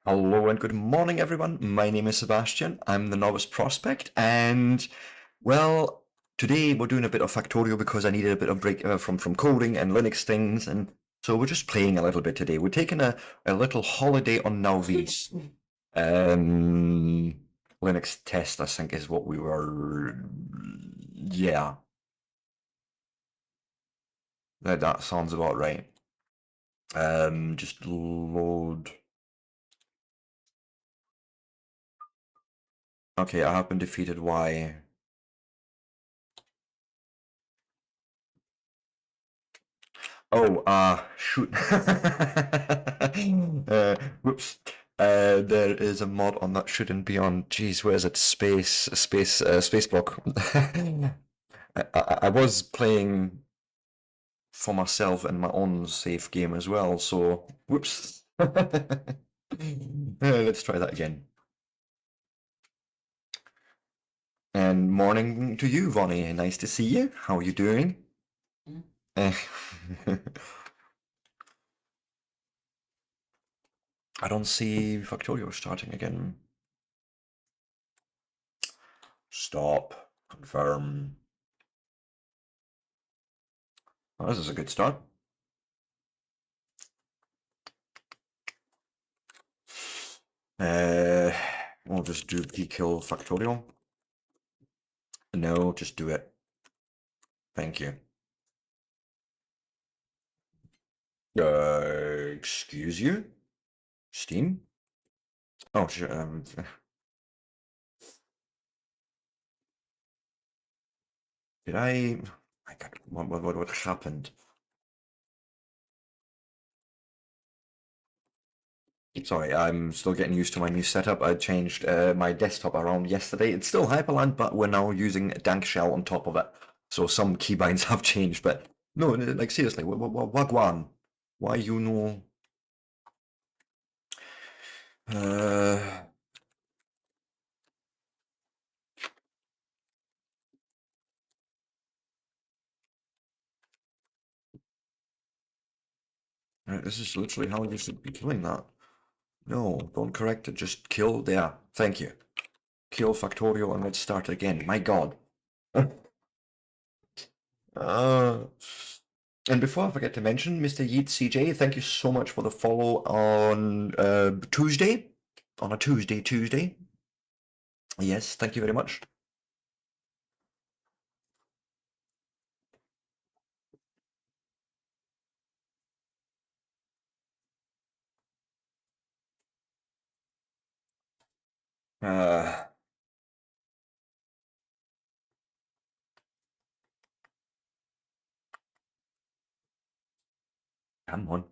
Hello and good morning, everyone. My name is Sebastian. I'm the Novice Prospect, and well, today we're doing a bit of Factorio because I needed a bit of break from coding and Linux things, and so we're just playing a little bit today. We're taking a little holiday on Nauvis. Linux test, I think, is what we were. Yeah, that sounds about right. Just load. Okay, I have been defeated. Why? Oh, shoot. Whoops. There is a mod on that shouldn't be on. Jeez, where is it? Space block. I was playing for myself in my own safe game as well, so whoops. Let's try that again. And morning to you, Vonnie. Nice to see you. How are you doing? Eh, I don't see Factorio starting again. Stop. Confirm. Oh, this is a good start. Uh, we'll just do kill Factorial. No, just do it. Thank you. Excuse you? Steam? Oh, did I? My God, what happened? Sorry, I'm still getting used to my new setup. I changed my desktop around yesterday. It's still Hyperland, but we're now using Dank Shell on top of it. So some keybinds have changed, but no, like seriously, Wagwan, why you know? Uh, this is literally how you should be killing that. No, don't correct it. Just kill there. Thank you. Kill Factorio and let's start again. My God. uh, and before I forget to mention, Mr. Yeet CJ, thank you so much for the follow on Tuesday. On a Tuesday. Yes, thank you very much. Uh, Come on.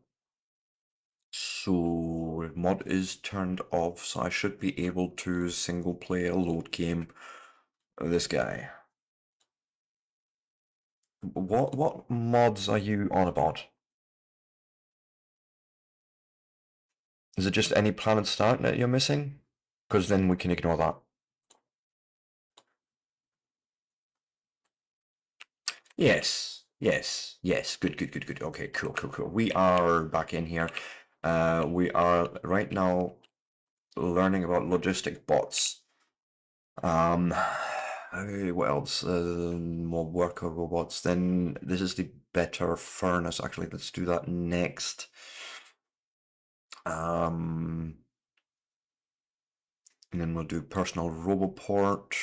So mod is turned off, so I should be able to single player load game this guy. What mods are you on about? Is it just any planet start that you're missing? Because then we can ignore that. Yes, yes. Good. Okay, cool. We are back in here. We are right now learning about logistic bots. What else? More worker robots. Then this is the better furnace. Actually, let's do that next. And then we'll do personal roboport.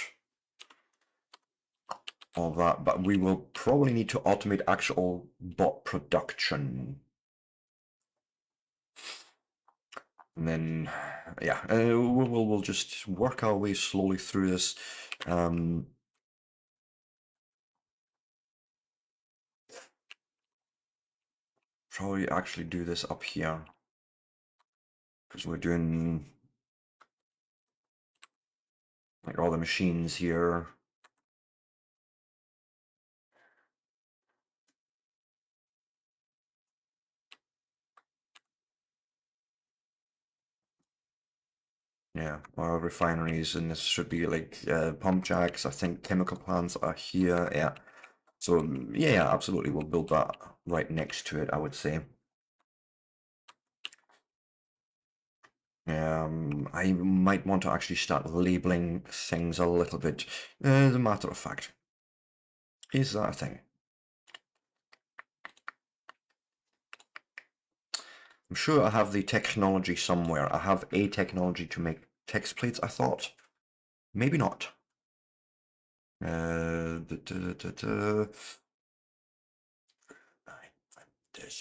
All that, but we will probably need to automate actual bot production. And then, yeah, we'll just work our way slowly through this. Probably actually do this up here because we're doing like all the machines here. Yeah, our refineries, and this should be like pump jacks. I think chemical plants are here. Yeah. So yeah, absolutely, we'll build that right next to it, I would say. I might want to actually start labeling things a little bit. As a matter of fact, is that a thing? I'm sure I have the technology somewhere. I have a technology to make text plates, I thought. Maybe not. There's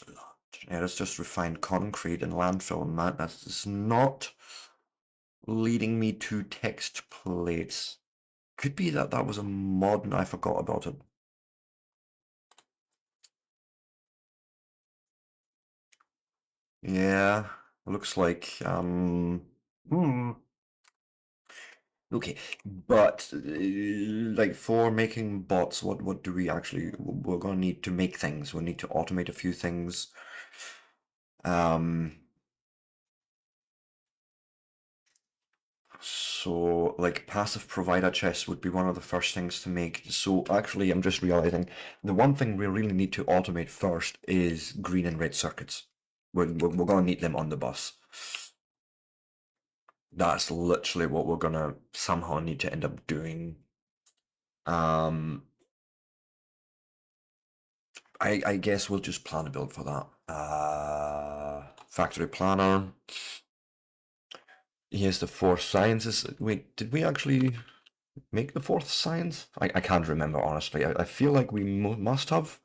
a lot. Yeah, that's just refined concrete and landfill and that. That's not leading me to text plates. Could be that that was a mod and I forgot about it. Yeah, looks like okay, but like for making bots, what do we actually? We're gonna need to make things. We'll need to automate a few things. Um, so like passive provider chests would be one of the first things to make. So actually, I'm just realizing the one thing we really need to automate first is green and red circuits. We're gonna need them on the bus. That's literally what we're gonna somehow need to end up doing. Um, I guess we'll just plan a build for that. Factory planner. Here's the fourth sciences. Wait, did we actually make the fourth science? I can't remember, honestly. I feel like we must have.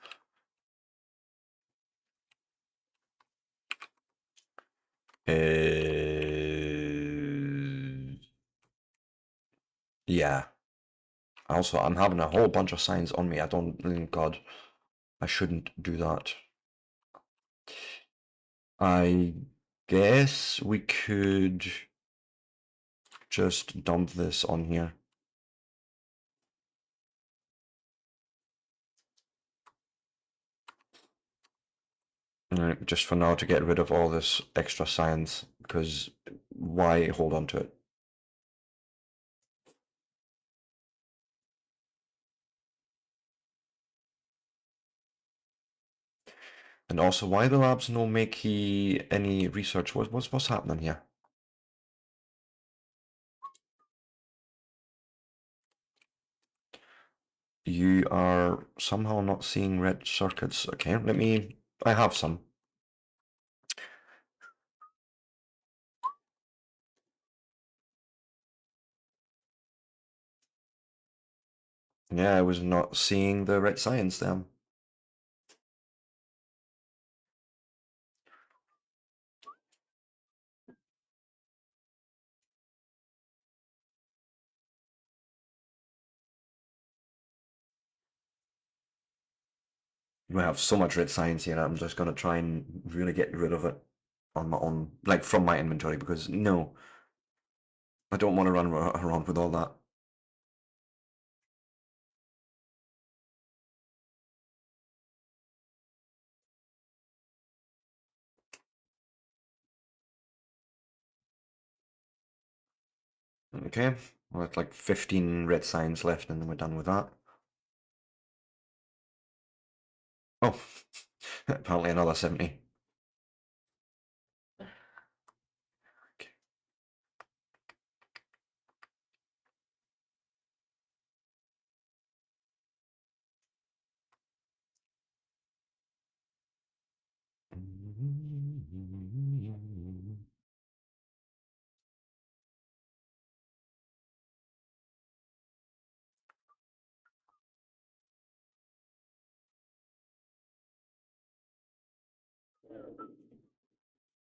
Yeah. Also, I'm having a whole bunch of signs on me. I don't, God, I shouldn't do that. I guess we could just dump this on here. Right, just for now to get rid of all this extra science, because why hold on to it? And also, why the labs no make any research? What's happening here? You are somehow not seeing red circuits. Okay, I have some. Yeah, I was not seeing the red science then. We have so much red science here, I'm just gonna try and really get rid of it on my own, like from my inventory, because no, I don't want to run around with all that. Okay, we're at like 15 red signs left and then we're done with that. Oh, apparently another 70. Okay.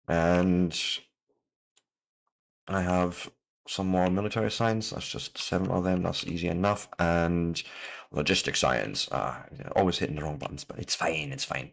And I have some more military science. That's just 7 of them. That's easy enough. And logistics science. Always hitting the wrong buttons, but it's fine. It's fine.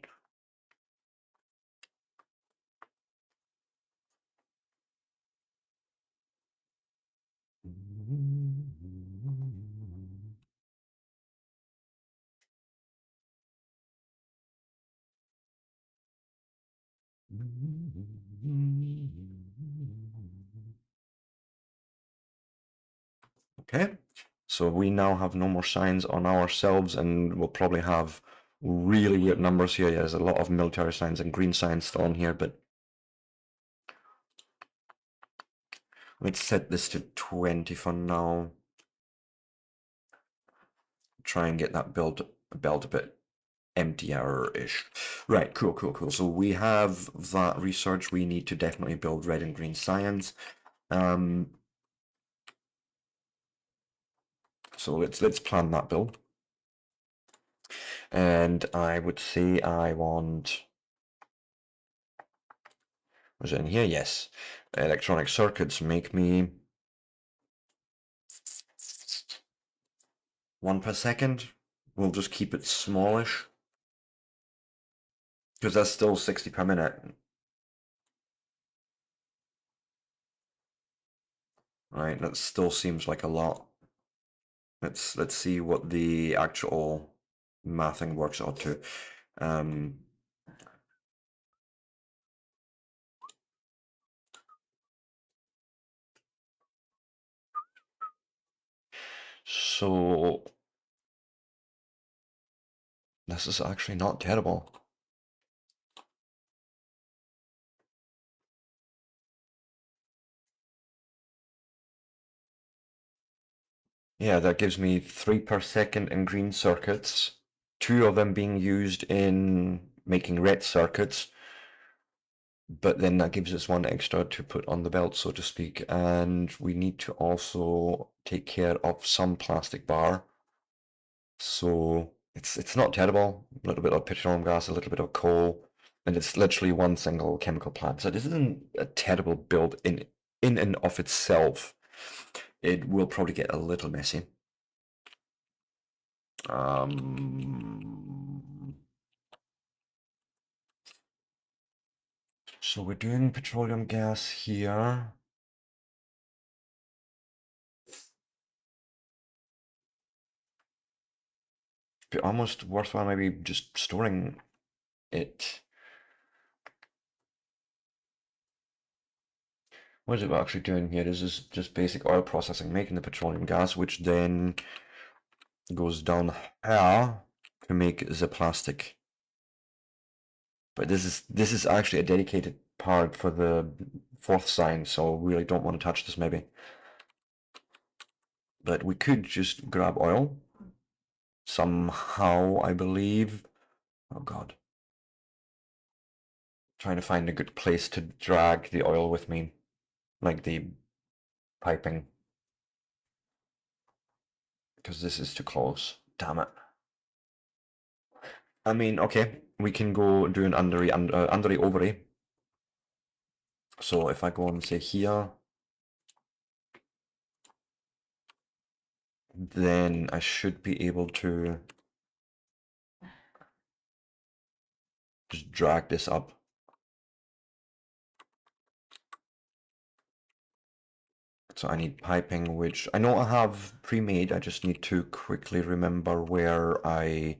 Okay, so we now have no more signs on ourselves, and we'll probably have really weird numbers here. Yeah, there's a lot of military signs and green signs still on here, but Let's set this to 20 for now. Try and get that belt a bit emptier-ish. Right, cool. So we have that research. We need to definitely build red and green science. So let's plan that build. And I would say I want. Was it in here? Yes. Electronic circuits make me 1 per second. We'll just keep it smallish. Because that's still 60 per minute. Right, that still seems like a lot. Let's see what the actual mathing works out to. So this is actually not terrible. Yeah, that gives me 3 per second in green circuits, 2 of them being used in making red circuits, but then that gives us 1 extra to put on the belt, so to speak, and we need to also take care of some plastic bar. So it's not terrible. A little bit of petroleum gas, a little bit of coal, and it's literally 1 single chemical plant. So this isn't a terrible build in and of itself. It will probably get a little messy. So we're doing petroleum gas here. Be almost worthwhile maybe just storing it. What is it we're actually doing here? This is just basic oil processing, making the petroleum gas, which then goes down here to make the plastic. But this is actually a dedicated part for the 4th sign, so we really don't want to touch this maybe. But we could just grab oil somehow, I believe. Oh god. Trying to find a good place to drag the oil with me, like the piping. Because this is too close. Damn it. I mean, okay, we can go do an undery ovary. So if I go and say here, then I should be able to just drag this up. So I need piping, which I know I have pre-made. I just need to quickly remember where I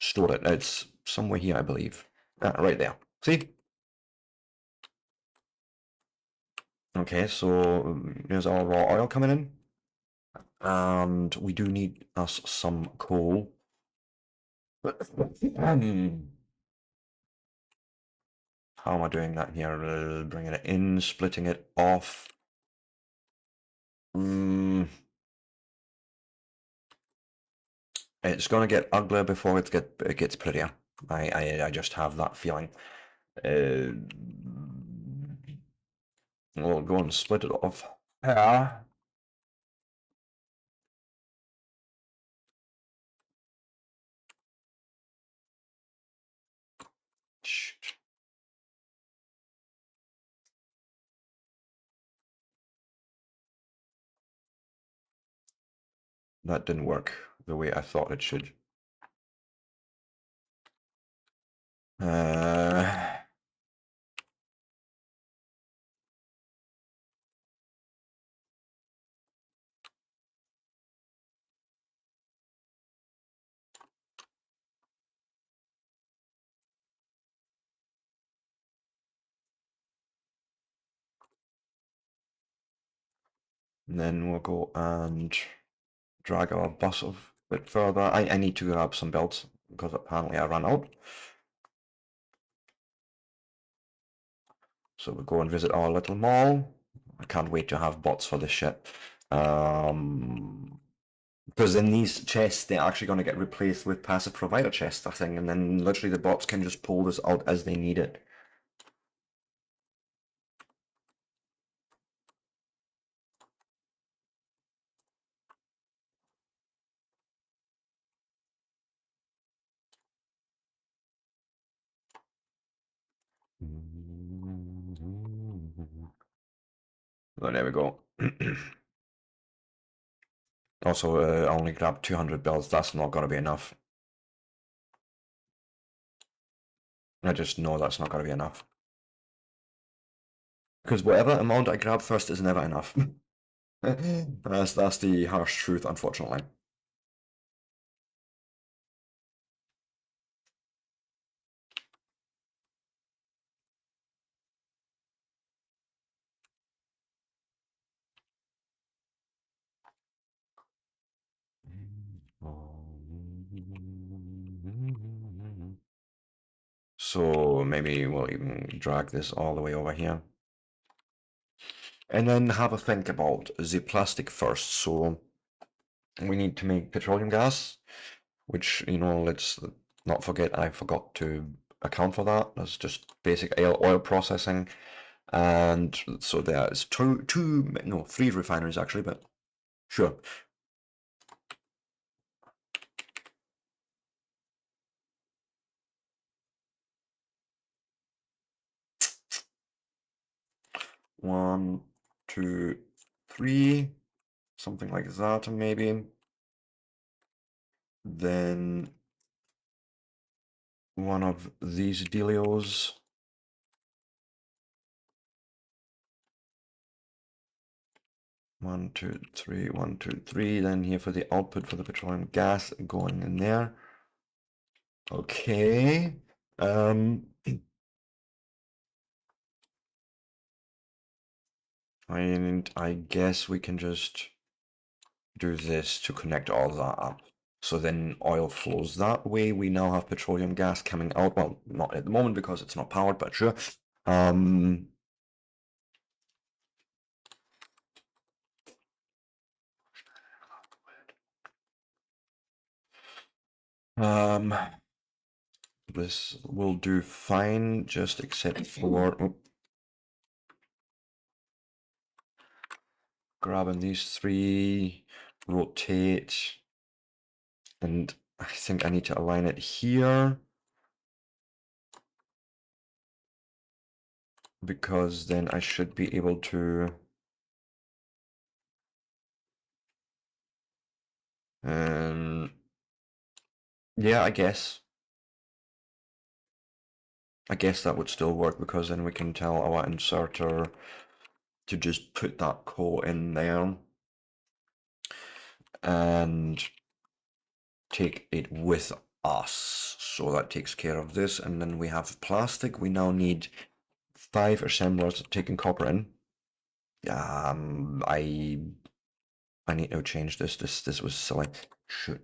stored it. It's somewhere here, I believe. Right there. See? Okay, so there's our raw oil coming in. And we do need us some coal. How am I doing that here? Bringing it in, splitting it off. It's gonna get uglier before it gets prettier. I just have that feeling. We'll go and split it off. Yeah. Shoot. That didn't work the way I thought it should. And then we'll go and drag our bus a bit further. I need to grab some belts because apparently I ran out. So we'll go and visit our little mall. I can't wait to have bots for this shit. Because in these chests, they're actually going to get replaced with passive provider chests, I think, and then literally the bots can just pull this out as they need it. Oh, there we go. Also, I only grabbed 200 bells. That's not going to be enough. I just know that's not going to be enough. Because whatever amount I grab first is never enough. That's the harsh truth, unfortunately. So maybe we'll even drag this all the way over here. And then have a think about the plastic first. So we need to make petroleum gas, which, you know, let's not forget I forgot to account for that. That's just basic oil processing. And so there's three refineries actually, but sure. One, two, three, something like that, maybe. Then one of these dealios. One, two, three, one, two, three. Then here for the output for the petroleum gas going in there. Okay. And I guess we can just do this to connect all that up. So then oil flows that way. We now have petroleum gas coming out. Well, not at the moment because it's not powered, but sure. This will do fine, just except for grabbing these three, rotate, and I think I need to align it here because then I should be able to yeah, I guess that would still work because then we can tell our inserter to just put that coal in there and take it with us. So that takes care of this, and then we have plastic. We now need 5 assemblers taking copper in. I need to change this. This was silly. Shoot.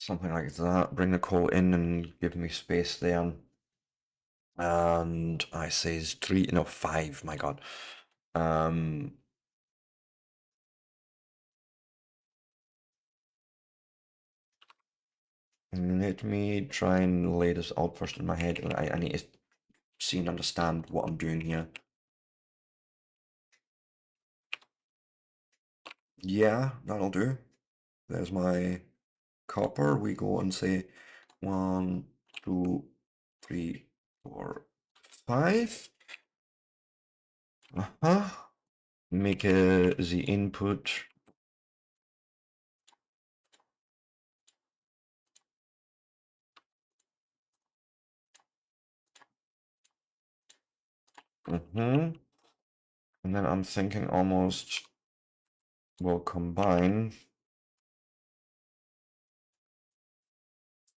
Something like that. Bring the coal in and give me space there. And I says 3, no 5. My God. Let me try and lay this out first in my head. I need to see and understand what I'm doing here. Yeah, that'll do. There's my copper. We go and say 1, 2, 3, 4, 5. Make the input. And then I'm thinking almost we'll combine.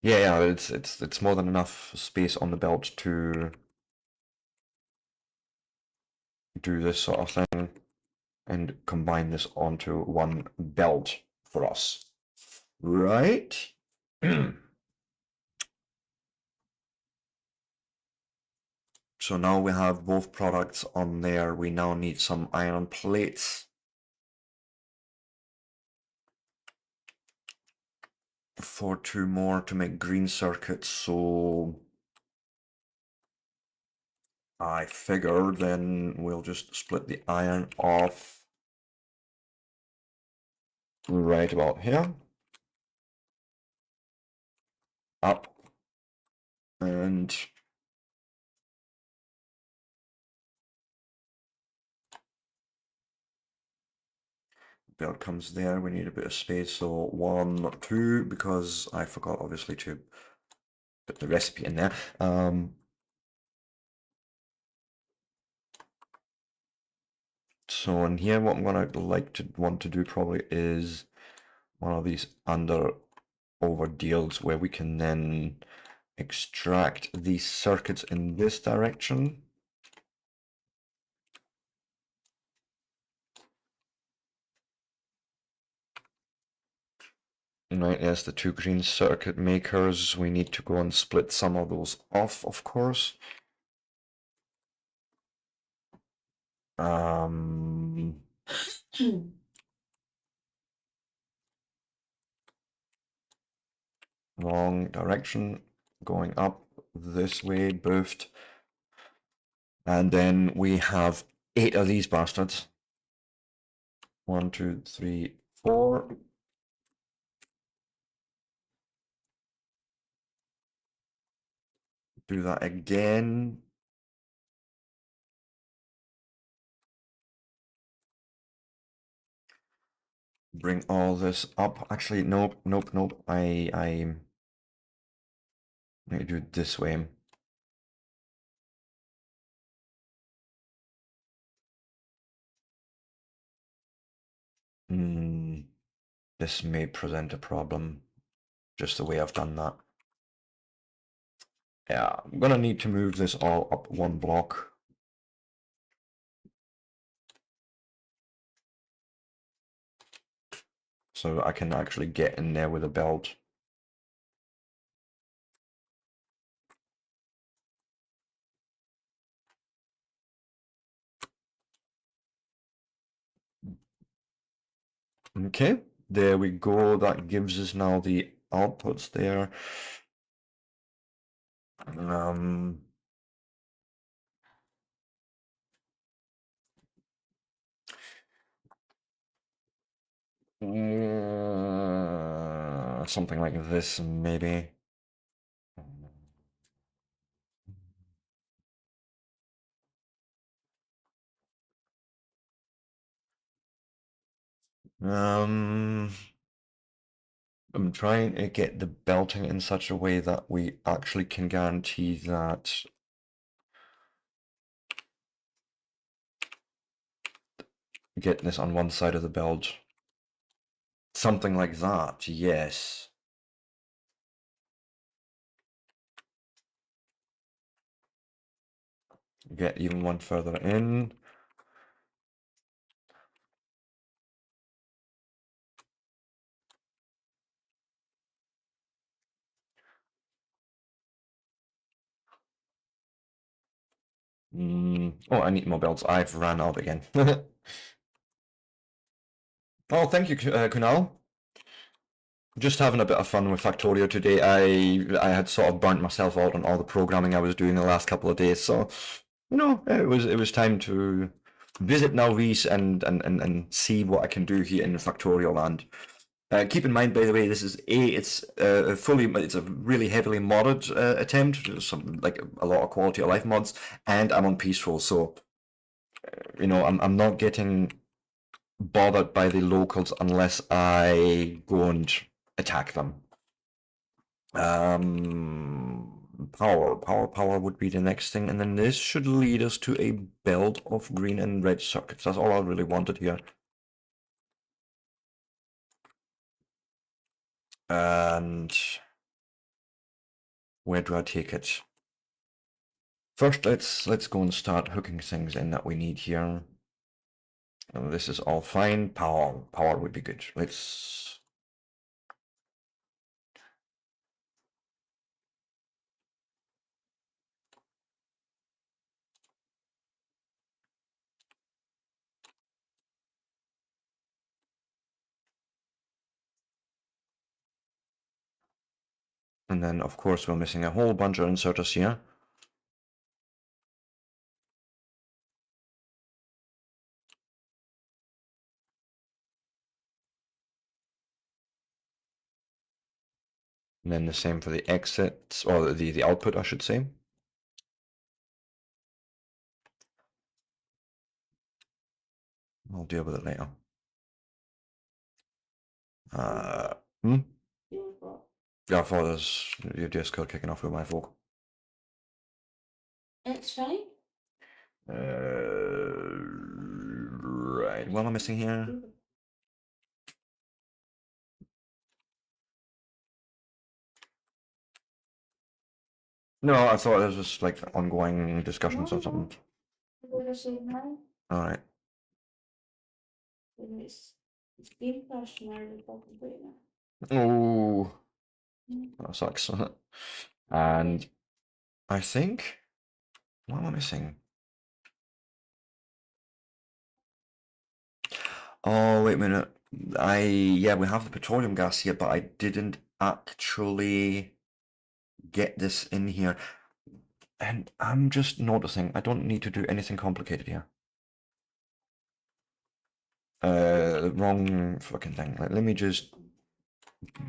Yeah, it's more than enough space on the belt to do this sort of thing. and combine this onto one belt for us. Right? So now we have both products on there. We now need some iron plates for 2 more to make green circuits. So I figure then we'll just split the iron off right about here. Up. And belt comes there. We need a bit of space. So 1, 2, because I forgot obviously to put the recipe in there. So in here, what I'm gonna want to do probably is one of these over deals where we can then extract these circuits in this direction. Right, yes, the 2 green circuit makers. We need to go and split some of those off, of course. Wrong direction, going up this way, boofed. And then we have 8 of these bastards. 1, 2, 3, 4. Do that again. Bring all this up. Actually, nope. I need to do it this way. This may present a problem, just the way I've done that. Yeah, I'm gonna need to move this all up 1 block. So I can actually get in there with a belt. Okay, there we go. That gives us now the outputs there. Something like this, maybe. I'm trying to get the belting in such a way that we actually can guarantee that getting this on one side of the belt. Something like that, yes. Get even one further in. Oh, I need more belts. I've ran out again. Oh, thank you, Kunal. Just having a bit of fun with Factorio today. I had sort of burnt myself out on all the programming I was doing the last couple of days, so it was time to visit Nauvis and see what I can do here in Factorio land. Keep in mind, by the way, it's a really heavily modded attempt, some like a lot of quality of life mods, and I'm on peaceful, so I'm not getting bothered by the locals unless I go and attack them. Power would be the next thing, and then this should lead us to a belt of green and red circuits. That's all I really wanted here. And where do I take it? First, let's go and start hooking things in that we need here. Oh, this is all fine. Power would be good. Let's. And then, of course, we're missing a whole bunch of inserters here. And then the same for the exits, or the output, I should say. I'll deal with it later. Hmm? Yeah, I thought there's your Discord kicking off with my folk. It's fine. Right. What am I missing here? No, I thought it was just like ongoing discussions or something. All right. It's being passionate about it. Oh, that sucks. And I think, what am I missing? Oh, wait a minute. Yeah, we have the petroleum gas here, but I didn't actually get this in here. And I'm just noticing I don't need to do anything complicated here. Wrong fucking thing. Like, let me just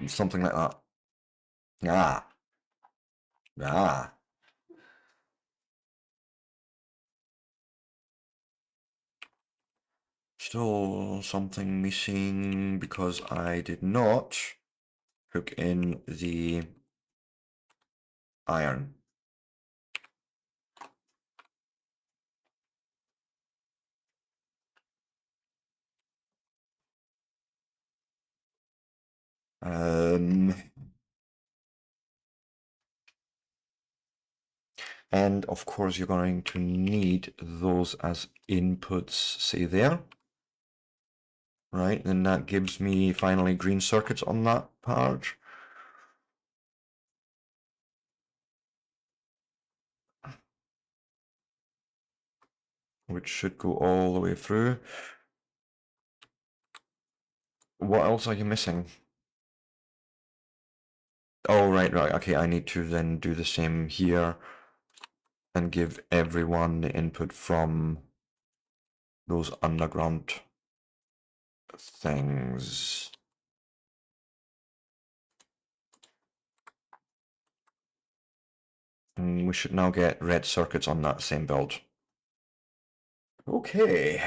something like that. Ah, ah. Still something missing because I did not hook in the iron. And of course you're going to need those as inputs, say there. Right, and that gives me finally green circuits on that part. Which should go all the way through. What else are you missing? Oh, right, okay, I need to then do the same here and give everyone the input from those underground things. And we should now get red circuits on that same build. Okay.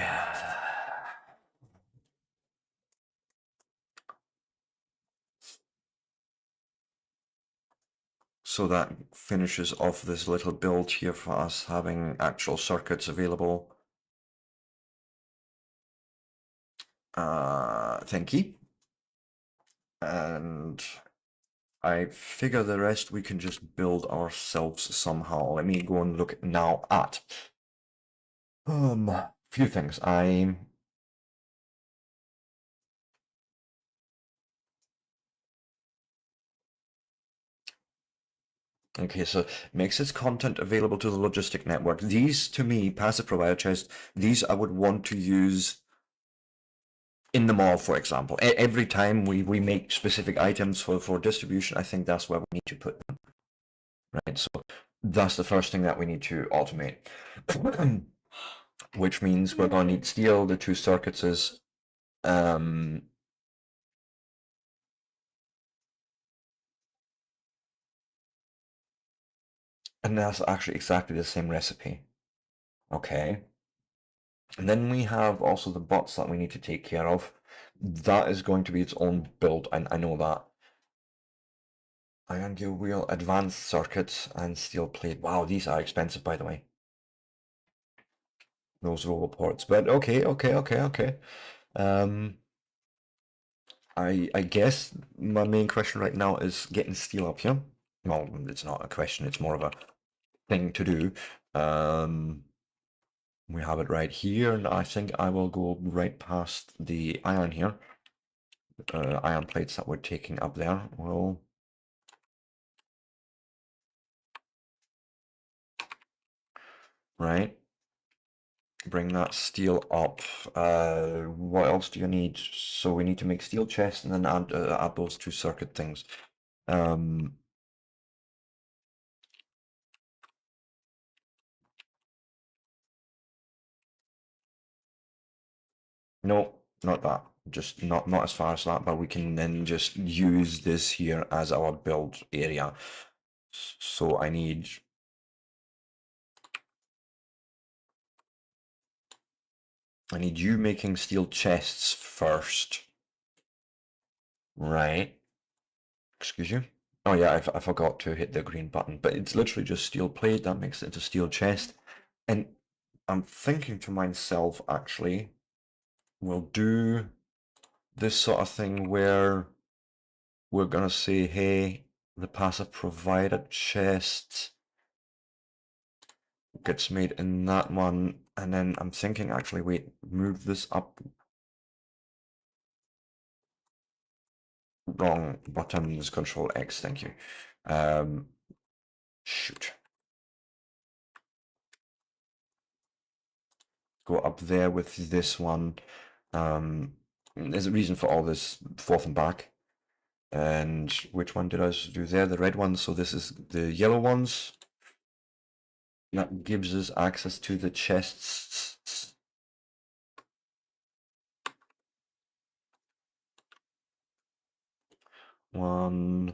So that finishes off this little build here for us having actual circuits available. Thank you. And I figure the rest we can just build ourselves somehow. Let me go and look now at few things. Okay, so makes its content available to the logistic network. These, to me, passive provider chest, these I would want to use in the mall, for example. Every time we make specific items for distribution, I think that's where we need to put them. Right, so that's the first thing that we need to automate. Which means we're going to need steel, the two circuits is, and that's actually exactly the same recipe. Okay. And then we have also the bots that we need to take care of. That is going to be its own build, and I know that. Iron gear wheel, advanced circuits, and steel plate. Wow, these are expensive, by the way. Those robo ports, but okay. I guess my main question right now is getting steel up here. Well, it's not a question; it's more of a thing to do. We have it right here, and I think I will go right past the iron here. Iron plates that we're taking up there. We'll right. Bring that steel up. What else do you need? So we need to make steel chests and then add those two circuit things. No, not that. Just not as far as that, but we can then just use this here as our build area. So I need you making steel chests first. Right. Excuse you. Oh yeah, I forgot to hit the green button, but it's literally just steel plate that makes it into steel chest. And I'm thinking to myself, actually, we'll do this sort of thing where we're gonna say, hey, the passive provider chest gets made in that one, and then I'm thinking, actually, wait, move this up. Wrong buttons, Control X, thank you. Shoot. Go up there with this one. There's a reason for all this forth and back. And which one did I do there? The red one. So this is the yellow ones. That gives us access to the chests. One,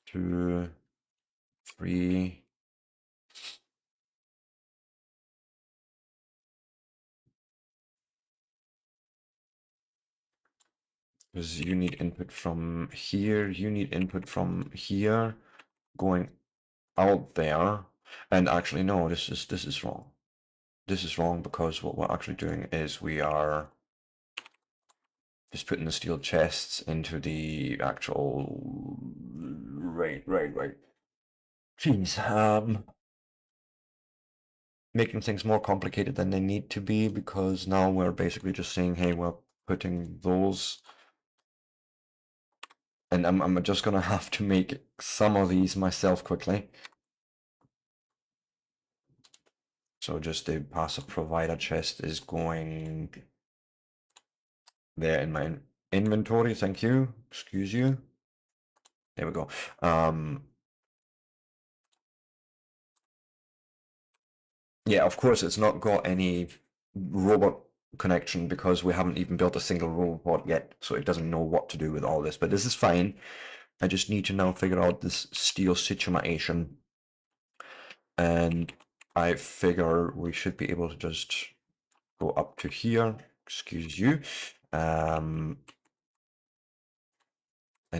two, three. Because you need input from here, you need input from here, going out there. And actually, no, this is wrong. This is wrong because what we're actually doing is we are just putting the steel chests into the actual right. Jeez, making things more complicated than they need to be because now we're basically just saying, hey, we're putting those, and I'm just gonna have to make some of these myself quickly. So just the passive provider chest is going there in my inventory. Thank you. Excuse you. There we go. Yeah, of course, it's not got any robot connection because we haven't even built a single robot yet, so it doesn't know what to do with all this. But this is fine. I just need to now figure out this steel situation. And I figure we should be able to just go up to here, excuse you, and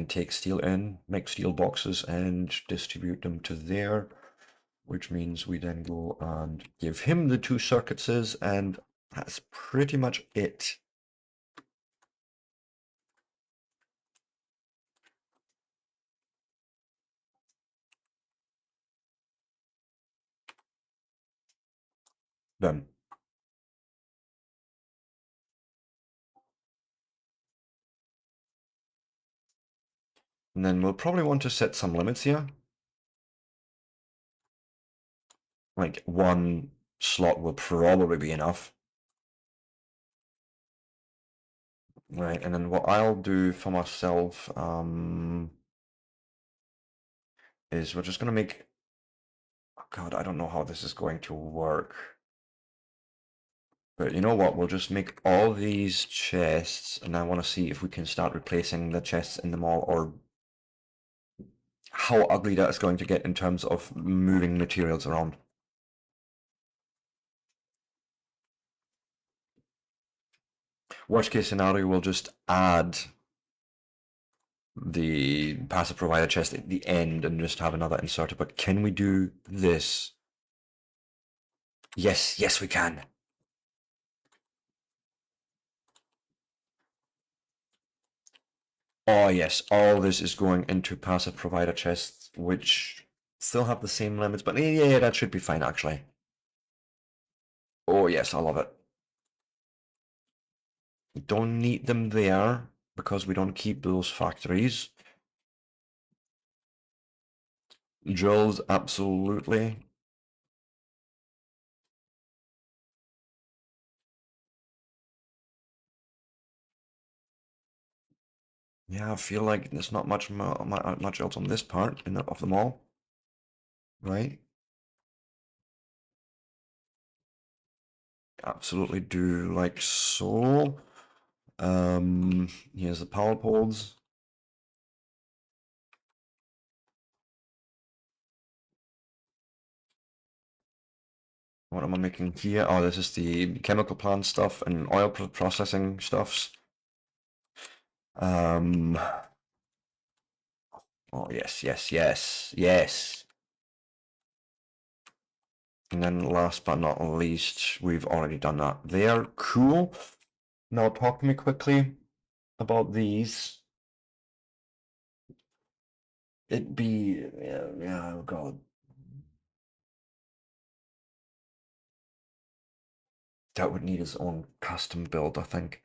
take steel in, make steel boxes and distribute them to there, which means we then go and give him the two circuits, and that's pretty much it. Done. And then we'll probably want to set some limits here. Like one slot will probably be enough. Right, and then what I'll do for myself is we're just going to make... Oh God, I don't know how this is going to work. But you know what? We'll just make all these chests, and I want to see if we can start replacing the chests in them all, or how ugly that is going to get in terms of moving materials around. Worst case scenario, we'll just add the passive provider chest at the end and just have another inserter. But can we do this? Yes, we can. Oh yes, all this is going into passive provider chests, which still have the same limits, but yeah, that should be fine actually. Oh yes, I love it. We don't need them there because we don't keep those factories. Drills, absolutely. Yeah, I feel like there's not much else on this part of the mall, right? Absolutely do like so. Here's the power poles. What am I making here? Oh, this is the chemical plant stuff and oil processing stuffs. Oh yes, yes, yes, yes. And then last but not least, we've already done that there. Cool. Now talk to me quickly about these. It'd be, yeah, oh God. That would need his own custom build, I think.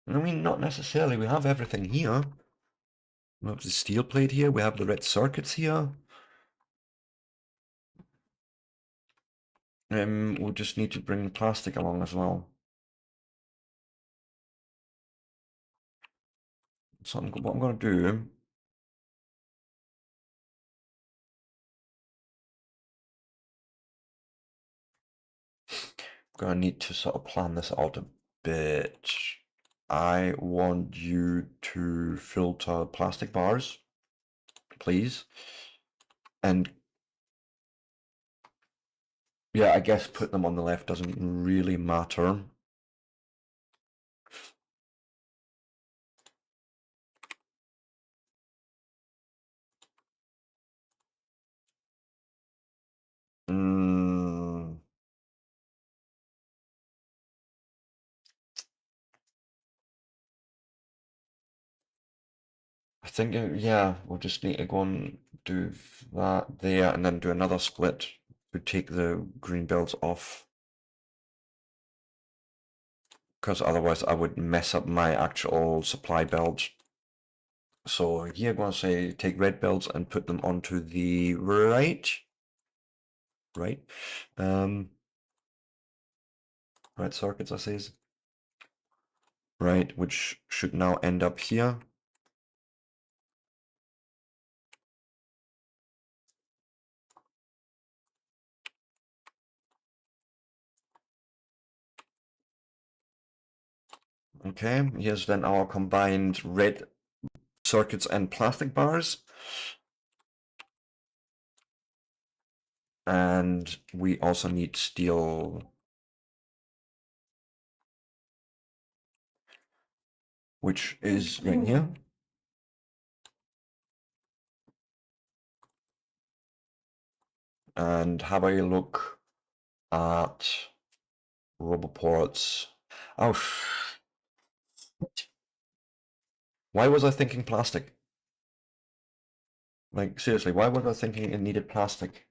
I mean, not necessarily. We have everything here. We have the steel plate here. We have the red circuits here. We'll just need to bring the plastic along as well. So what I'm going to do, I'm going to need to sort of plan this out a bit. I want you to filter plastic bars, please. And yeah, I guess put them on the left doesn't really matter. Mm, I think, yeah, we'll just need to go and do that there and then do another split to take the green belts off. Because otherwise I would mess up my actual supply belt. So here I'm going to say take red belts and put them onto the right. Right. Red circuits, I says. Right, which should now end up here. Okay, here's then our combined red circuits and plastic bars. And we also need steel, which is right here. And have a look at roboports. Oh, why was I thinking plastic? Like, seriously, why was I thinking it needed plastic?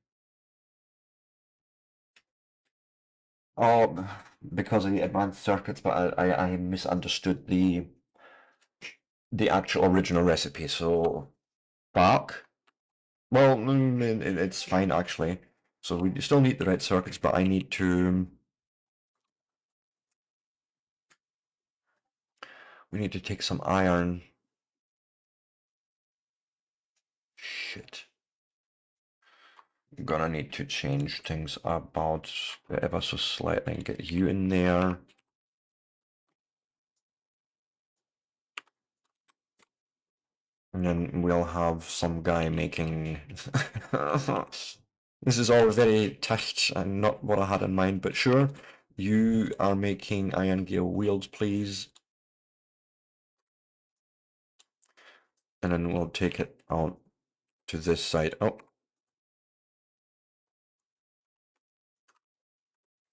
Oh, because of the advanced circuits, but I misunderstood the actual original recipe. So bark. Well, it's fine actually. So we still need the red circuits, but I need to. We need to take some iron. Shit. I'm gonna need to change things about ever so slightly and get you in there. And then we'll have some guy making. This is all very tight and not what I had in mind, but sure. You are making iron gear wheels, please. And then we'll take it out to this side. Oh.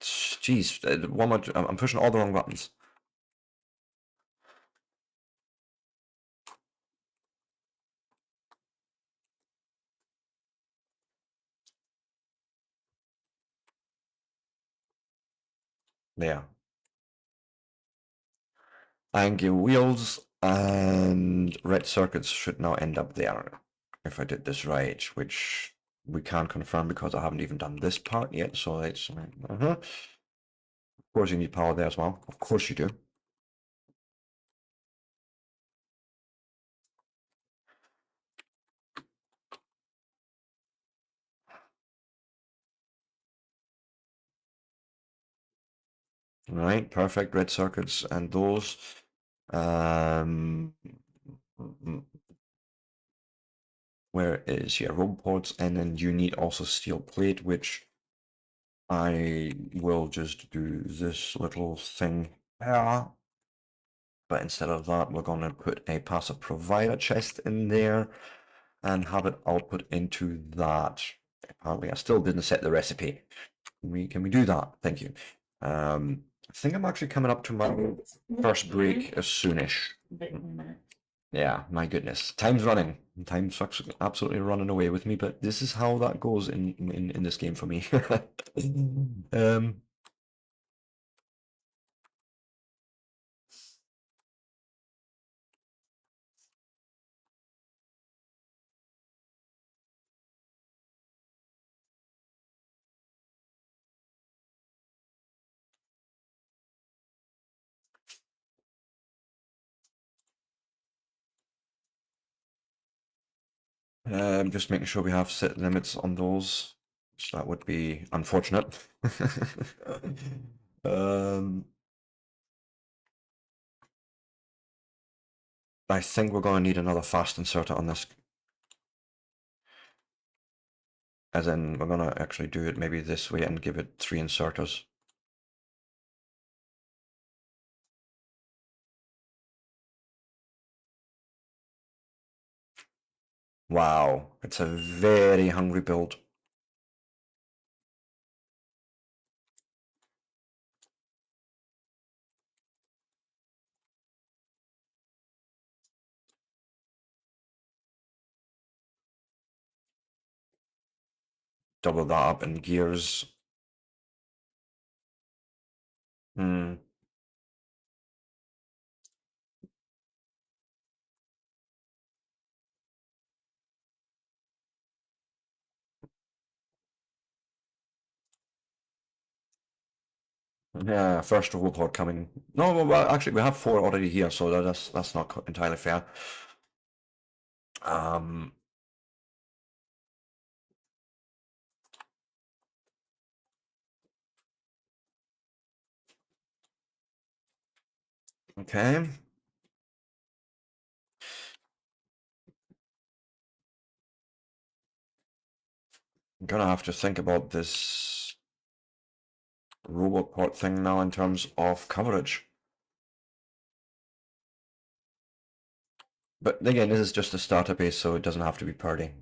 Jeez, one more. I'm pushing all the wrong buttons. There. Angle wheels and red circuits should now end up there. If I did this right, which we can't confirm because I haven't even done this part yet, so it's... Of course you need power there as well. Of course you do. Right, perfect. Red circuits and those. Where is your roll ports? And then you need also steel plate, which I will just do this little thing here. But instead of that, we're going to put a passive provider chest in there and have it output into that. Apparently, I still didn't set the recipe. Can we do that? Thank you. I think I'm actually coming up to my first break as soonish. Yeah, my goodness. Time's running. Time's absolutely running away with me, but this is how that goes in this game for me. Just making sure we have set limits on those. So that would be unfortunate. I think we're going to need another fast inserter on this. As in, we're going to actually do it maybe this way and give it 3 inserters. Wow, it's a very hungry build. Double that up in gears. Yeah, first robot coming. No, well, actually, we have 4 already here, so that's not entirely fair. Okay. I'm gonna have to think about this robot port thing now in terms of coverage. But again, this is just a starter base, so it doesn't have to be party.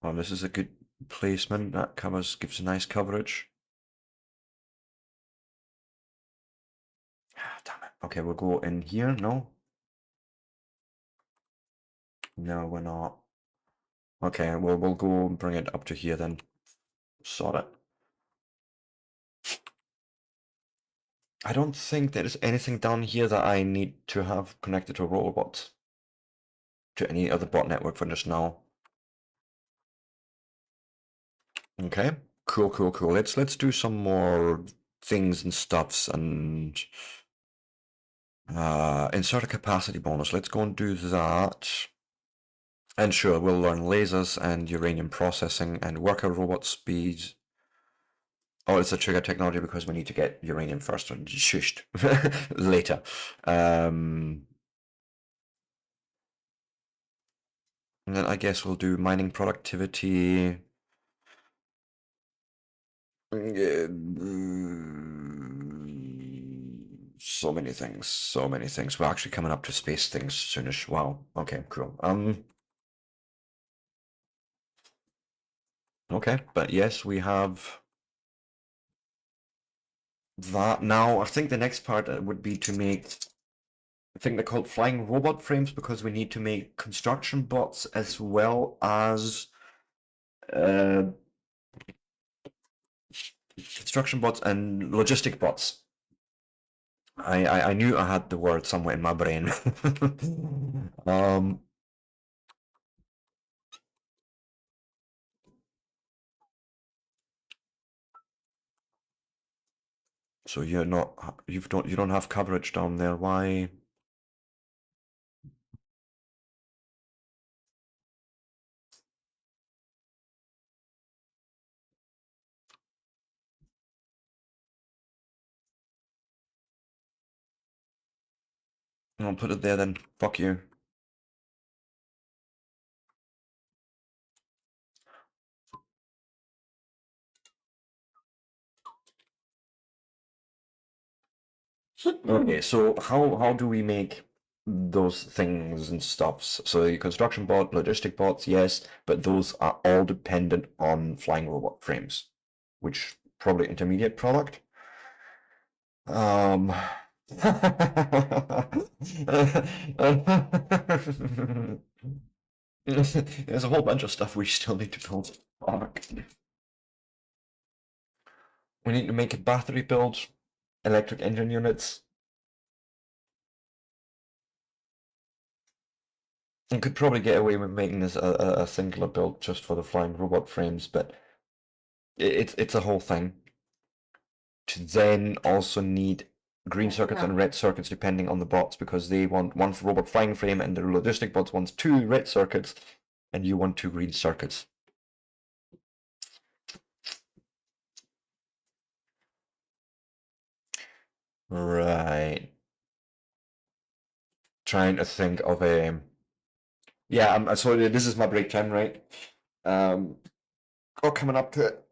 Oh, this is a good placement. That gives a nice coverage. Ah, damn it. Okay, we'll go in here. No? No, we're not. Okay, well, we'll go and bring it up to here then. Sort it. I don't think there is anything down here that I need to have connected to robots. To any other bot network for just now. Okay, cool. Let's do some more things and stuffs and insert a capacity bonus. Let's go and do that. And sure, we'll learn lasers and uranium processing and worker robot speed. Oh, it's a trigger technology because we need to get uranium first and shushed later. And then I guess we'll do mining productivity. So many things. We're actually coming up to space things soonish. Wow. Okay, cool. Okay, but yes, we have that now. I think the next part would be to make I think they're called flying robot frames because we need to make construction bots as well as uh, construction bots and logistic bots. I knew I had the word somewhere in my brain. um, so you don't have coverage down there. Why? I'll put it there then. Fuck you. Okay, so how do we make those things and stuffs? So the construction bot, logistic bots, yes, but those are all dependent on flying robot frames, which probably intermediate product. Um, There's a whole bunch of stuff we still need to build. Fuck. We need to make a battery build, electric engine units. We could probably get away with making this a singular build just for the flying robot frames, but it's a whole thing. To then also need green circuits and red circuits depending on the bots because they want one for robot flying frame and the logistic bots wants 2 red circuits and you want 2 green circuits. Right. Trying to think of a. Yeah, I'm sorry. This is my break time, right? Got coming up to it,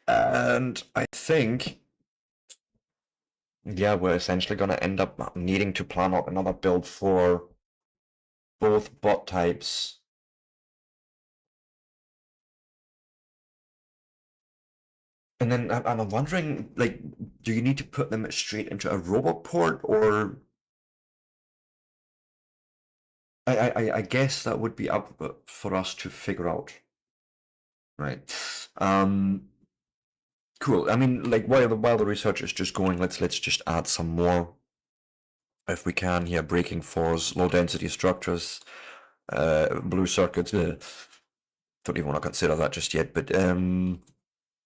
and I think, yeah, we're essentially gonna end up needing to plan out another build for both bot types. And then I'm wondering, like, do you need to put them straight into a robot port, or I guess that would be up for us to figure out, right? Cool. I mean, like while the research is just going, let's just add some more if we can here. Breaking force, low density structures, blue circuits. Don't even want to consider that just yet, but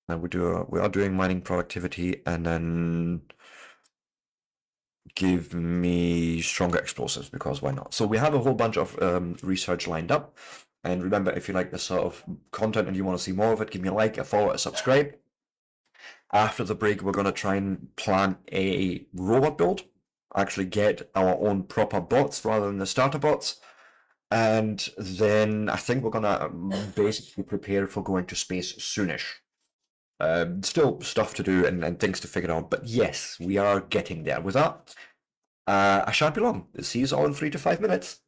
and we are doing mining productivity, and then give me stronger explosives because why not? So we have a whole bunch of research lined up. And remember, if you like this sort of content and you want to see more of it, give me a like, a follow, a subscribe. After the break, we're going to try and plan a robot build, actually get our own proper bots rather than the starter bots. And then I think we're going to basically prepare for going to space soonish. Still stuff to do and things to figure out, but yes, we are getting there. With that, I shan't be long. See you all in 3 to 5 minutes.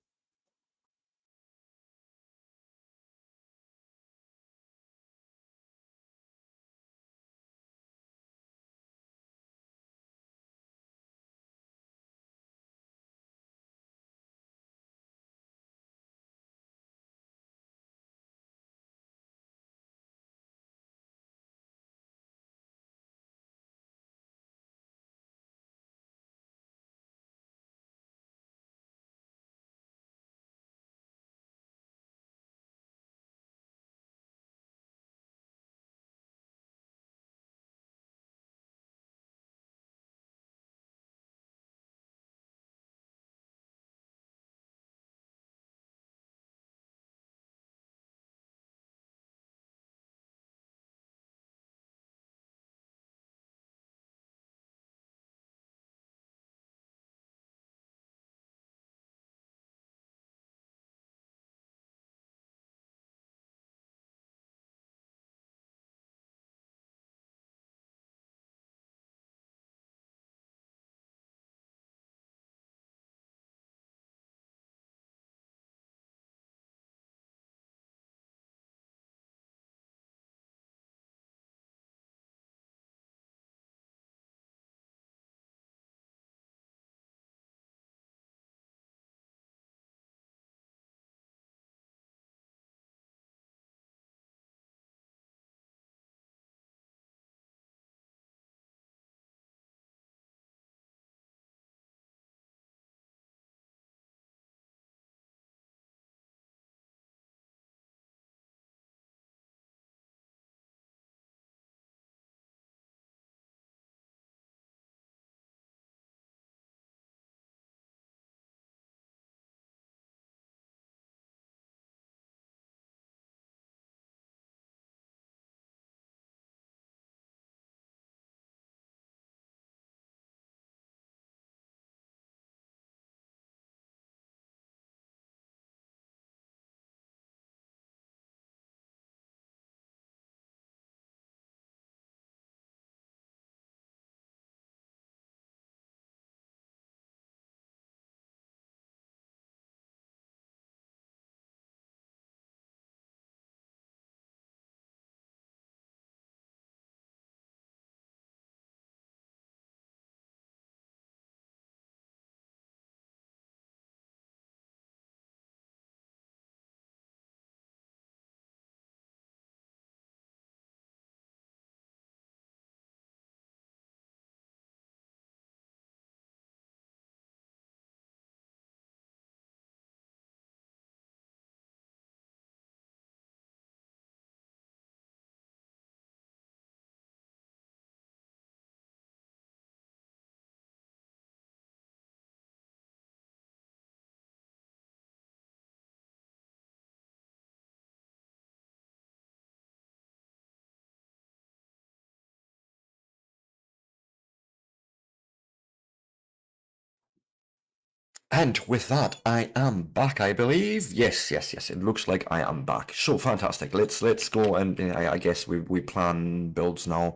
And with that, I am back, I believe. Yes, yes, yes. It looks like I am back. So fantastic. Let's go and I guess we plan builds now.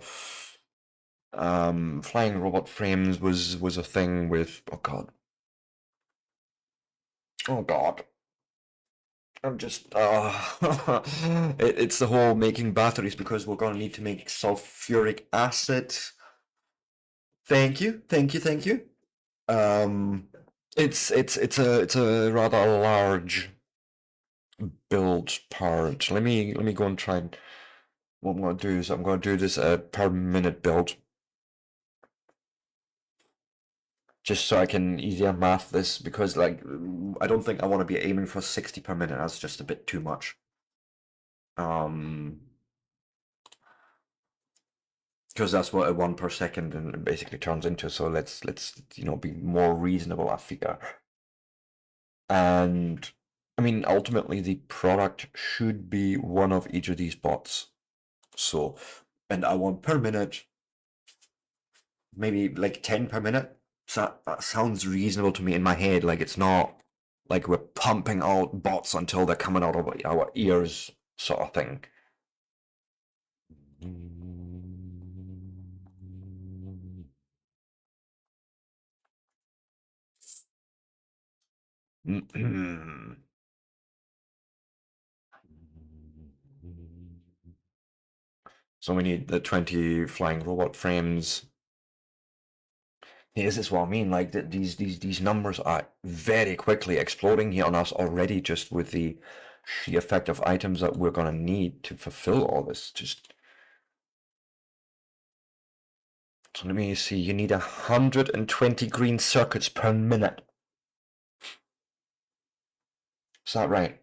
Flying robot frames was a thing with oh god. I'm just it's the whole making batteries because we're gonna need to make sulfuric acid. Thank you, thank you, thank you. Um, it's a rather large build part. Let me go and try and what I'm gonna do is I'm gonna do this per minute build. Just so I can easier math this because like I don't think I want to be aiming for 60 per minute. That's just a bit too much. Because that's what a 1 per second and basically turns into. So let's be more reasonable, I figure. And I mean ultimately the product should be one of each of these bots. So and I want per minute maybe like 10 per minute. So that sounds reasonable to me in my head. Like it's not like we're pumping out bots until they're coming out of our ears, sort of thing. So we need the 20 flying robot frames. This is what I mean. Like these numbers are very quickly exploding here on us already, just with the sheer effect of items that we're gonna need to fulfill all this. Just so let me see. You need 120 green circuits per minute. Is that right?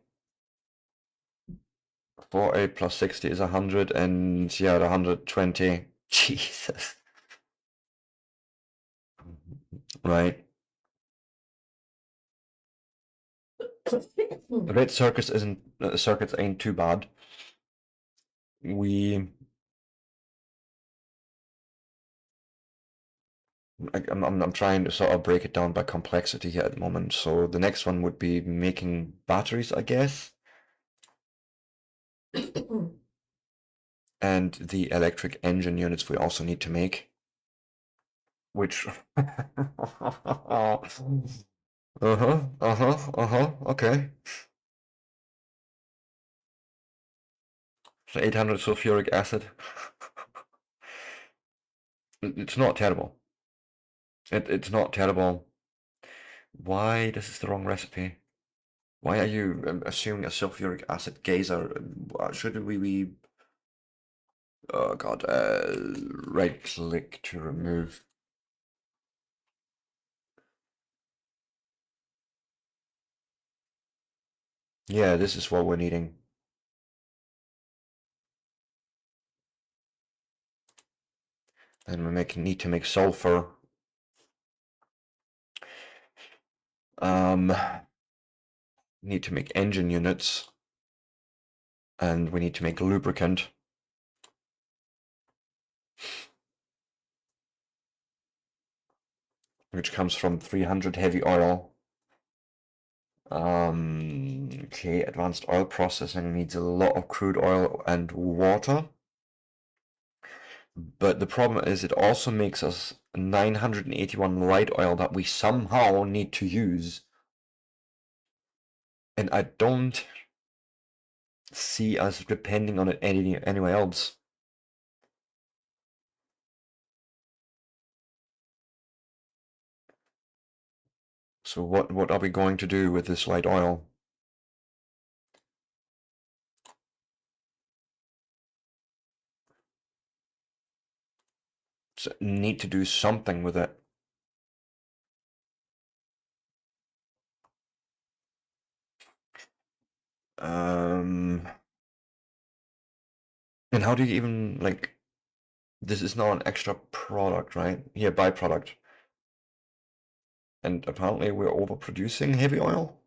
48 plus 60 is 100, and yeah, 120. Jesus. Right. The red circuits isn't circuits ain't too bad. I'm trying to sort of break it down by complexity here at the moment. So the next one would be making batteries, I guess. And the electric engine units we also need to make. Which okay. So 800 sulfuric acid. It's not terrible. It's not terrible. Why this is the wrong recipe? Why are you assuming a sulfuric acid geyser? Should we be oh god, right click to remove. Yeah, this is what we're needing. And we need to make sulfur. Need to make engine units. And we need to make lubricant. Which comes from 300 heavy oil. Okay, advanced oil processing needs a lot of crude oil and water. But the problem is it also makes us 981 light oil that we somehow need to use. And I don't see us depending on it anywhere else. So what are we going to do with this light oil? So need to do something with it. And how do you even like this is now an extra product, right? Yeah, byproduct. And apparently we're overproducing heavy oil.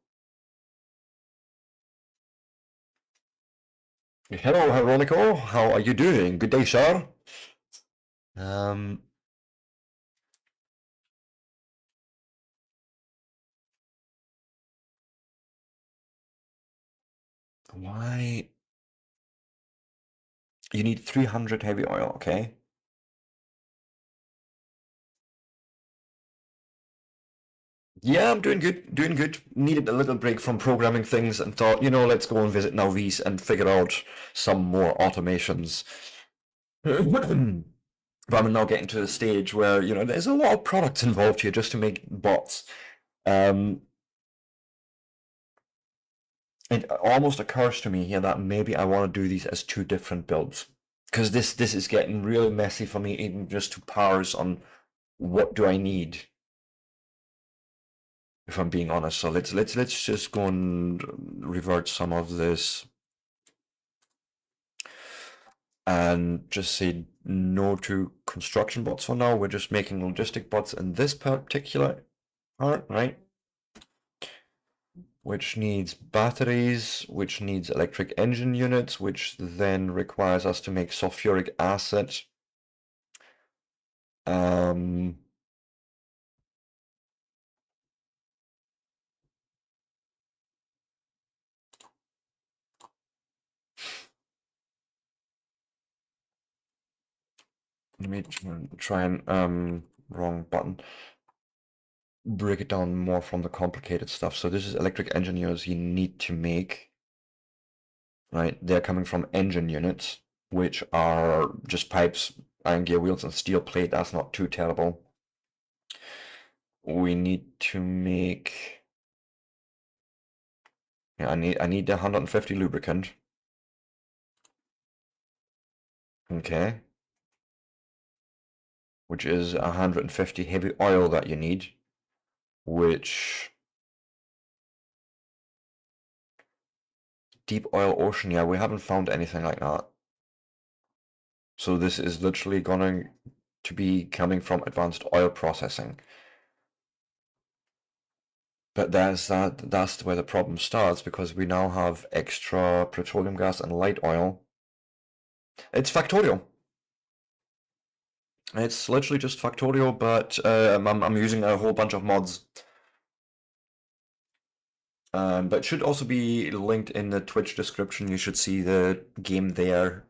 Hello, Veronico. How are you doing? Good day, sir. Um, Why? You need 300 heavy oil, okay? Yeah, I'm doing good, doing good. Needed a little break from programming things and thought, let's go and visit Nauvis and figure out some more automations. But I'm now getting to the stage where, there's a lot of products involved here just to make bots. Um, it almost occurs to me here that maybe I want to do these as two different builds. Because this is getting really messy for me, even just to parse on what do I need, if I'm being honest. So let's just go and revert some of this and just say no to construction bots for now. We're just making logistic bots in this particular part, right? Which needs batteries, which needs electric engine units, which then requires us to make sulfuric acid. Um, Let me try and wrong button. Break it down more from the complicated stuff. So this is electric engine units you need to make, right? They're coming from engine units, which are just pipes, iron gear wheels, and steel plate. That's not too terrible. We need to make. Yeah, I need the 150 lubricant. Okay. Which is 150 heavy oil that you need, which deep oil ocean, yeah, we haven't found anything like that. So this is literally going to be coming from advanced oil processing. But that's where the problem starts, because we now have extra petroleum gas and light oil. It's factorial. It's literally just factorial, but I'm using a whole bunch of mods. But it should also be linked in the Twitch description. You should see the game there.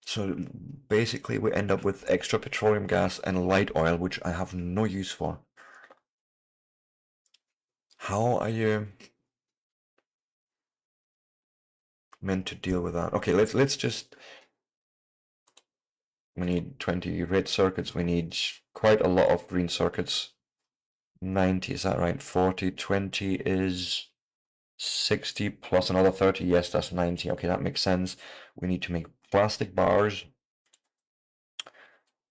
So basically we end up with extra petroleum gas and light oil, which I have no use for. How are you meant to deal with that? Okay, let's just. We need 20 red circuits. We need quite a lot of green circuits. 90, is that right? 40, 20 is 60 plus another 30. Yes, that's 90. Okay, that makes sense. We need to make plastic bars,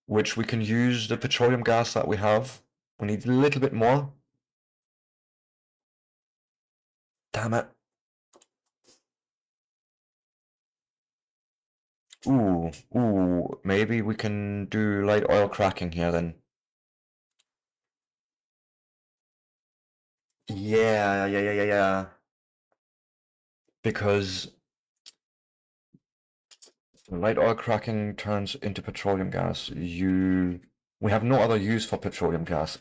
which we can use the petroleum gas that we have. We need a little bit more. Damn it. Ooh, maybe we can do light oil cracking here then. Yeah. Because light oil cracking turns into petroleum gas. We have no other use for petroleum gas.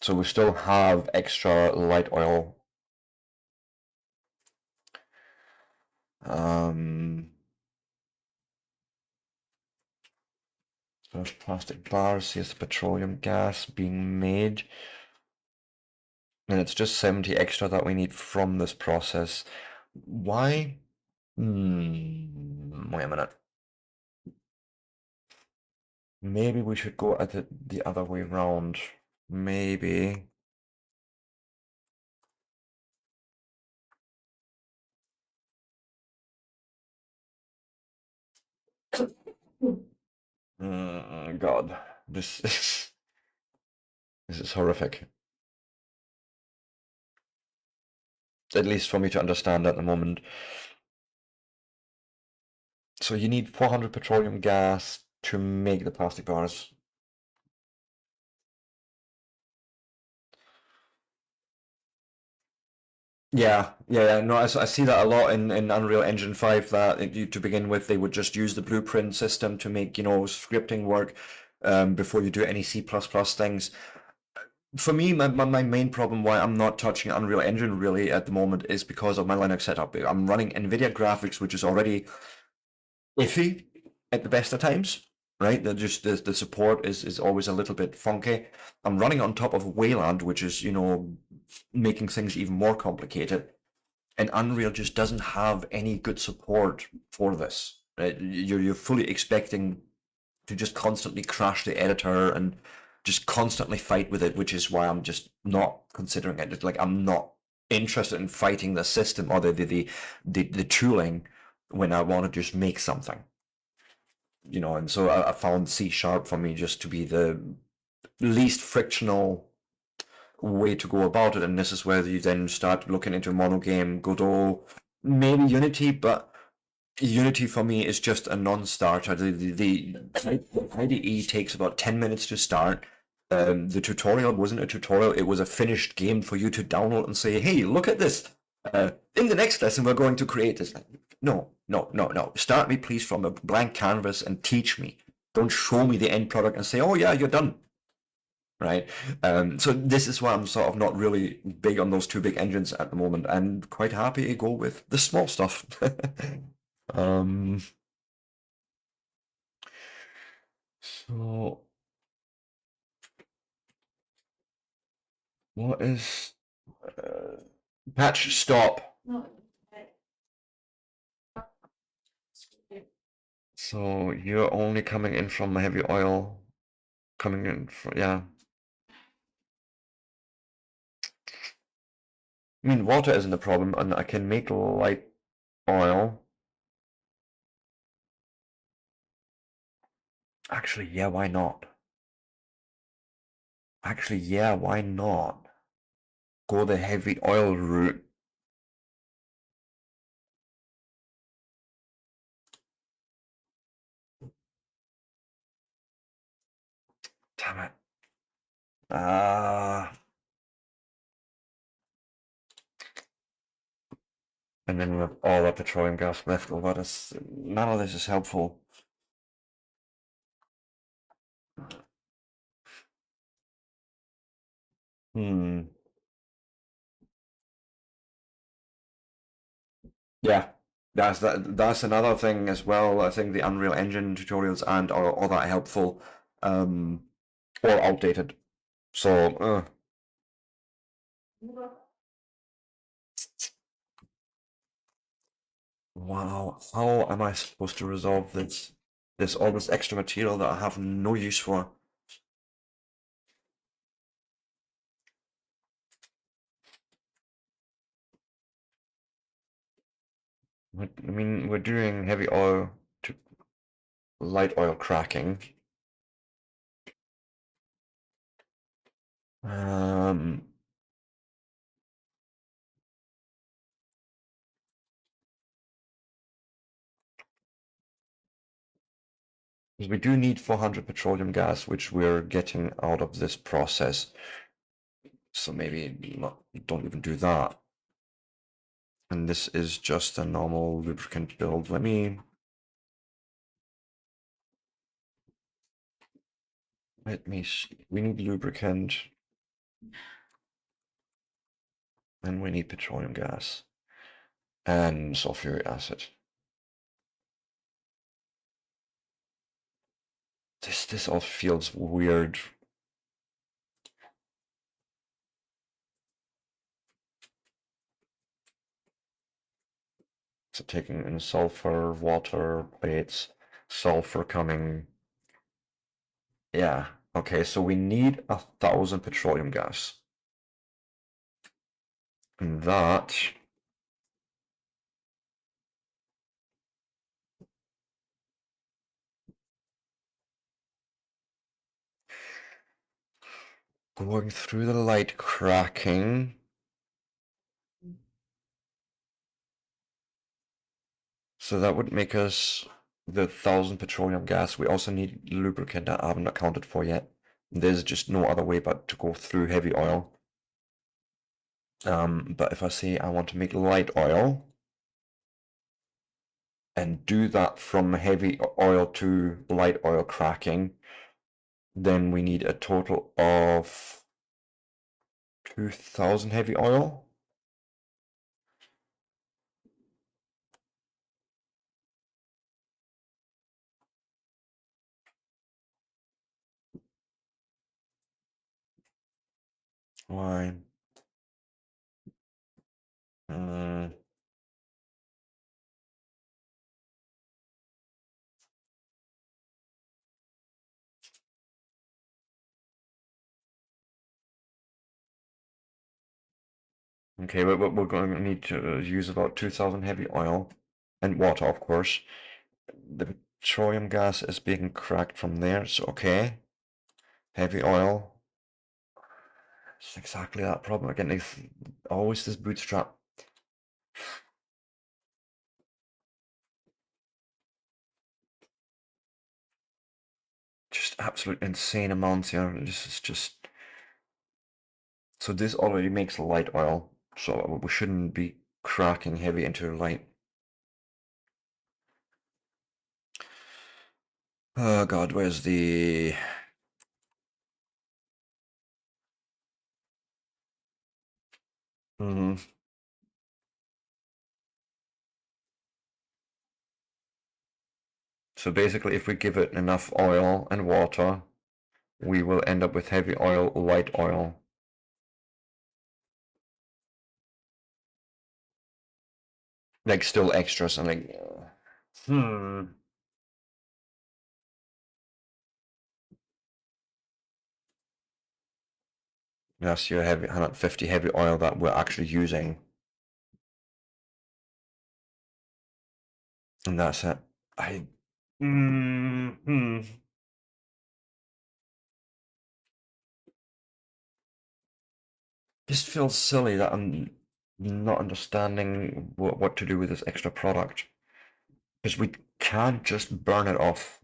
So we still have extra light oil. There's plastic bars, here's the petroleum gas being made. And it's just 70 extra that we need from this process. Why? Wait a minute. Maybe we should go at it the other way round. Maybe. God, this is this is horrific. At least for me to understand at the moment. So you need 400 petroleum gas to make the plastic bars. Yeah. No, I see that a lot in Unreal Engine 5 that to begin with, they would just use the blueprint system to make, scripting work before you do any C++ things. for me, my main problem why I'm not touching Unreal Engine really at the moment is because of my Linux setup. I'm running NVIDIA graphics, which is already iffy at the best of times, right? The support is always a little bit funky. I'm running on top of Wayland, which is, you know, making things even more complicated. And Unreal just doesn't have any good support for this. Right? You're fully expecting to just constantly crash the editor and just constantly fight with it, which is why I'm just not considering it. Like I'm not interested in fighting the system or the tooling when I want to just make something. You know, and so I found C# for me just to be the least frictional way to go about it, and this is where you then start looking into monogame, Godot, maybe Unity, but Unity for me is just a non-starter. The IDE takes about 10 minutes to start. The tutorial wasn't a tutorial, it was a finished game for you to download and say, hey, look at this. In the next lesson, we're going to create this. No, no, no, no. Start me, please, from a blank canvas and teach me. Don't show me the end product and say, oh, yeah, you're done. Right? So this is why I'm sort of not really big on those two big engines at the moment, and quite happy to go with the small stuff. um, so what is patch stop? No. So you're only coming in from heavy oil, coming in from, yeah. I mean, water isn't a problem, and I can make light oil. Actually, yeah, why not? Actually, yeah, why not? Go the heavy oil route. Damn it. And then we have all that petroleum gas left over. None of this is helpful. Hmm. Yeah, that's another thing as well. I think the Unreal Engine tutorials aren't all that helpful, or outdated. So, wow, how am I supposed to resolve this? This all this extra material that I have no use for. I mean, we're doing heavy oil to light oil cracking. Um, because we do need 400 petroleum gas, which we're getting out of this process. So maybe don't even do that. And this is just a normal lubricant build. We need lubricant, and we need petroleum gas and sulfuric acid. This all feels weird. So taking in sulfur, water, plates, sulfur coming. Yeah, okay, so we need 1,000 petroleum gas. And that going through the light cracking. So that would make us the 1,000 petroleum gas. We also need lubricant that I haven't accounted for yet. There's just no other way but to go through heavy oil. But if I say I want to make light oil and do that from heavy oil to light oil cracking, then we need a total of 2,000 heavy oil. Why? Hmm. Okay, we're going to need to use about 2,000 heavy oil and water, of course. The petroleum gas is being cracked from there, so okay. Heavy oil. It's exactly that problem again. It's always this bootstrap. Just absolute insane amounts here. This is just. So this already makes light oil, so we shouldn't be cracking heavy into light. Oh God, where's the? Hmm. So basically, if we give it enough oil and water, we will end up with heavy oil, light oil. Like still extras and like. That's your heavy 150 heavy oil that we're actually using. And that's it. I. Hmm. Just feels silly that I'm not understanding what to do with this extra product. Because we can't just burn it off.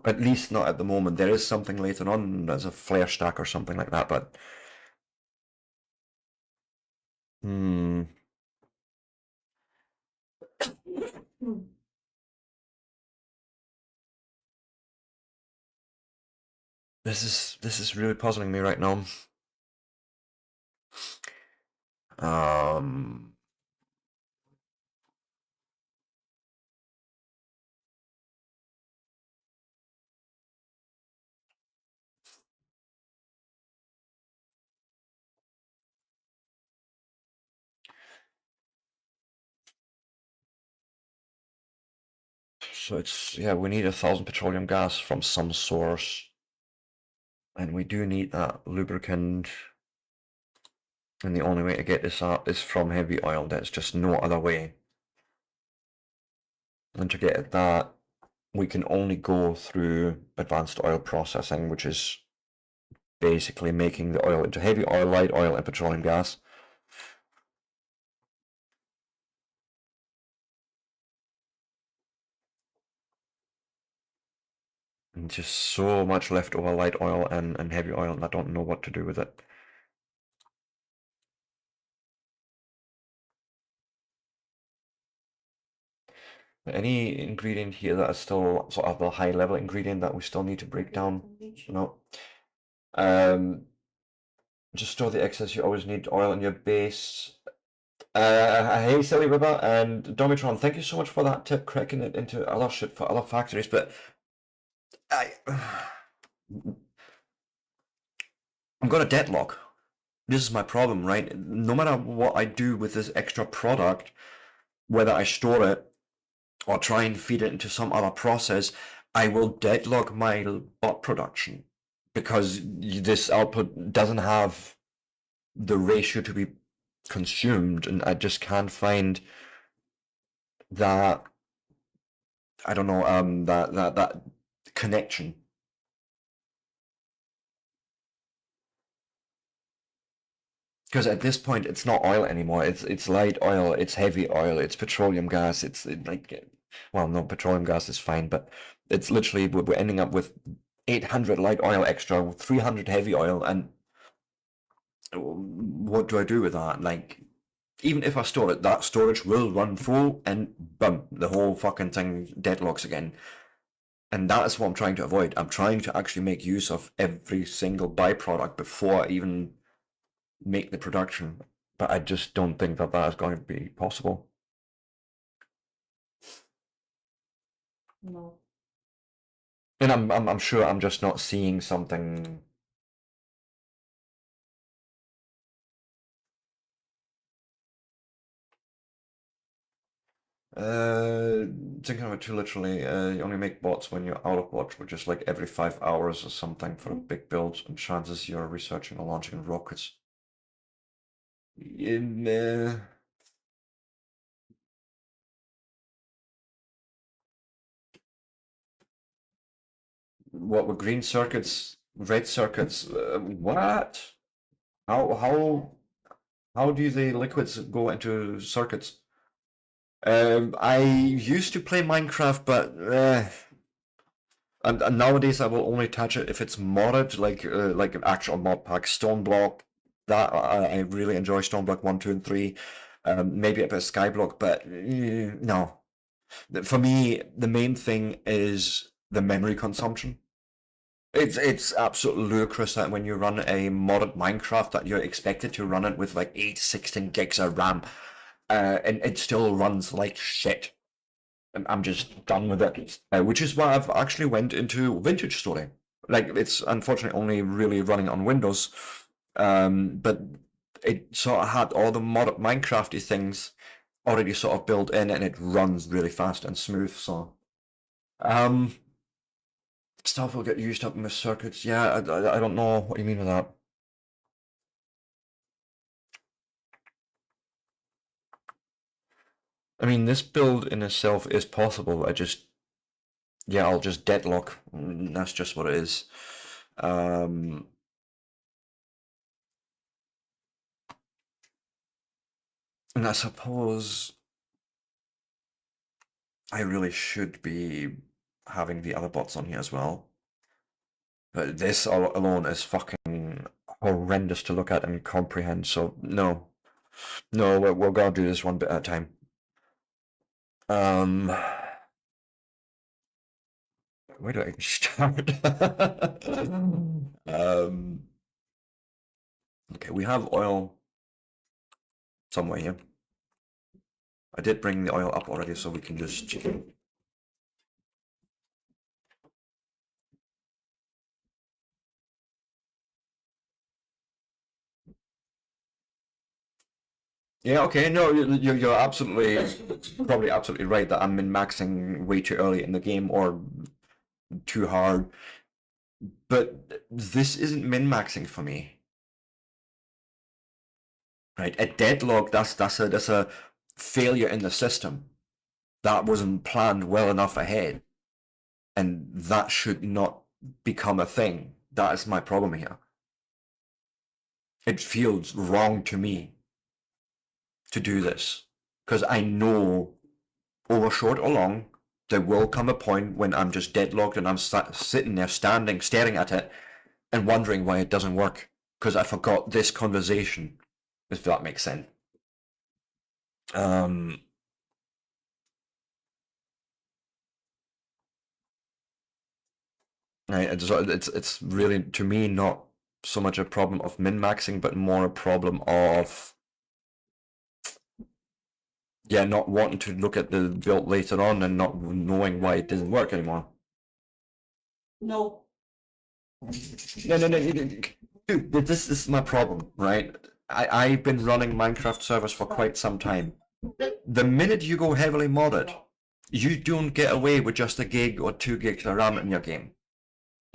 At least not at the moment. There is something later on as a flare stack or something like that, but. Hmm. This is really puzzling me right now. Um. So it's yeah, we need 1,000 petroleum gas from some source, and we do need that lubricant. And the only way to get this up is from heavy oil. There's just no other way. And to get at that, we can only go through advanced oil processing, which is basically making the oil into heavy oil, light oil, and petroleum gas. And just so much leftover light oil and heavy oil, and I don't know what to do with it. Any ingredient here that is still sort of the high level ingredient that we still need to break down? No. Just store the excess. You always need oil in your base. Hey, Silly River and Domitron, thank you so much for that tip, cracking it into other shit for other factories. But I, I'm gonna deadlock. This is my problem, right? No matter what I do with this extra product, whether I store it or try and feed it into some other process, I will deadlock my bot production because this output doesn't have the ratio to be consumed, and I just can't find that. I don't know, that connection. Because at this point, it's not oil anymore. It's light oil, it's heavy oil, it's petroleum gas. Well, no, petroleum gas is fine, but it's literally we're ending up with 800 light oil extra, 300 heavy oil, and what do I do with that? Like, even if I store it, that storage will run full, and boom, the whole fucking thing deadlocks again. And that is what I'm trying to avoid. I'm trying to actually make use of every single byproduct before I even make the production. But I just don't think that that is going to be possible. No. And I'm sure I'm just not seeing something. Thinking of it too literally, you only make bots when you're out of bots, which is like every 5 hours or something for big builds, and chances you're researching or launching rockets. In, what were green circuits, red circuits? What? How do the liquids go into circuits? I used to play Minecraft, but and nowadays I will only touch it if it's modded, like an actual mod pack, Stoneblock. That I really enjoy Stoneblock 1, 2, and 3. Maybe a bit of Skyblock, but no. For me, the main thing is the memory consumption. It's absolutely ludicrous that when you run a modded Minecraft that you're expected to run it with like 8, 16 gigs of RAM, and it still runs like shit. I'm just done with it, which is why I've actually went into Vintage Story. Like it's unfortunately only really running on Windows, but it sort of had all the modded Minecrafty things already sort of built in, and it runs really fast and smooth. So, um, stuff will get used up in the circuits. Yeah, I don't know what you mean with that. I mean, this build in itself is possible. Yeah, I'll just deadlock. That's just what it is. Um, and I suppose I really should be having the other bots on here as well. But this alone is fucking horrendous to look at and comprehend. So no, no, we're gonna do this one bit at a time. Um, where do I even start? Okay, we have oil somewhere here. I did bring the oil up already, so we can just yeah, okay, no, you're absolutely, probably absolutely right that I'm min-maxing way too early in the game or too hard. But this isn't min-maxing for me, right? A deadlock, that's a failure in the system. That wasn't planned well enough ahead, and that should not become a thing. That is my problem here. It feels wrong to me to do this because I know over short or long there will come a point when I'm just deadlocked and I'm sitting there standing staring at it and wondering why it doesn't work because I forgot this conversation, if that makes sense. Um, right, it's really to me not so much a problem of min-maxing, but more a problem of yeah, not wanting to look at the build later on and not knowing why it doesn't work anymore. No. No, no, no, dude, this is my problem, right? I've been running Minecraft servers for quite some time. The minute you go heavily modded, you don't get away with just a gig or 2 gigs of RAM in your game,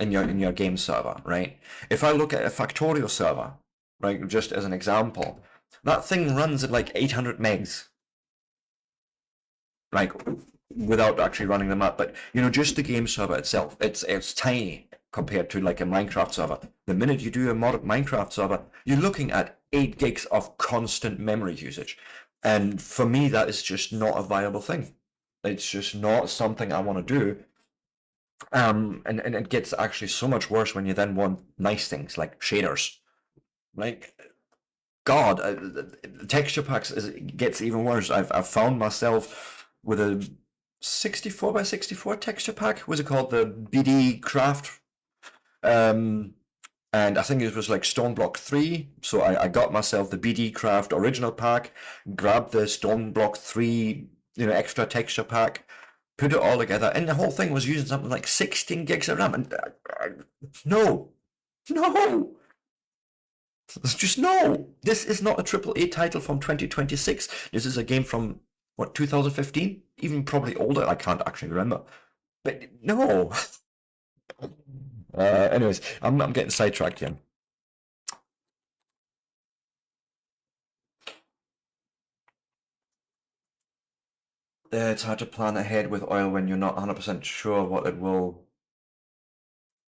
in your game server, right? If I look at a Factorio server, right, just as an example, that thing runs at like 800 megs, like without actually running them up. But just the game server itself, it's tiny compared to like a Minecraft server. The minute you do a modded Minecraft server, you're looking at 8 gigs of constant memory usage. And for me, that is just not a viable thing. It's just not something I want to do. And it gets actually so much worse when you then want nice things like shaders. Like, God, texture packs gets even worse. I've found myself with a 64 by 64 texture pack. Was it called the BD Craft? Um, and I think it was like Stone Block 3. So I got myself the BD Craft original pack, grabbed the Stone Block 3, extra texture pack, put it all together, and the whole thing was using something like 16 gigs of RAM. And no, no, it's just no. This is not a AAA title from 2026. This is a game from what 2015, even probably older. I can't actually remember. But no. Anyways, I'm getting sidetracked here. It's hard to plan ahead with oil when you're not 100% sure what it will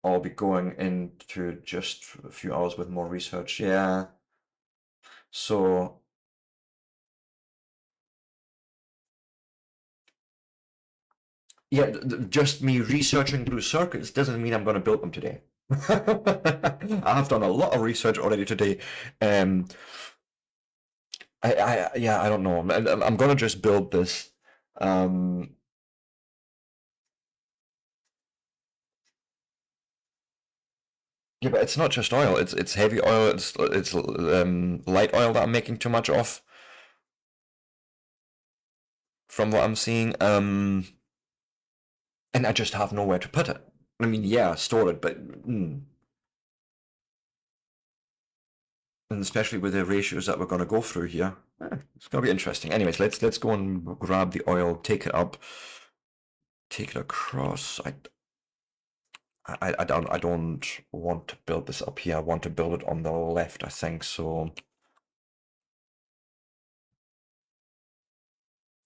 all be going into just a few hours with more research. Yeah. So, yeah, just me researching blue circuits doesn't mean I'm going to build them today. I have done a lot of research already today. Um, yeah, I don't know. I'm going to just build this. Yeah, but it's not just oil. It's heavy oil. It's light oil that I'm making too much of, from what I'm seeing. And I just have nowhere to put it. I mean, yeah, store it, but and especially with the ratios that we're going to go through here, it's going to be interesting. Anyways, let's go and grab the oil, take it up, take it across. I don't want to build this up here. I want to build it on the left, I think. So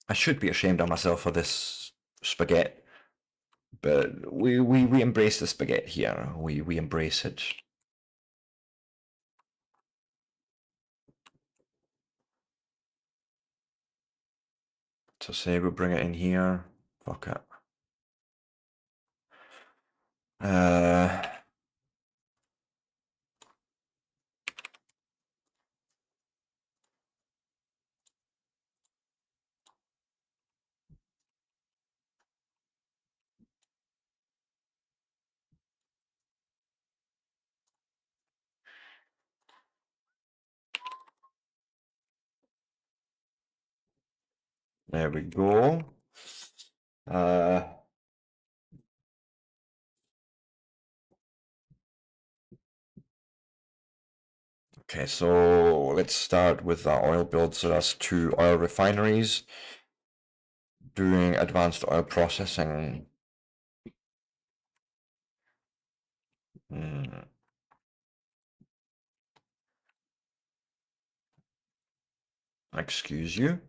I should be ashamed of myself for this spaghetti. But we embrace the spaghetti here. We embrace it. So say we bring it in here. Fuck it. Uh, there we go. Uh, okay, so let's start with the oil build. So that's 2 oil refineries doing advanced oil processing. Excuse you.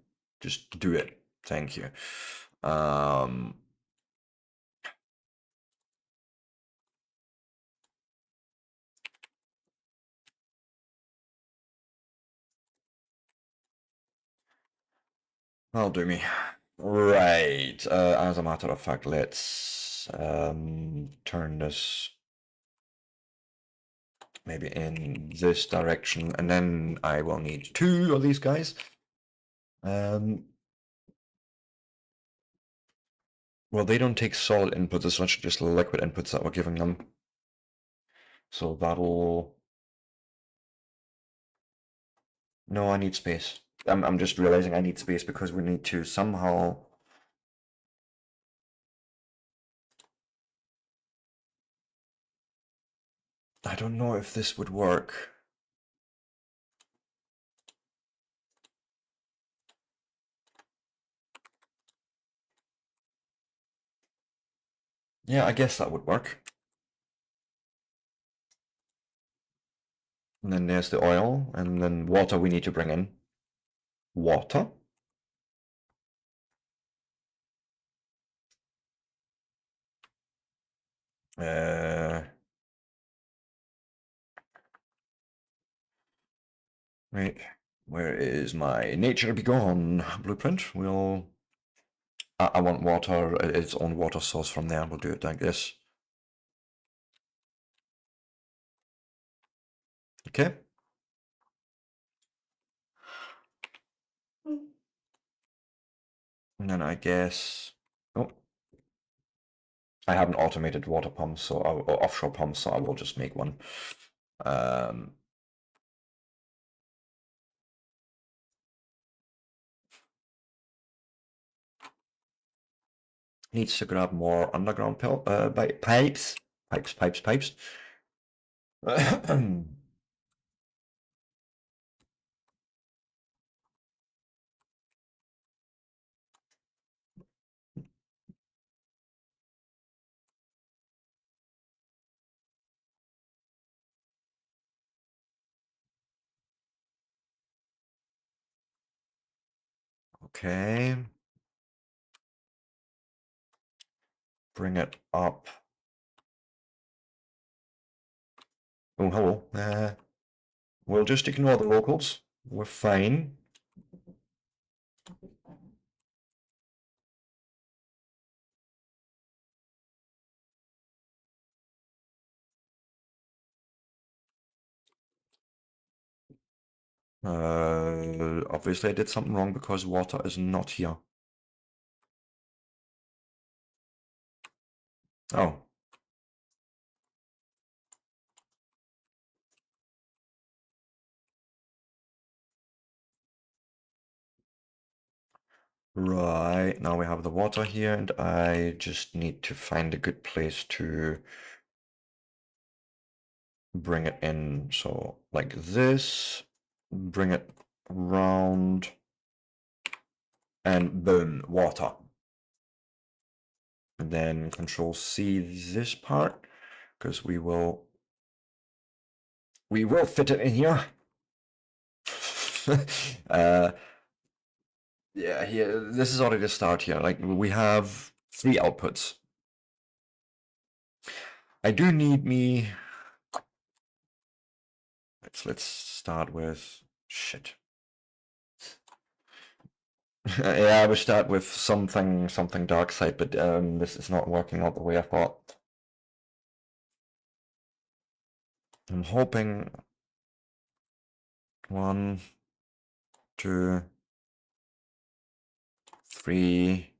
Just do it. Thank you. That'll do me. Right. As a matter of fact, let's turn this maybe in this direction, and then I will need 2 of these guys. Well, they don't take solid inputs as much, just liquid inputs that we're giving them. So that'll... No, I need space. I'm just realizing I need space because we need to somehow... I don't know if this would work. Yeah, I guess that would work. And then there's the oil, and then water we need to bring in. Water. Right. Where is my nature be gone blueprint? I want water, its own water source from there. We'll do it like this. Okay. And then I guess... Oh, I have an automated water pump, so or offshore pump, so I will just make one. Needs to grab more underground pipes. Pipes. Okay. Bring it up. Oh, hello. We'll just ignore the locals. We're fine. Obviously I did something wrong because water is not here. Oh. Right, now we have the water here, and I just need to find a good place to bring it in. So, like this, bring it round, and boom, water. And then Control C this part, because we will fit it in here. Yeah, here, this is already a start here. Like, we have 3 outputs. I do need me. Let's start with shit. Yeah, I would start with something dark side, but this is not working out the way I thought. I'm hoping 1, 2, 3.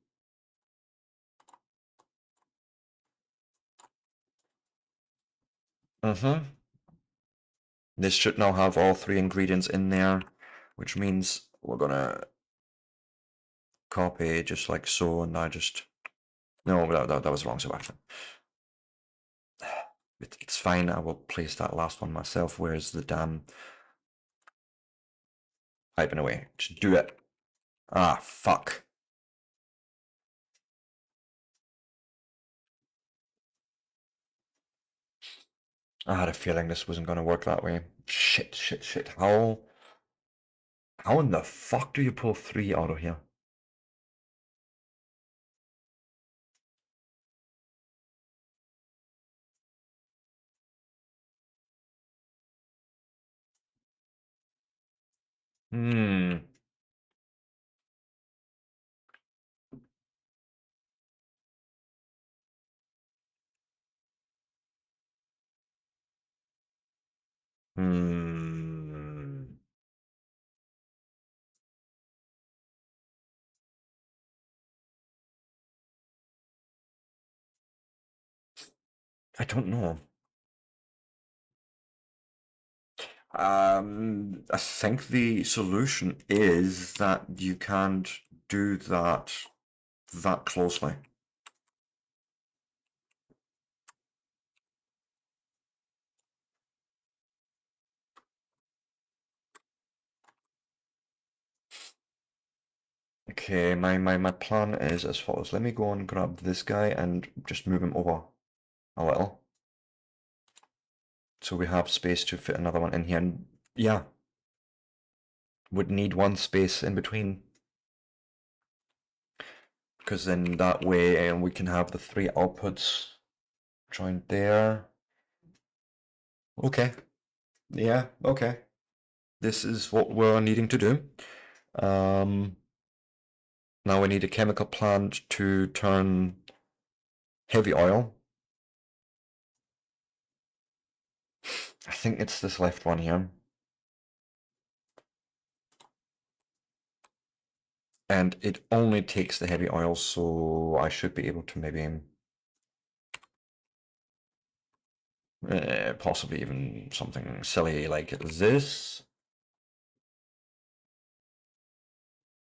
This should now have all 3 ingredients in there, which means we're gonna copy just like so, and I just no, that was wrong, Sebastian. It's fine. I will place that last one myself. Where's the damn typing away? Just do it. Ah, fuck. I had a feeling this wasn't going to work that way. Shit. How in the fuck do you pull 3 out of here? Hmm. Hmm. I don't know. I think the solution is that you can't do that closely. Okay, my plan is as follows. Let me go and grab this guy and just move him over a little. So we have space to fit another one in here. And yeah, would need one space in between. Because then that way we can have the 3 outputs joined there. Okay. Yeah, okay. This is what we're needing to do. Now we need a chemical plant to turn heavy oil. I think it's this left one here. And it only takes the heavy oil, so I should be able to maybe Possibly even something silly like this.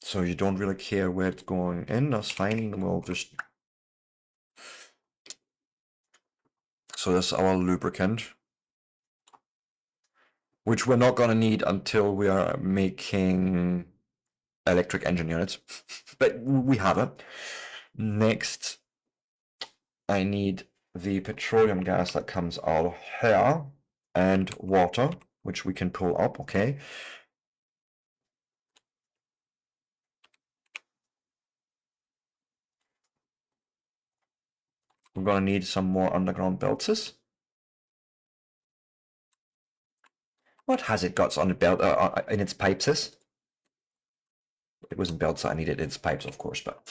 So you don't really care where it's going in, that's fine. We'll just... So this is our lubricant, which we're not going to need until we are making electric engine units, but we have it. Next, I need the petroleum gas that comes out of here and water, which we can pull up, okay. We're going to need some more underground belts. What has it got on the belt in its pipes? It wasn't belts I needed, its pipes, of course, but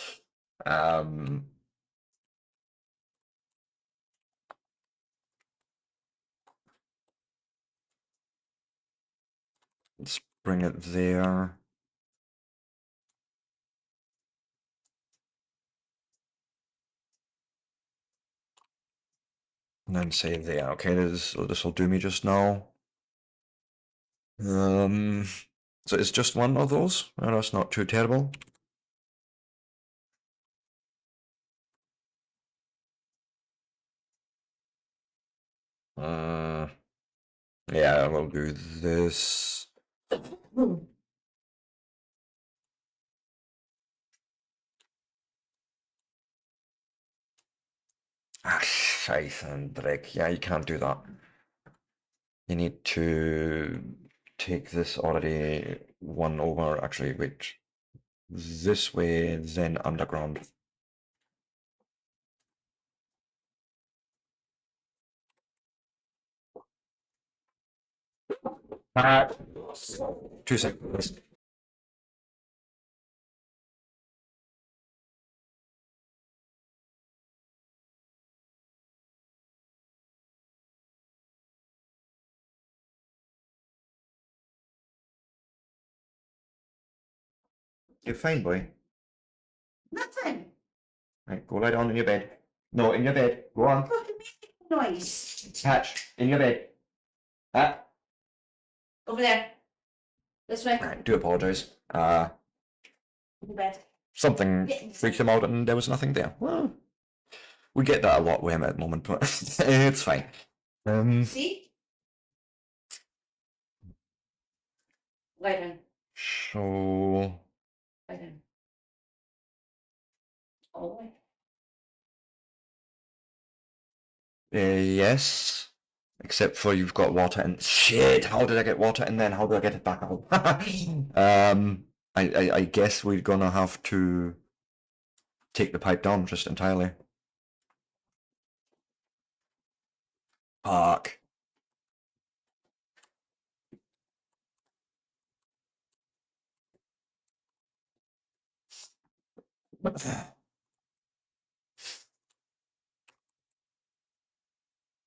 let's bring it there. And then say there. Okay, this will do me just now. So it's just one of those. Well, that's not too terrible. Yeah, we'll do this. Ah, shite and brick. Yeah, you can't do that. You need to take this already one over. Actually, wait. This way, then underground. Uh, 2 seconds. You're fine, boy. Nothing. Right, go lie down in your bed. No, in your bed. Go on. Fucking making noise. Hatch, in your bed. Ah, Over there. This way. I do apologise. In bed. Something Yeah. freaked him out and there was nothing there. Well, we get that a lot with him at the moment, but it's fine. See? Lie down. So, Lie down. All the way. yes. Except for you've got water and shit. How did I get water and then how do I get it back out? I guess we're gonna have to take the pipe down just entirely. Fuck.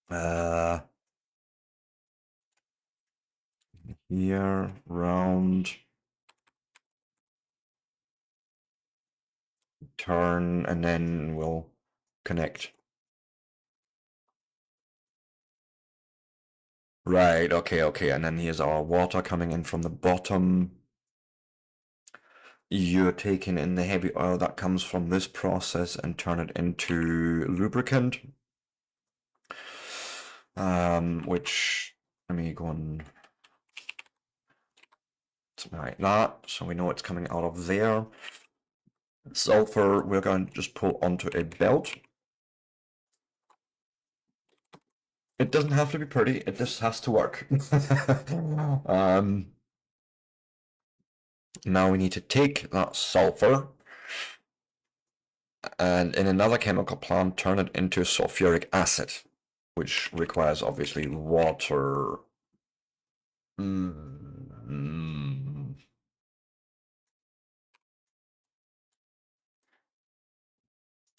Uh, here, round, turn, and then we'll connect. Right, okay, and then here's our water coming in from the bottom. You're taking in the heavy oil that comes from this process and turn it into lubricant. Which, let me go and something like that, so we know it's coming out of there. Sulfur, we're going to just pull onto a belt. It doesn't have to be pretty, it just has to work. Now we need to take that sulfur and in another chemical plant turn it into sulfuric acid, which requires obviously water.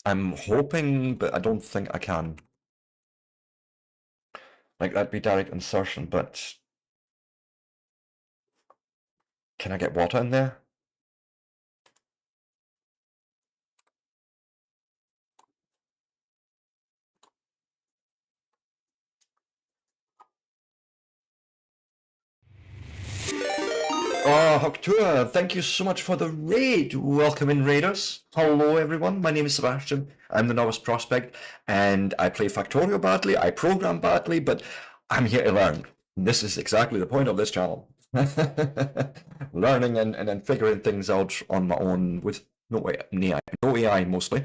I'm hoping, but I don't think I can. Like, that'd be direct insertion, but can I get water in there? Oh, Hoktua, thank you so much for the raid. Welcome in, raiders. Hello, everyone. My name is Sebastian. I'm the Novice Prospect, and I play Factorio badly. I program badly, but I'm here to learn. This is exactly the point of this channel. Learning and then figuring things out on my own with no AI mostly,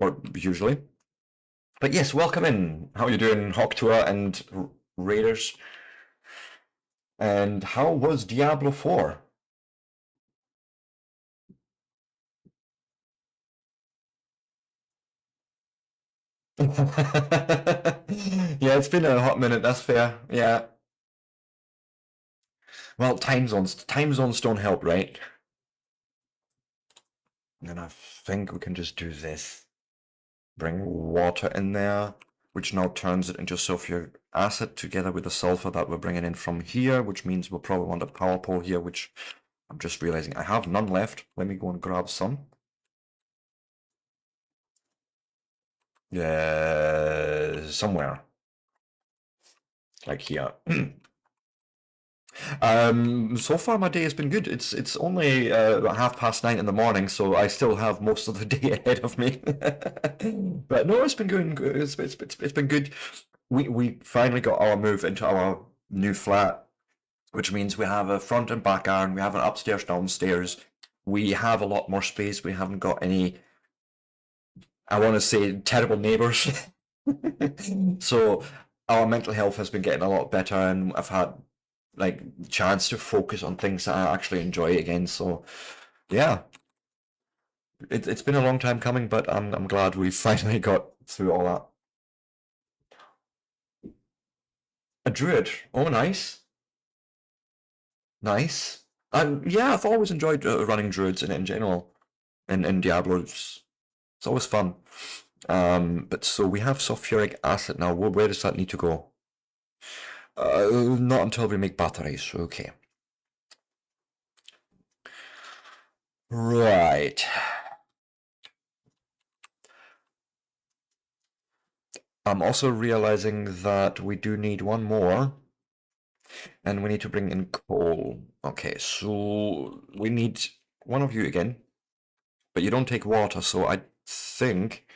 or usually. But yes, welcome in. How are you doing, Hoktua and raiders? And how was Diablo 4? Yeah, it's been a hot minute, that's fair. Yeah. Well, time zones don't help, right? And I think we can just do this. Bring water in there, which now turns it into sulfuric acid together with the sulfur that we're bringing in from here, which means we'll probably want a power pole here, which I'm just realizing I have none left. Let me go and grab some. Yeah, somewhere. Like here. So far my day has been good. It's only about 9:30 in the morning, so I still have most of the day ahead of me. But no, it's been good. It's been good. We finally got our move into our new flat, which means we have a front and back iron. We have an upstairs, downstairs. We have a lot more space. We haven't got any, I want to say, terrible neighbors. So our mental health has been getting a lot better, and I've had like chance to focus on things that I actually enjoy again. So yeah, it's been a long time coming, but I'm glad we finally got through all that. A druid. Oh, nice, nice. Yeah, I've always enjoyed running druids in general, in Diablo. It's always fun. But so we have sulfuric acid now. Where does that need to go? Not until we make batteries. Okay. Right. I'm also realizing that we do need one more, and we need to bring in coal. Okay, so we need one of you again, but you don't take water, so I think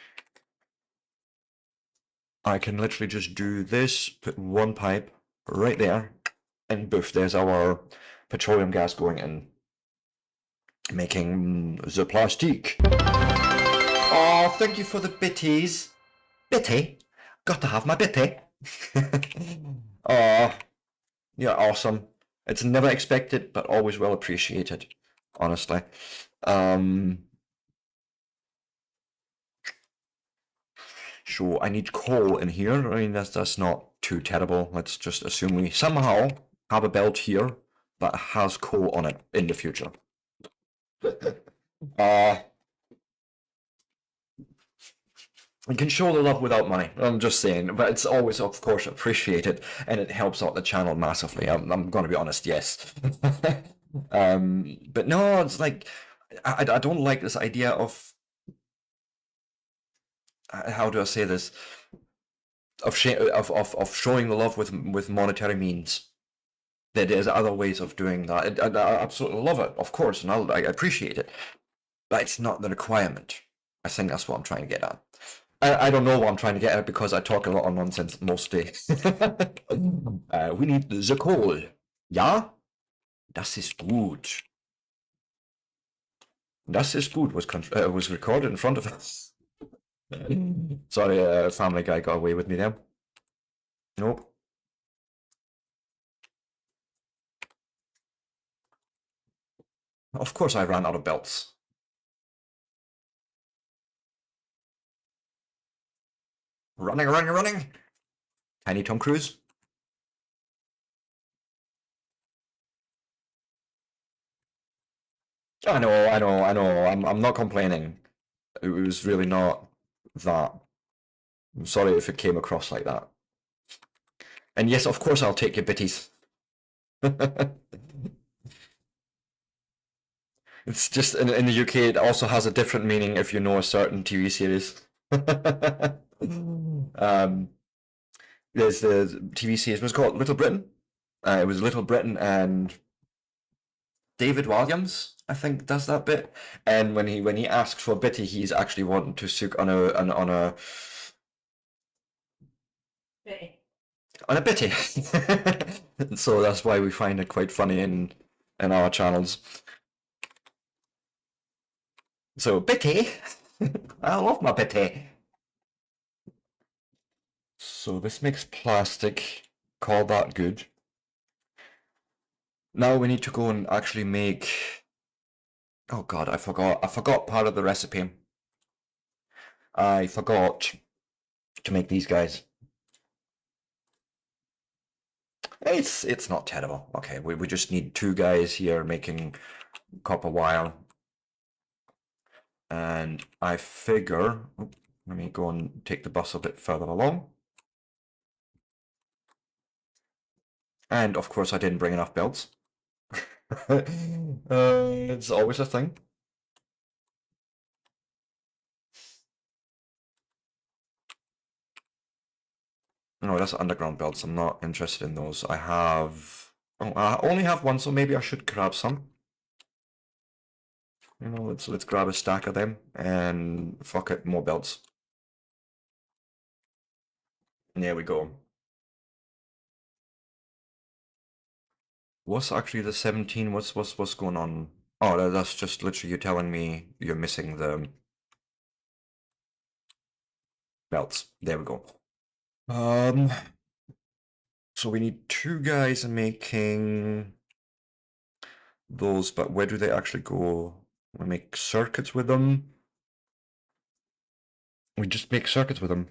I can literally just do this, put one pipe right there, and boof, there's our petroleum gas going in, making the plastique. Oh, thank you for the bitties. Bitty? Got to have my bitty. Oh, you're awesome. It's never expected, but always well appreciated, honestly. So I need coal in here. I mean, that's not too terrible. Let's just assume we somehow have a belt here that has coal on it in the future. Uh, you can show the love without money. I'm just saying, but it's always, of course, appreciated, and it helps out the channel massively. I'm going to be honest, yes. But no, it's like I don't like this idea of how do I say this, of showing the love with monetary means. There's other ways of doing that. I absolutely love it, of course, and I appreciate it, but it's not the requirement. I think that's what I'm trying to get at. I don't know what I'm trying to get at because I talk a lot of nonsense most days. We need the coal. Ja? Das ist gut. Das ist gut was recorded in front of us. Sorry, Family Guy got away with me there. Nope. Of course I ran out of belts. Running! Tiny Tom Cruise? I know. I'm not complaining. It was really not that. I'm sorry if it came across like that. And yes, of course I'll take your bitties. It's just in the UK, it also has a different meaning if you know a certain TV series. There's the TV series was called Little Britain. It was Little Britain and David Williams, I think, does that bit. And when he asks for bitty, he's actually wanting to sook Betty. on a bitty. So that's why we find it quite funny in our channels. So bitty, I love my bitty. So this makes plastic. Call that good. Now we need to go and actually make. Oh God, I forgot. I forgot part of the recipe. I forgot to make these guys. It's not terrible. Okay, we just need two guys here making copper wire. And I figure, let me go and take the bus a bit further along. And of course I didn't bring enough belts. It's always a thing. No, that's underground belts. I'm not interested in those. I only have one, so maybe I should grab some. You know, let's grab a stack of them and fuck it, more belts. And there we go. What's actually the 17? What's going on? Oh, that's just literally you telling me you're missing the belts. There we go. So we need two guys making those, but where do they actually go? We make circuits with them. We just make circuits with them.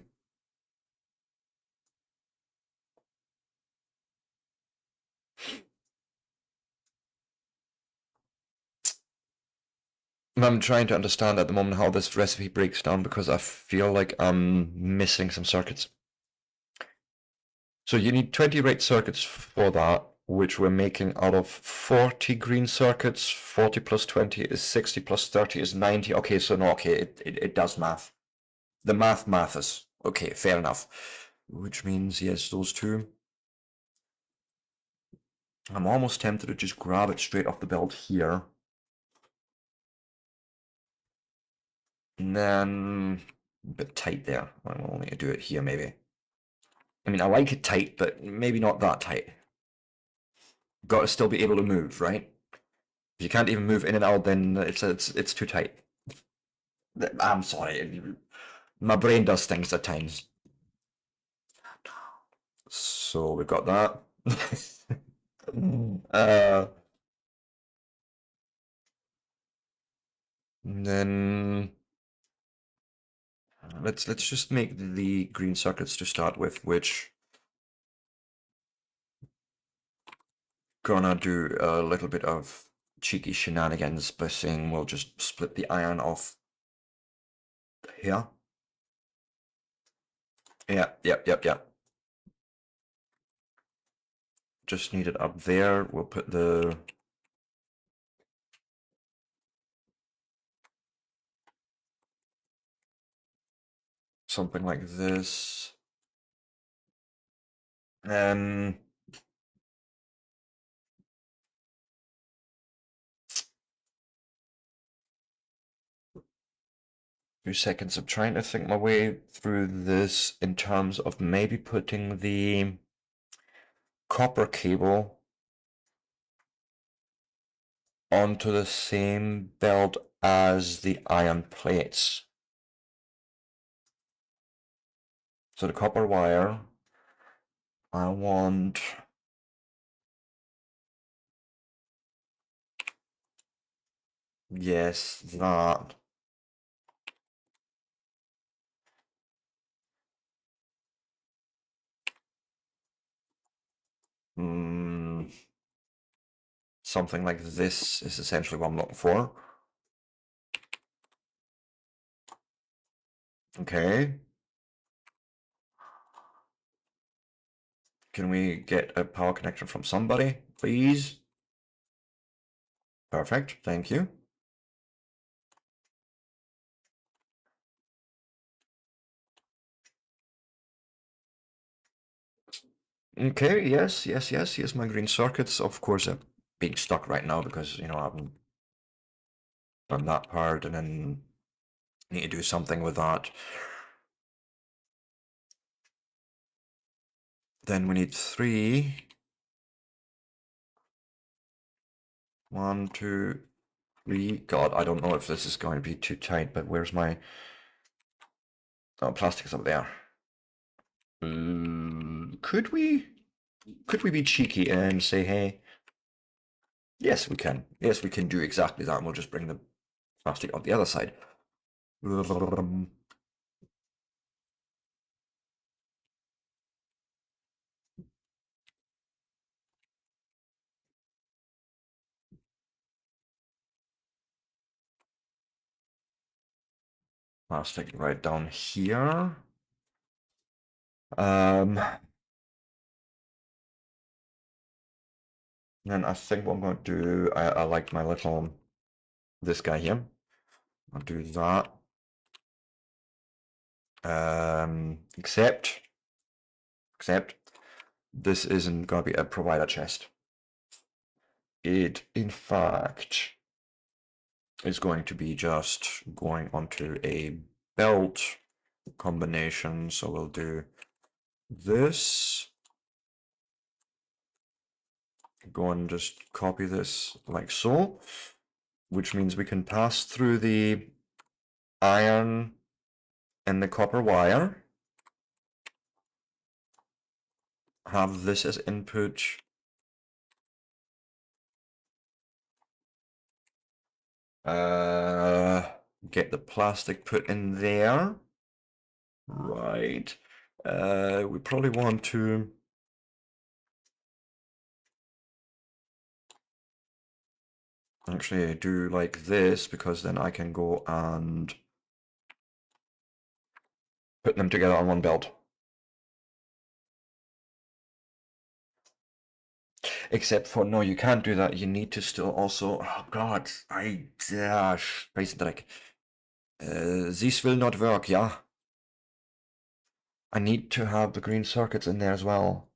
I'm trying to understand at the moment how this recipe breaks down because I feel like I'm missing some circuits. So you need 20 red circuits for that, which we're making out of 40 green circuits. 40 plus 20 is 60 plus 30 is 90. Okay, so no, okay, it does math. The math is. Okay, fair enough. Which means, yes, those two. I'm almost tempted to just grab it straight off the belt here. And then a bit tight there. I'll only do it here maybe. I mean, I like it tight, but maybe not that tight. Got to still be able to move, right? If you can't even move in and out, then it's too tight. I'm sorry, my brain does things at times. So we've got that. And then let's just make the green circuits to start with, which gonna do a little bit of cheeky shenanigans by saying we'll just split the iron off here. Yeah. Just need it up there. We'll put the something like this. Um, 2 seconds. I'm trying to think my way through this in terms of maybe putting the copper cable onto the same belt as the iron plates. So the copper wire, I want yes, that. Something like this is essentially what I'm looking for. Okay. Can we get a power connection from somebody, please? Perfect, thank you. Okay, yes, my green circuits, of course. being stuck right now because, you know, I haven't done that part, and then need to do something with that. Then we need 3. 1, 2, 3. God, I don't know if this is going to be too tight, but where's my... Oh, plastic's up there. Could we be cheeky and say, hey, yes, we can. Yes, we can do exactly that, and we'll just bring the plastic on the other side. Plastic right down here. Then I think what I'm going to do, I like my little, this guy here. I'll do that. Except this isn't going to be a provider chest. It, in fact, is going to be just going onto a belt combination. So we'll do this. Go and just copy this like so, which means we can pass through the iron and the copper wire. Have this as input. Get the plastic put in there. Right. We probably want to actually do like this, because then I can go and put them together on one belt. Except for, no, you can't do that. You need to still also, oh God, Spacendreck. This will not work, yeah. I need to have the green circuits in there as well.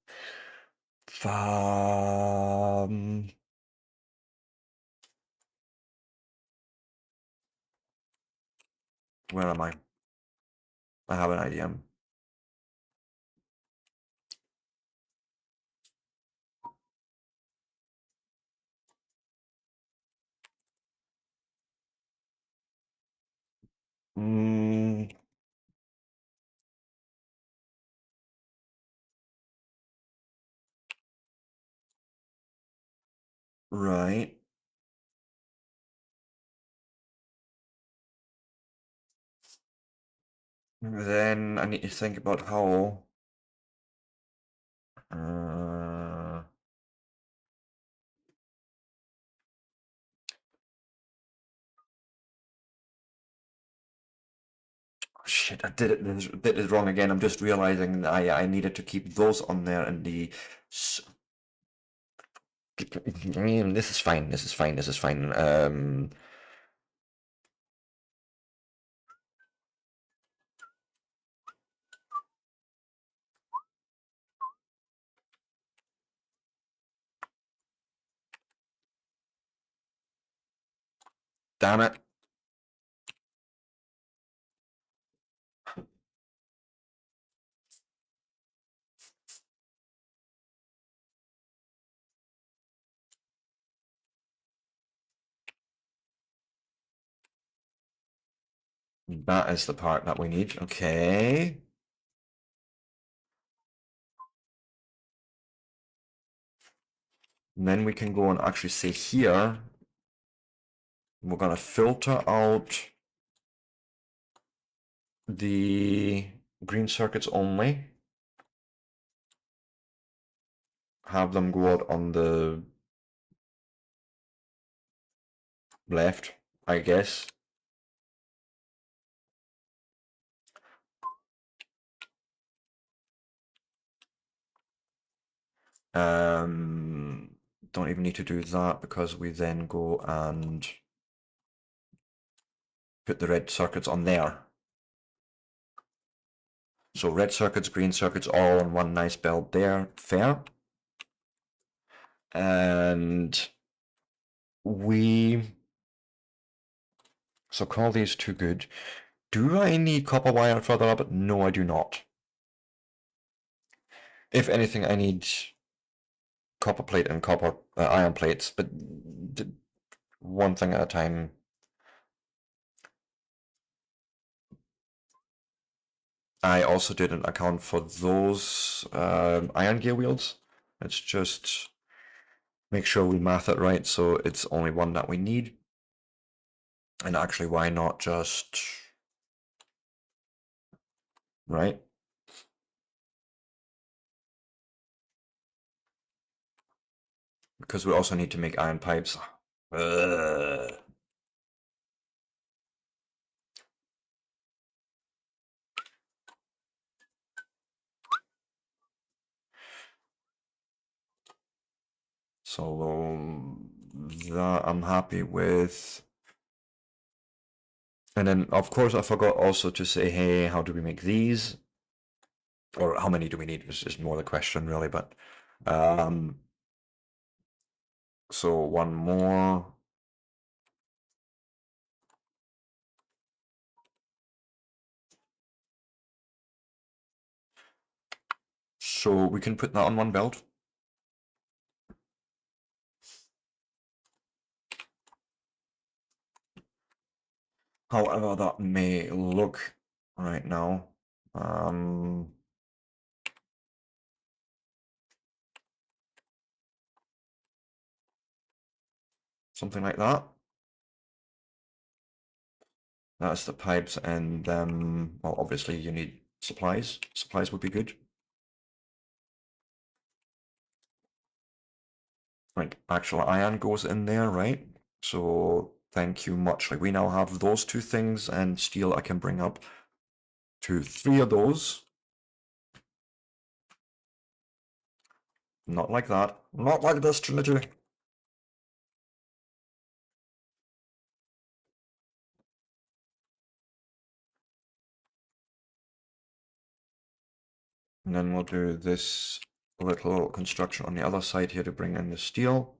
Where am I? I have an idea. Right. Then I need to think about how. Shit, I did it wrong again. I'm just realizing that I needed to keep those on there, and the. This is fine. This is fine. This is fine. Damn it. That is the part that we need. Okay. And then we can go and actually say here, we're going to filter out the green circuits only. Have them go out on the left, I guess. Don't even need to do that, because we then go and put the red circuits on there. So red circuits, green circuits, all on one nice belt there. Fair. And So call these two good. Do I need copper wire further up? No, I do not. If anything, I need copper plate and copper iron plates, but one thing at a time. I also didn't account for those iron gear wheels. Let's just make sure we math it right so it's only one that we need. And actually, why not just... right? Because we also need to make iron pipes. Ugh. So that I'm happy with. And then, of course, I forgot also to say, hey, how do we make these? Or how many do we need is more the question, really. But so one more. So we can put that on one belt. However that may look right now. Something like that. That's the pipes, and well, obviously you need supplies. Supplies would be good. Like actual iron goes in there, right? So thank you much. Like we now have those two things, and steel I can bring up to 3 of those. Not like that. Not like this, Trinity. And then we'll do this little construction on the other side here to bring in the steel.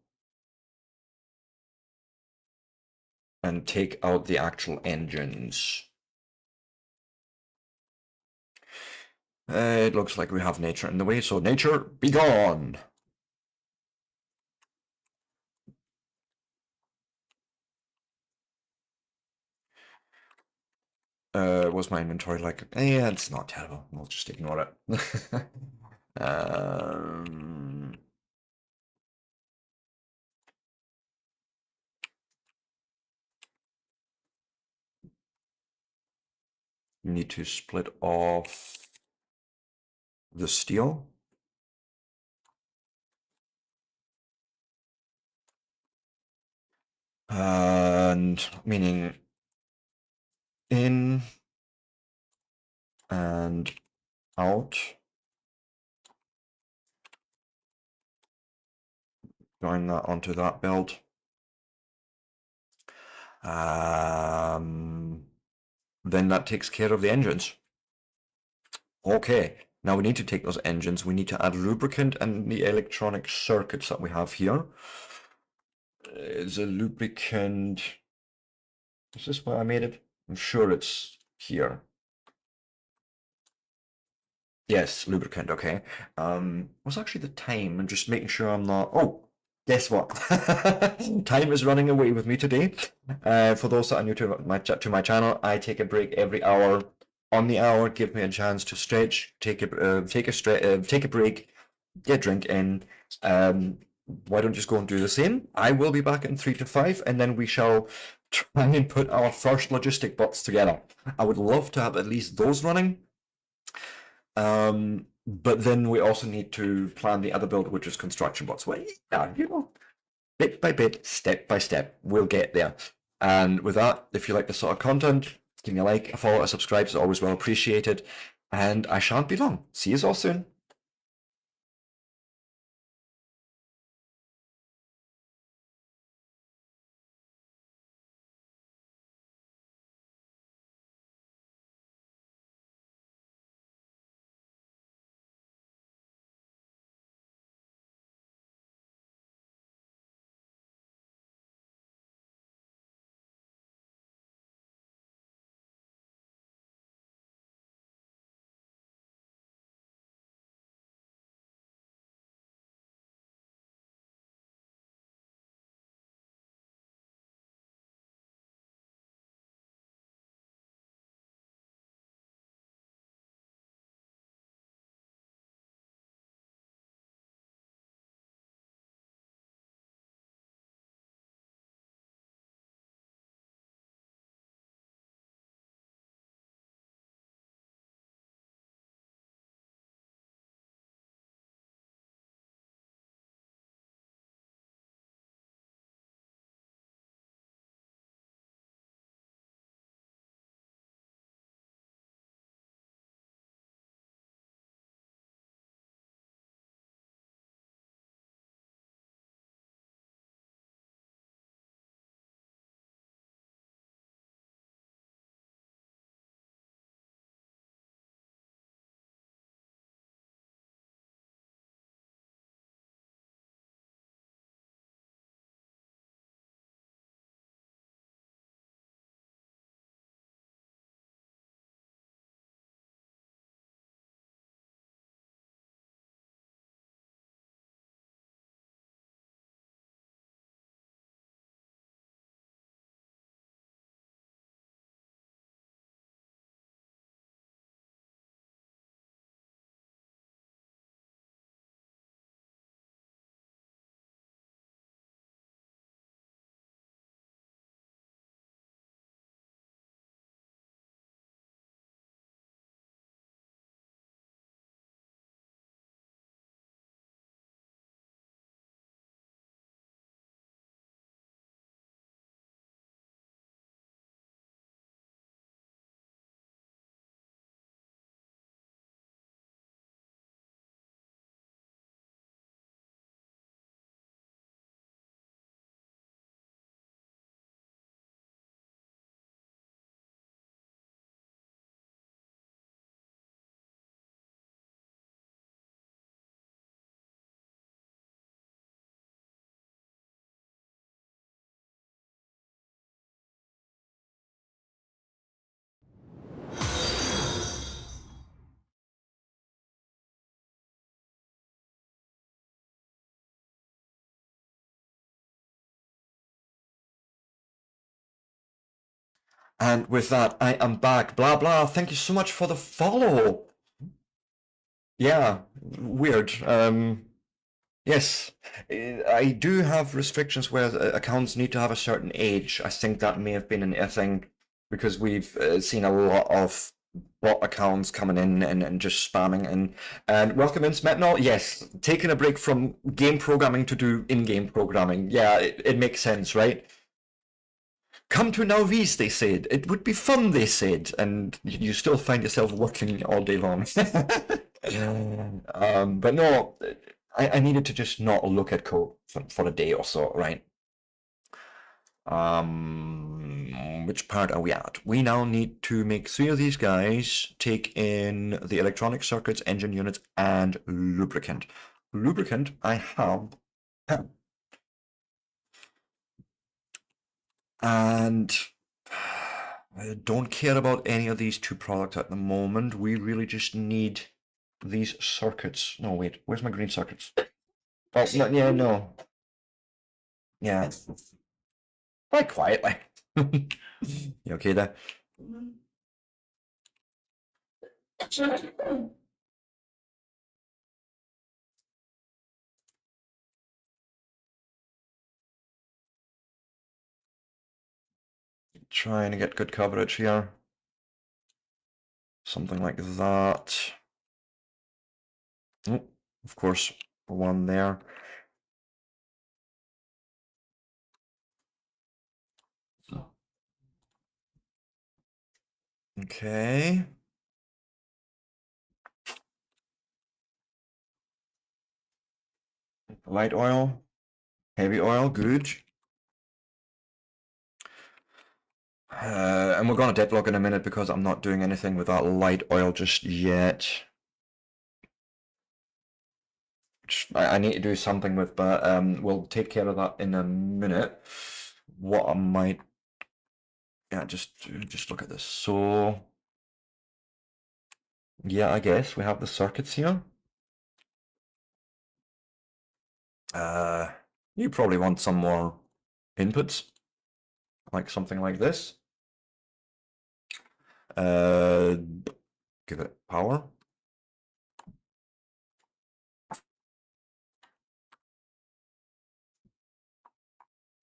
And take out the actual engines. It looks like we have nature in the way, so nature, be gone! Was my inventory like, yeah, it's not terrible. We'll just ignore it. You need to split off the steel. And meaning in and out. Join that onto that belt. Then that takes care of the engines. Okay, now we need to take those engines, we need to add lubricant and the electronic circuits that we have here. Is a lubricant... Is this where I made it? I'm sure it's here. Yes, lubricant, okay. What's actually the time? I'm just making sure I'm not... Oh, guess what? Time is running away with me today. For those that are new to my channel, I take a break every hour. On the hour, give me a chance to stretch, take a break, get a drink in. Why don't you just go and do the same? I will be back in 3 to 5, and then we shall try and put our first logistic bots together. I would love to have at least those running. But then we also need to plan the other build, which is construction bots. Well, yeah, bit by bit, step by step, we'll get there. And with that, if you like this sort of content, give me a like, a follow, a subscribe is always well appreciated. And I shan't be long. See you all soon. And with that, I am back. Blah blah. Thank you so much for the follow. Yeah, weird. Yes, I do have restrictions where accounts need to have a certain age. I think that may have been a thing because we've seen a lot of bot accounts coming in and just spamming. And welcome in, Smetnol. Yes, taking a break from game programming to do in-game programming. Yeah, it makes sense, right? Come to Nauvis, they said. It would be fun, they said. And you still find yourself working all day long. But no, I needed to just not look at code for a day or so, right? Which part are we at? We now need to make 3 of these guys take in the electronic circuits, engine units, and lubricant. Lubricant, I have. And I don't care about any of these 2 products at the moment. We really just need these circuits. No, wait, where's my green circuits? Oh, no, yeah, no. Yeah. Quite quietly. You okay there? Trying to get good coverage here. Something like that. Oh, of course, one there. Okay. Light oil, heavy oil, good. And we're going to deadlock in a minute because I'm not doing anything with that light oil just yet. Which I need to do something with, but we'll take care of that in a minute. What I might, yeah, just look at this. So, yeah, I guess we have the circuits here. You probably want some more inputs, like something like this. Give it power.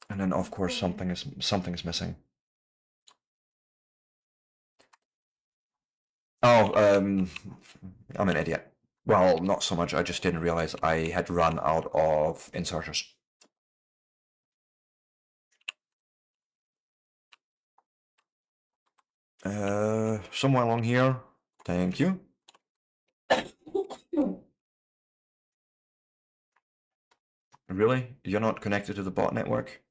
And then of course something's missing. Oh, I'm an idiot. Well, not so much. I just didn't realize I had run out of inserters. Somewhere along here. Thank you. Really? You're not connected to the bot network?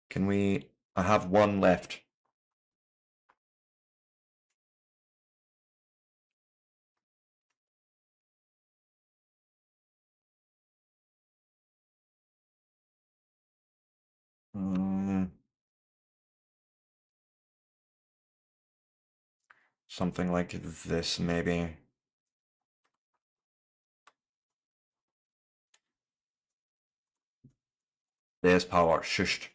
Can we... I have one left. Something like this, maybe. There's power. Shushed.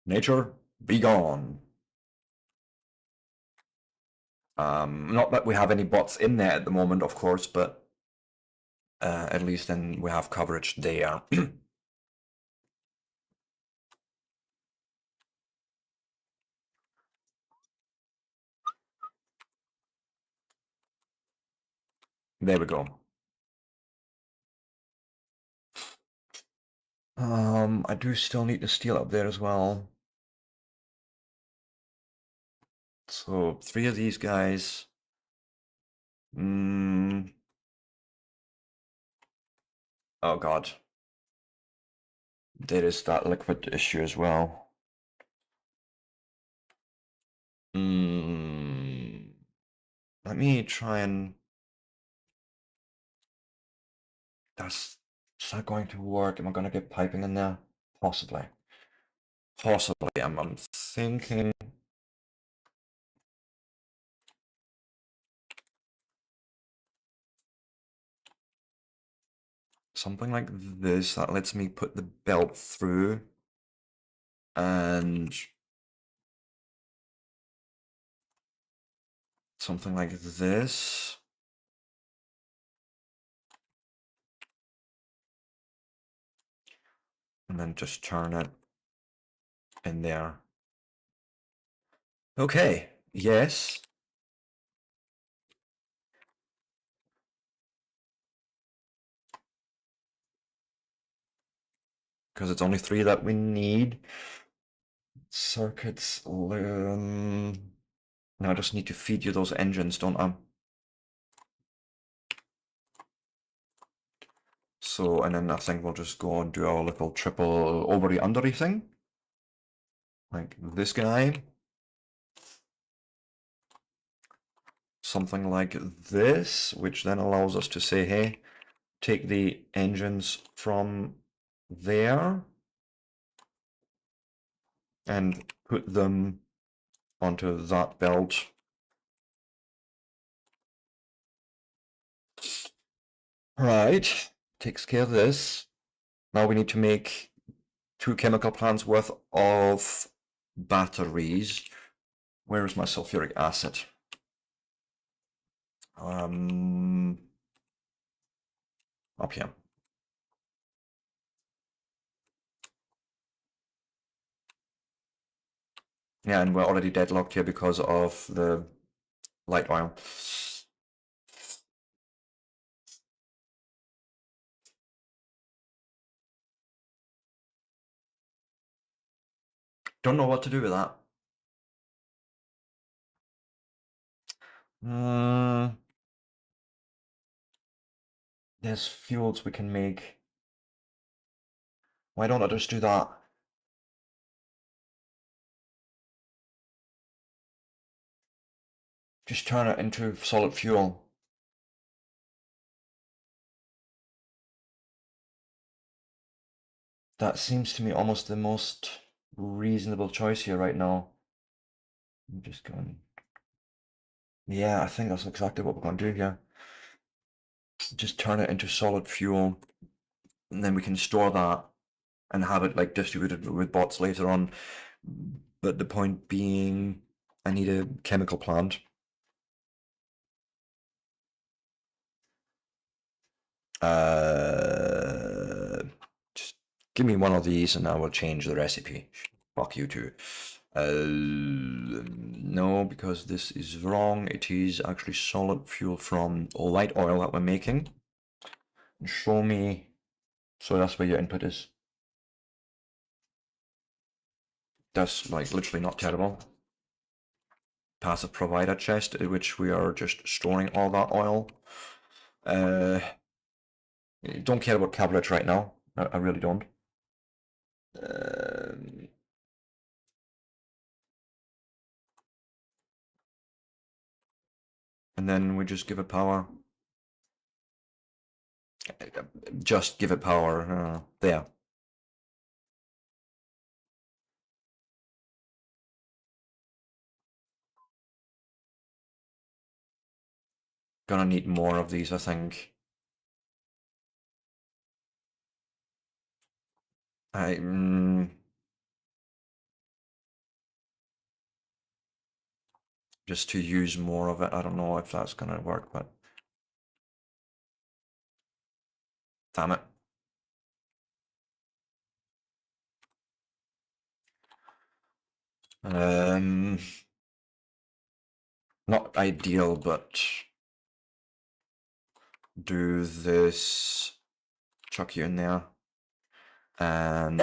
Nature, be gone. Not that we have any bots in there at the moment, of course, but at least then we have coverage there. There we go. I do still need to steal up there as well. So 3 of these guys. Oh god. There is that liquid issue as well. Let me try and... Is that going to work? Am I going to get piping in there? Possibly. Possibly. I'm thinking... Something like this that lets me put the belt through and something like this. And then just turn it in there. Okay, yes. Because it's only 3 that we need. Circuits, now I just need to feed you those engines, don't I? So, and then I think we'll just go and do our little triple overy undery thing. Like this guy. Something like this, which then allows us to say, hey, take the engines from there and put them onto that belt. Right, takes care of this. Now we need to make 2 chemical plants worth of batteries. Where is my sulfuric acid? Up here. Yeah, and we're already deadlocked here because of the light oil. Don't know what to do with that. There's fuels we can make. Why don't I just do that? Just turn it into solid fuel. That seems to me almost the most reasonable choice here right now. I'm just going. Yeah, I think that's exactly what we're going to do here. Just turn it into solid fuel, and then we can store that and have it like distributed with bots later on. But the point being, I need a chemical plant. Just give me one of these and I will change the recipe. Fuck you too. No, because this is wrong. It is actually solid fuel from light oil that we're making. Show me. So that's where your input is. That's like literally not terrible. Passive provider chest, in which we are just storing all that oil. Don't care about cablets right now. I really don't. And then we just give it power. Just give it power. There. Gonna need more of these, I think. Just to use more of it. I don't know if that's gonna work, but damn it. Not ideal, but do this. Chuck you in there. And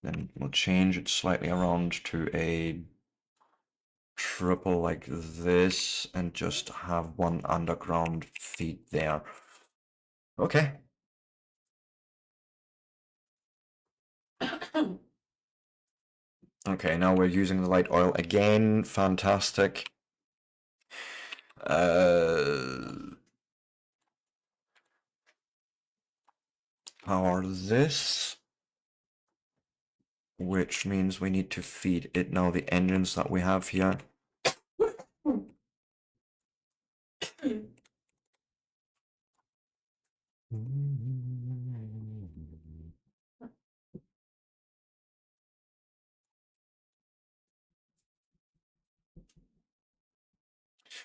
then we'll change it slightly around to a triple like this and just have one underground feed there. Okay. Okay, now we're using the light oil again. Fantastic. Power this, which means we need to feed it now the engines that we have here.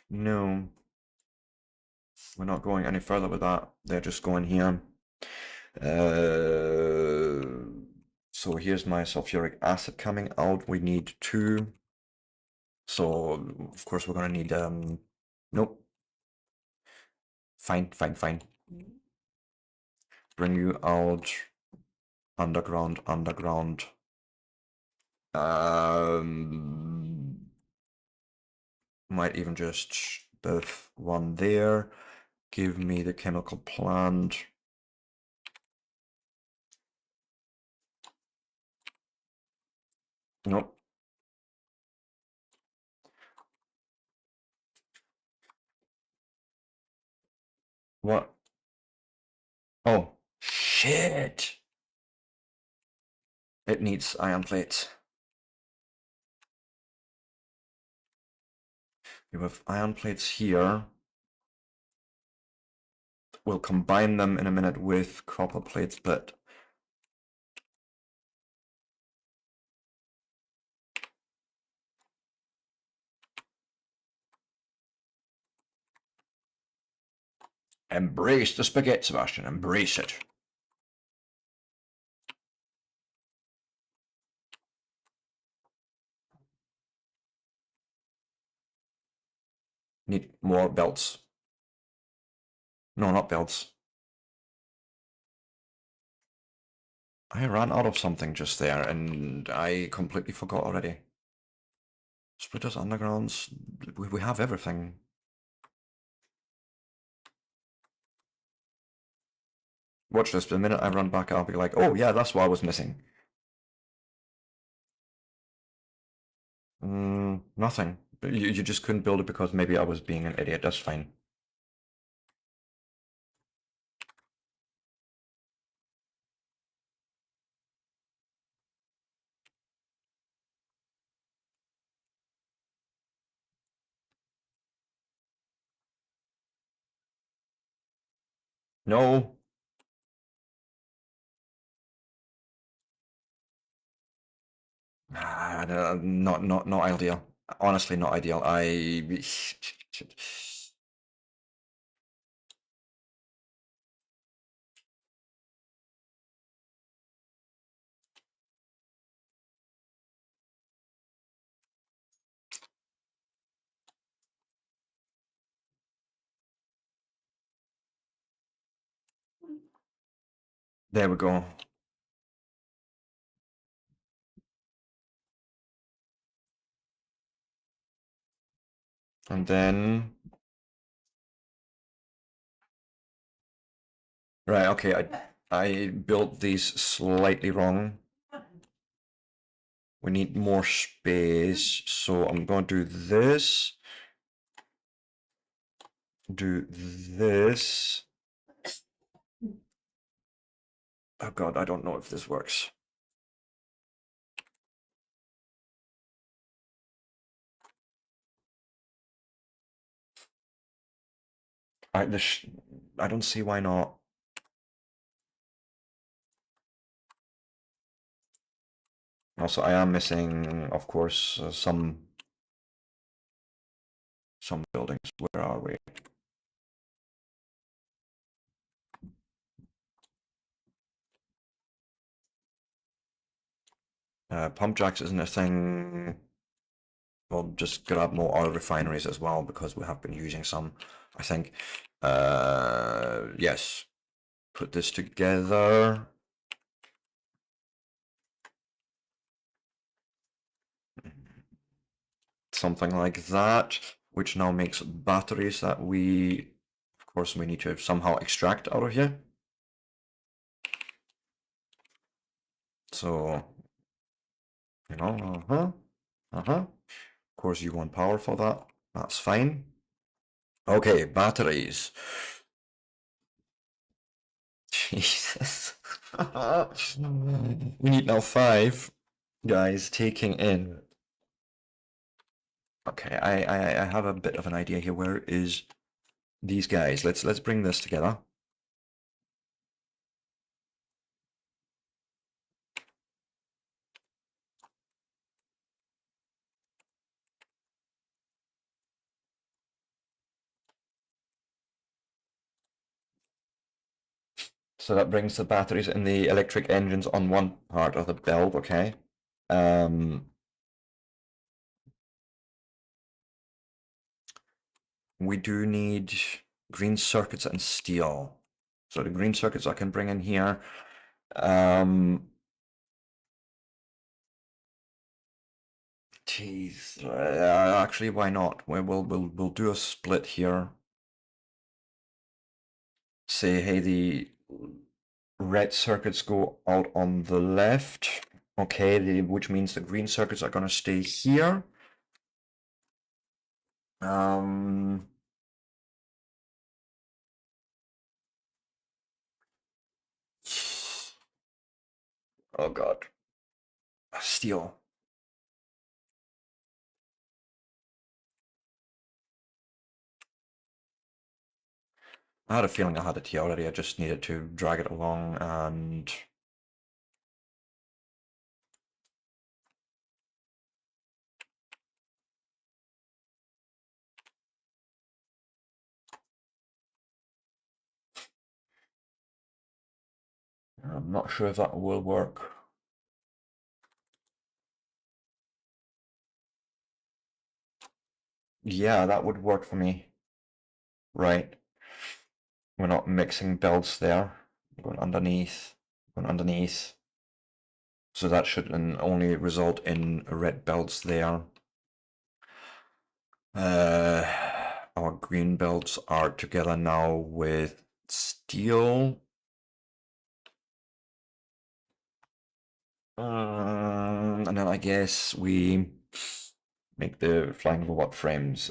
No, we're not going any further with that. They're just going here. So here's my sulfuric acid coming out. We need two. So of course we're gonna need nope. Fine. Bring you out underground. Might even just biff one there. Give me the chemical plant. Nope. What? Oh, shit! It needs iron plates. We have iron plates here. We'll combine them in a minute with copper plates, but embrace the spaghetti, Sebastian. Embrace it. Need more belts. No, not belts. I ran out of something just there, and I completely forgot already. Splitters, undergrounds, we have everything. Watch this, the minute I run back, I'll be like, oh yeah, that's what I was missing. Nothing. You just couldn't build it because maybe I was being an idiot, that's fine. No. Not ideal. Honestly, not ideal. There we go. And then right, okay, I built these slightly wrong. We need more space, so I'm going to do this. Do this. Oh god, I don't know if this works. I don't see why not. Also, I am missing, of course, some buildings. Where are we? Pump jacks isn't a thing. We'll just grab more oil refineries as well because we have been using some, I think. Yes. Put this together. Something like that, which now makes batteries that of course, we need to somehow extract out of here. So, Of course, you want power for that. That's fine. Okay, batteries. Jesus. We need now 5 guys taking in. Okay, I have a bit of an idea here. Where is these guys? Let's bring this together. So that brings the batteries and the electric engines on one part of the belt, okay. Um, we do need green circuits and steel. So the green circuits I can bring in here. Geez, actually, why not? We'll do a split here. Say, hey, the red circuits go out on the left. Okay, which means the green circuits are gonna stay here. Um, oh God, steel. I had a feeling I had it here already. I just needed to drag it along and I'm not sure if that will work. Yeah, that would work for me. Right. We're not mixing belts there. Going underneath, going underneath. So that should only result in red belts there. Our green belts are together now with steel. And then I guess we make the flying robot frames.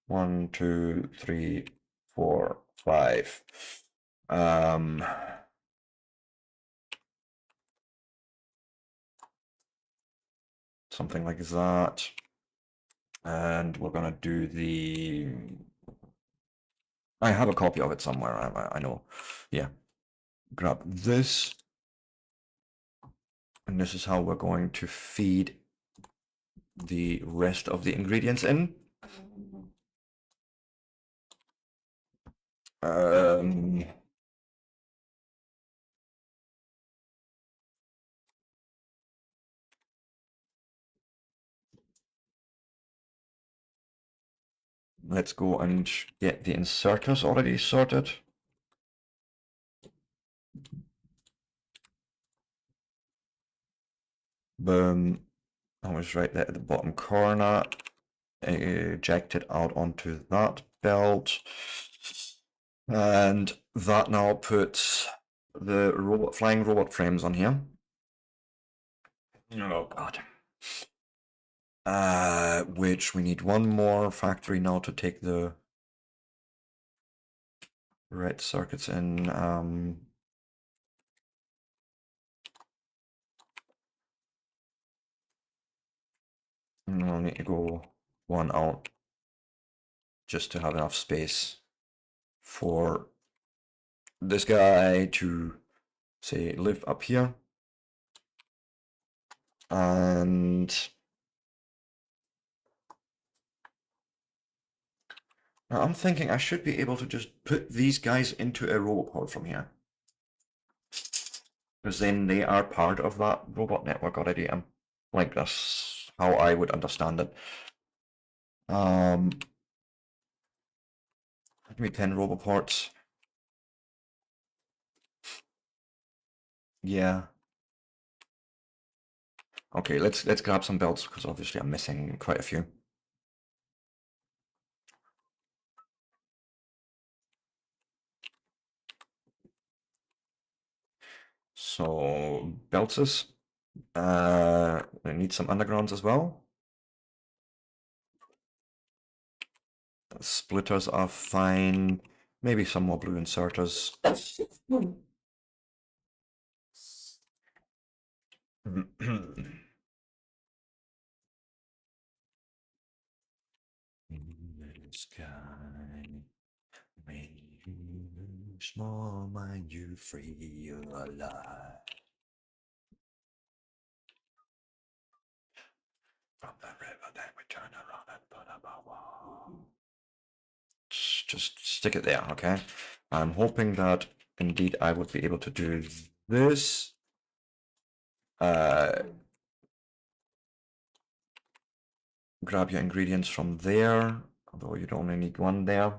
1, 2, 3, 4, 5. Something like that. And we're gonna do the. I have a copy of it somewhere. I know. Yeah. Grab this. And this is how we're going to feed the rest of the ingredients in. Um, let's go and get the inserters already sorted. Boom. I was right there at the bottom corner. Eject it out onto that belt. And that now puts the flying robot frames on here. Oh God. Which we need one more factory now to take the red circuits in. I'll need to go one out just to have enough space for this guy to, say, live up here. And now I'm thinking I should be able to just put these guys into a roboport from here. Because then they are part of that robot network already. Like, that's how I would understand it. Give me 10 roboports. Yeah. Okay, let's grab some belts because obviously I'm missing quite a few. So belts. I need some undergrounds as well. Splitters are fine. Maybe some more blue inserters. Sky, may you small mind you free, you alive. From the river, then we turn around and put up a wall. just stick it there, okay? I'm hoping that indeed I would be able to do this. Grab your ingredients from there, although you'd only need one there.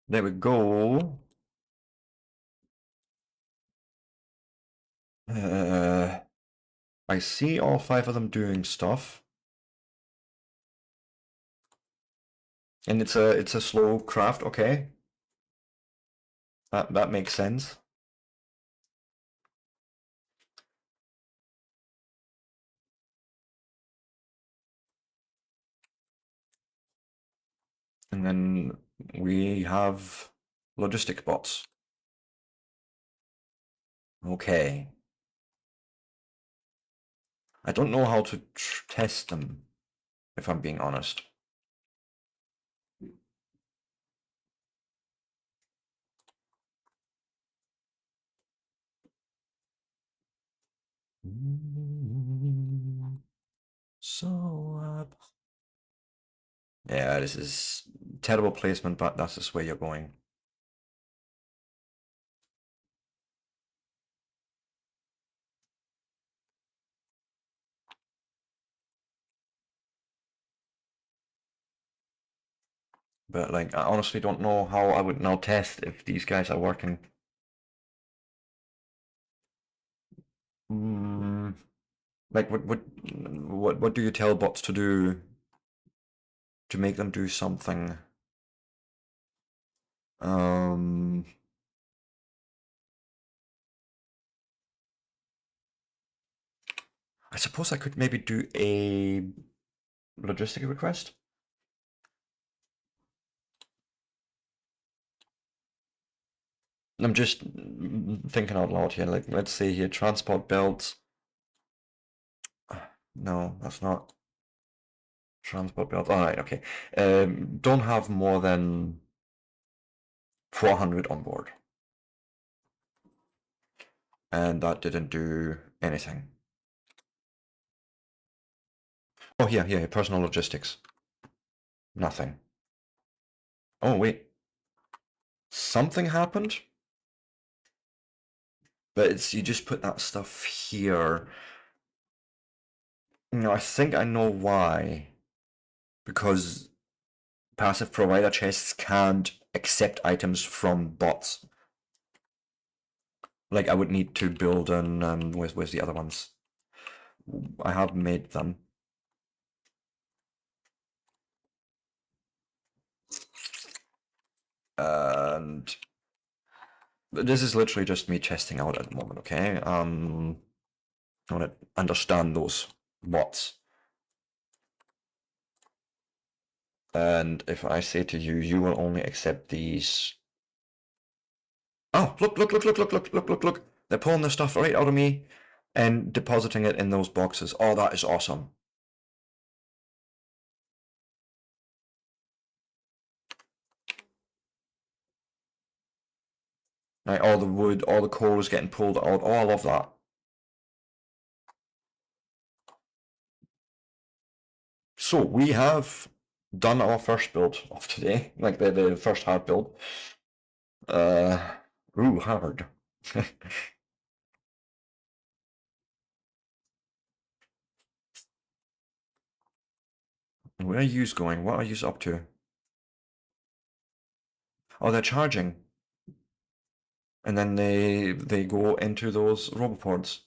There we go. I see all 5 of them doing stuff. And it's a slow craft, okay. That makes sense. And then we have logistic bots. Okay. I don't know how to test them, if I'm being honest. So, yeah, this is terrible placement, but that's just where you're going. But like, I honestly don't know how I would now test if these guys are working. Like, what do you tell bots to do to make them do something? I suppose I could maybe do a logistic request. I'm just thinking out loud here. Like, let's say here, transport belts. No, that's not transport belts. All right, okay. Don't have more than 400 on board. And that didn't do anything. Oh, here, personal logistics. Nothing. Oh, wait. Something happened? But it's, you just put that stuff here. No, I think I know why. Because passive provider chests can't accept items from bots. Like, I would need to build an, where's the other ones? I have made them. And this is literally just me testing out at the moment, okay? I want to understand those bots. And if I say to you, you will only accept these. Oh, look. They're pulling the stuff right out of me and depositing it in those boxes. Oh, that is awesome. Right, all the wood, all the coal is getting pulled out. Oh, I love that. So we have done our first build of today, like the first hard build. Hard. Where are yous going? What are yous up to? Oh, they're charging. And then they go into those robopods.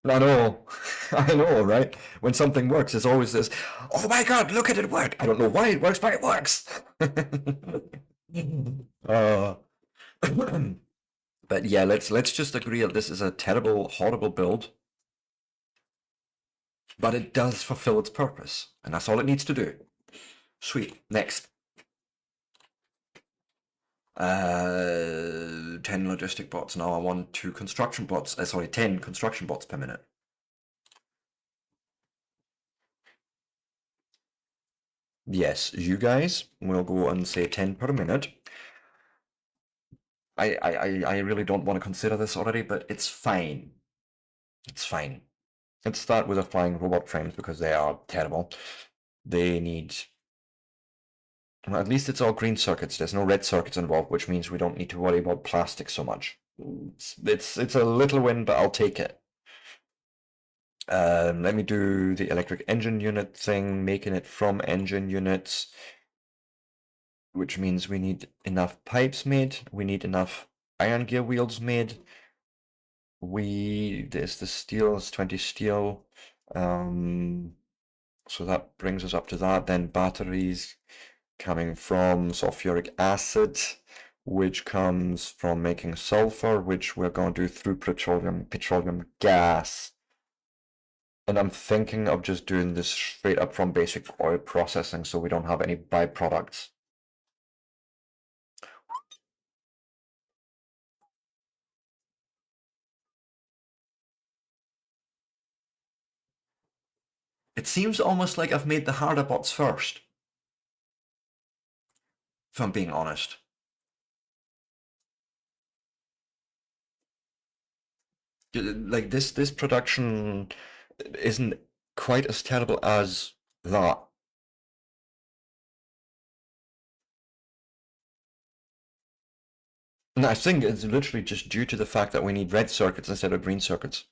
I know, I know, right? When something works, it's always this, oh my god, look at it work! I don't know why it works, but it works! But yeah, let's just agree that this is a terrible, horrible build. But it does fulfill its purpose, and that's all it needs to do. Sweet. Next. 10 logistic bots. Now I want 2 construction bots. Sorry, 10 construction bots per minute. Yes, you guys will go and say 10 per minute. I really don't want to consider this already, but it's fine. It's fine. Let's start with the flying robot frames because they are terrible. They need... Well, at least it's all green circuits. There's no red circuits involved, which means we don't need to worry about plastic so much. It's a little win, but I'll take it. Let me do the electric engine unit thing, making it from engine units, which means we need enough pipes made, we need enough iron gear wheels made. There's the steel, it's 20 steel. So that brings us up to that. Then batteries coming from sulfuric acid, which comes from making sulfur, which we're going to do through petroleum gas. And I'm thinking of just doing this straight up from basic oil processing so we don't have any byproducts. It seems almost like I've made the harder bots first, if I'm being honest. Like this production isn't quite as terrible as that. And I think it's literally just due to the fact that we need red circuits instead of green circuits.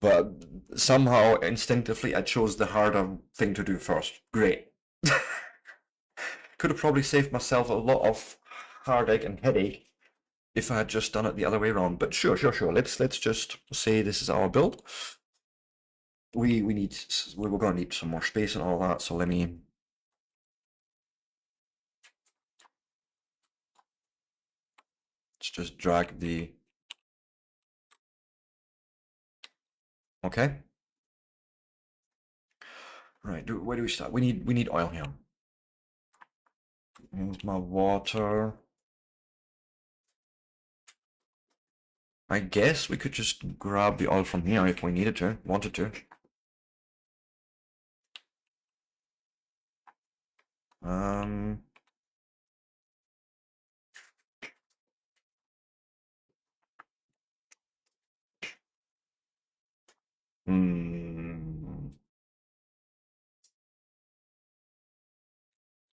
But somehow, instinctively, I chose the harder thing to do first. Great. Could have probably saved myself a lot of heartache and headache if I had just done it the other way around. But sure. Let's just say this is our build. We were going to need some more space and all that. So let's just drag the. Okay. Right. Where do we start? We need oil here. Here's my water. I guess we could just grab the oil from here if we wanted to. Um,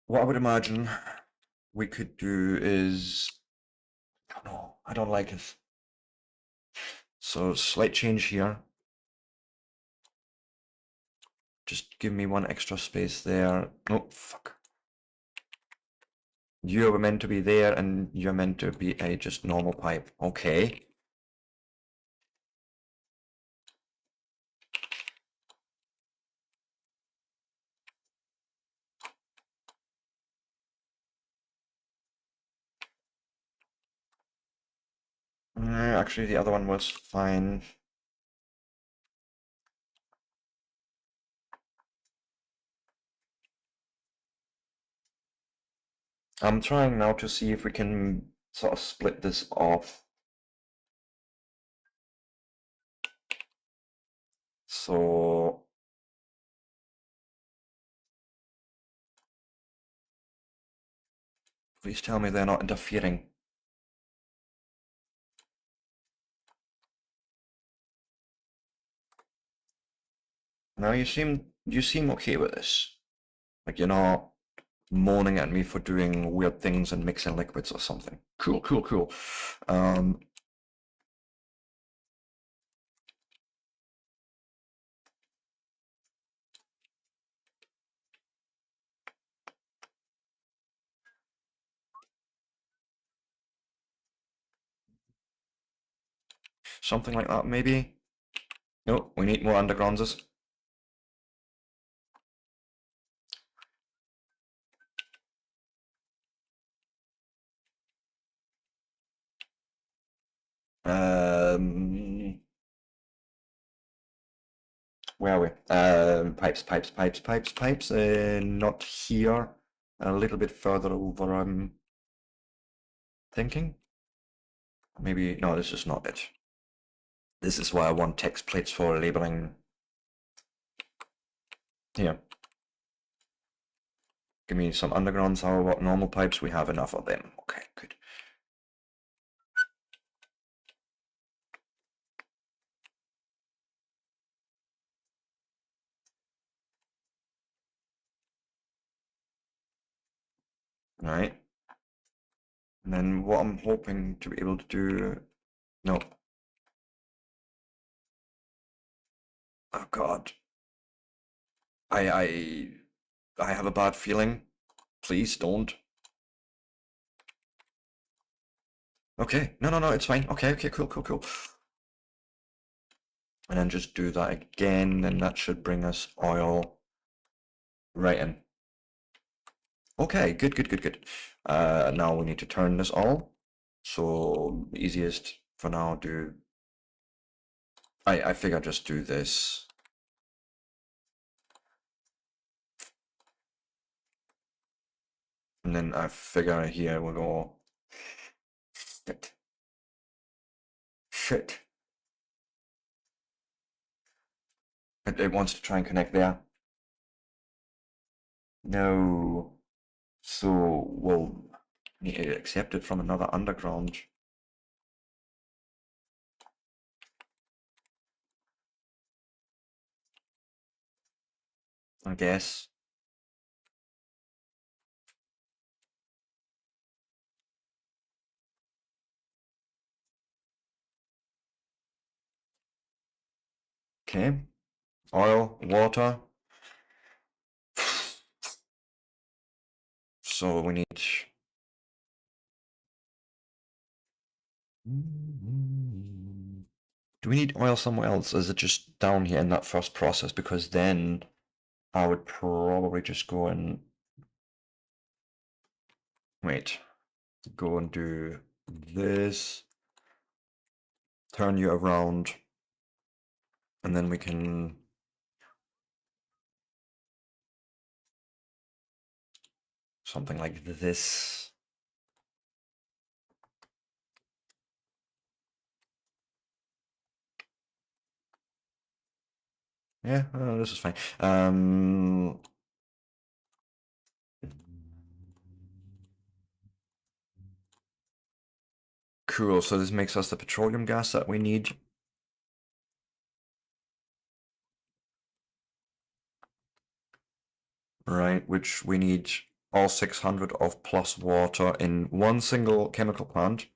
What I would imagine we could do is, I don't know, I don't like it. So slight change here. Just give me one extra space there. Oh, fuck. You were meant to be there and you're meant to be a just normal pipe. Okay. Actually, the other one was fine. I'm trying now to see if we can sort of split this off. So please tell me they're not interfering. Now you seem okay with this. Like you're not moaning at me for doing weird things and mixing liquids or something. Cool. Something like that maybe. No, we need more undergrounds. Where are we? Pipes. Not here. A little bit further over, I'm thinking. Maybe, no, this is not it. This is why I want text plates for labeling. Here. Give me some undergrounds. How about normal pipes? We have enough of them. Okay, good. Right. And then what I'm hoping to be able to do... No. Oh God. I have a bad feeling. Please don't. Okay. No, no, no, it's fine. Okay, okay, cool, cool, cool. And then just do that again, and that should bring us oil right in. Okay, good, good, good, good. Now we need to turn this all. So easiest for now do... I figure just do this. And then I figure here we'll go... Shit. Shit. It wants to try and connect there. No. So we'll need to accept it from another underground. I guess. Okay. Oil, water. So we need... Do we need oil somewhere else? Is it just down here in that first process? Because then I would probably just go and... Wait. Go and do this. Turn you around. And then we can... Something like this. Yeah, this is fine. Cool, so this makes us the petroleum gas that we need. Right, which we need all 600 of plus water in one single chemical plant.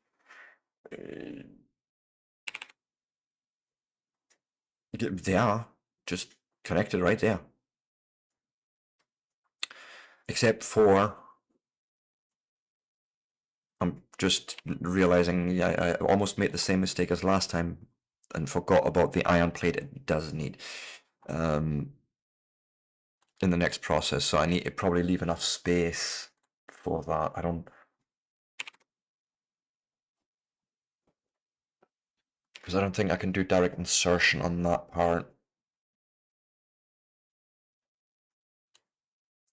They are just connected right there. Except for... I'm just realizing I almost made the same mistake as last time and forgot about the iron plate it does need in the next process. So I need to probably leave enough space for that. I don't... Because I don't think I can do direct insertion on that part.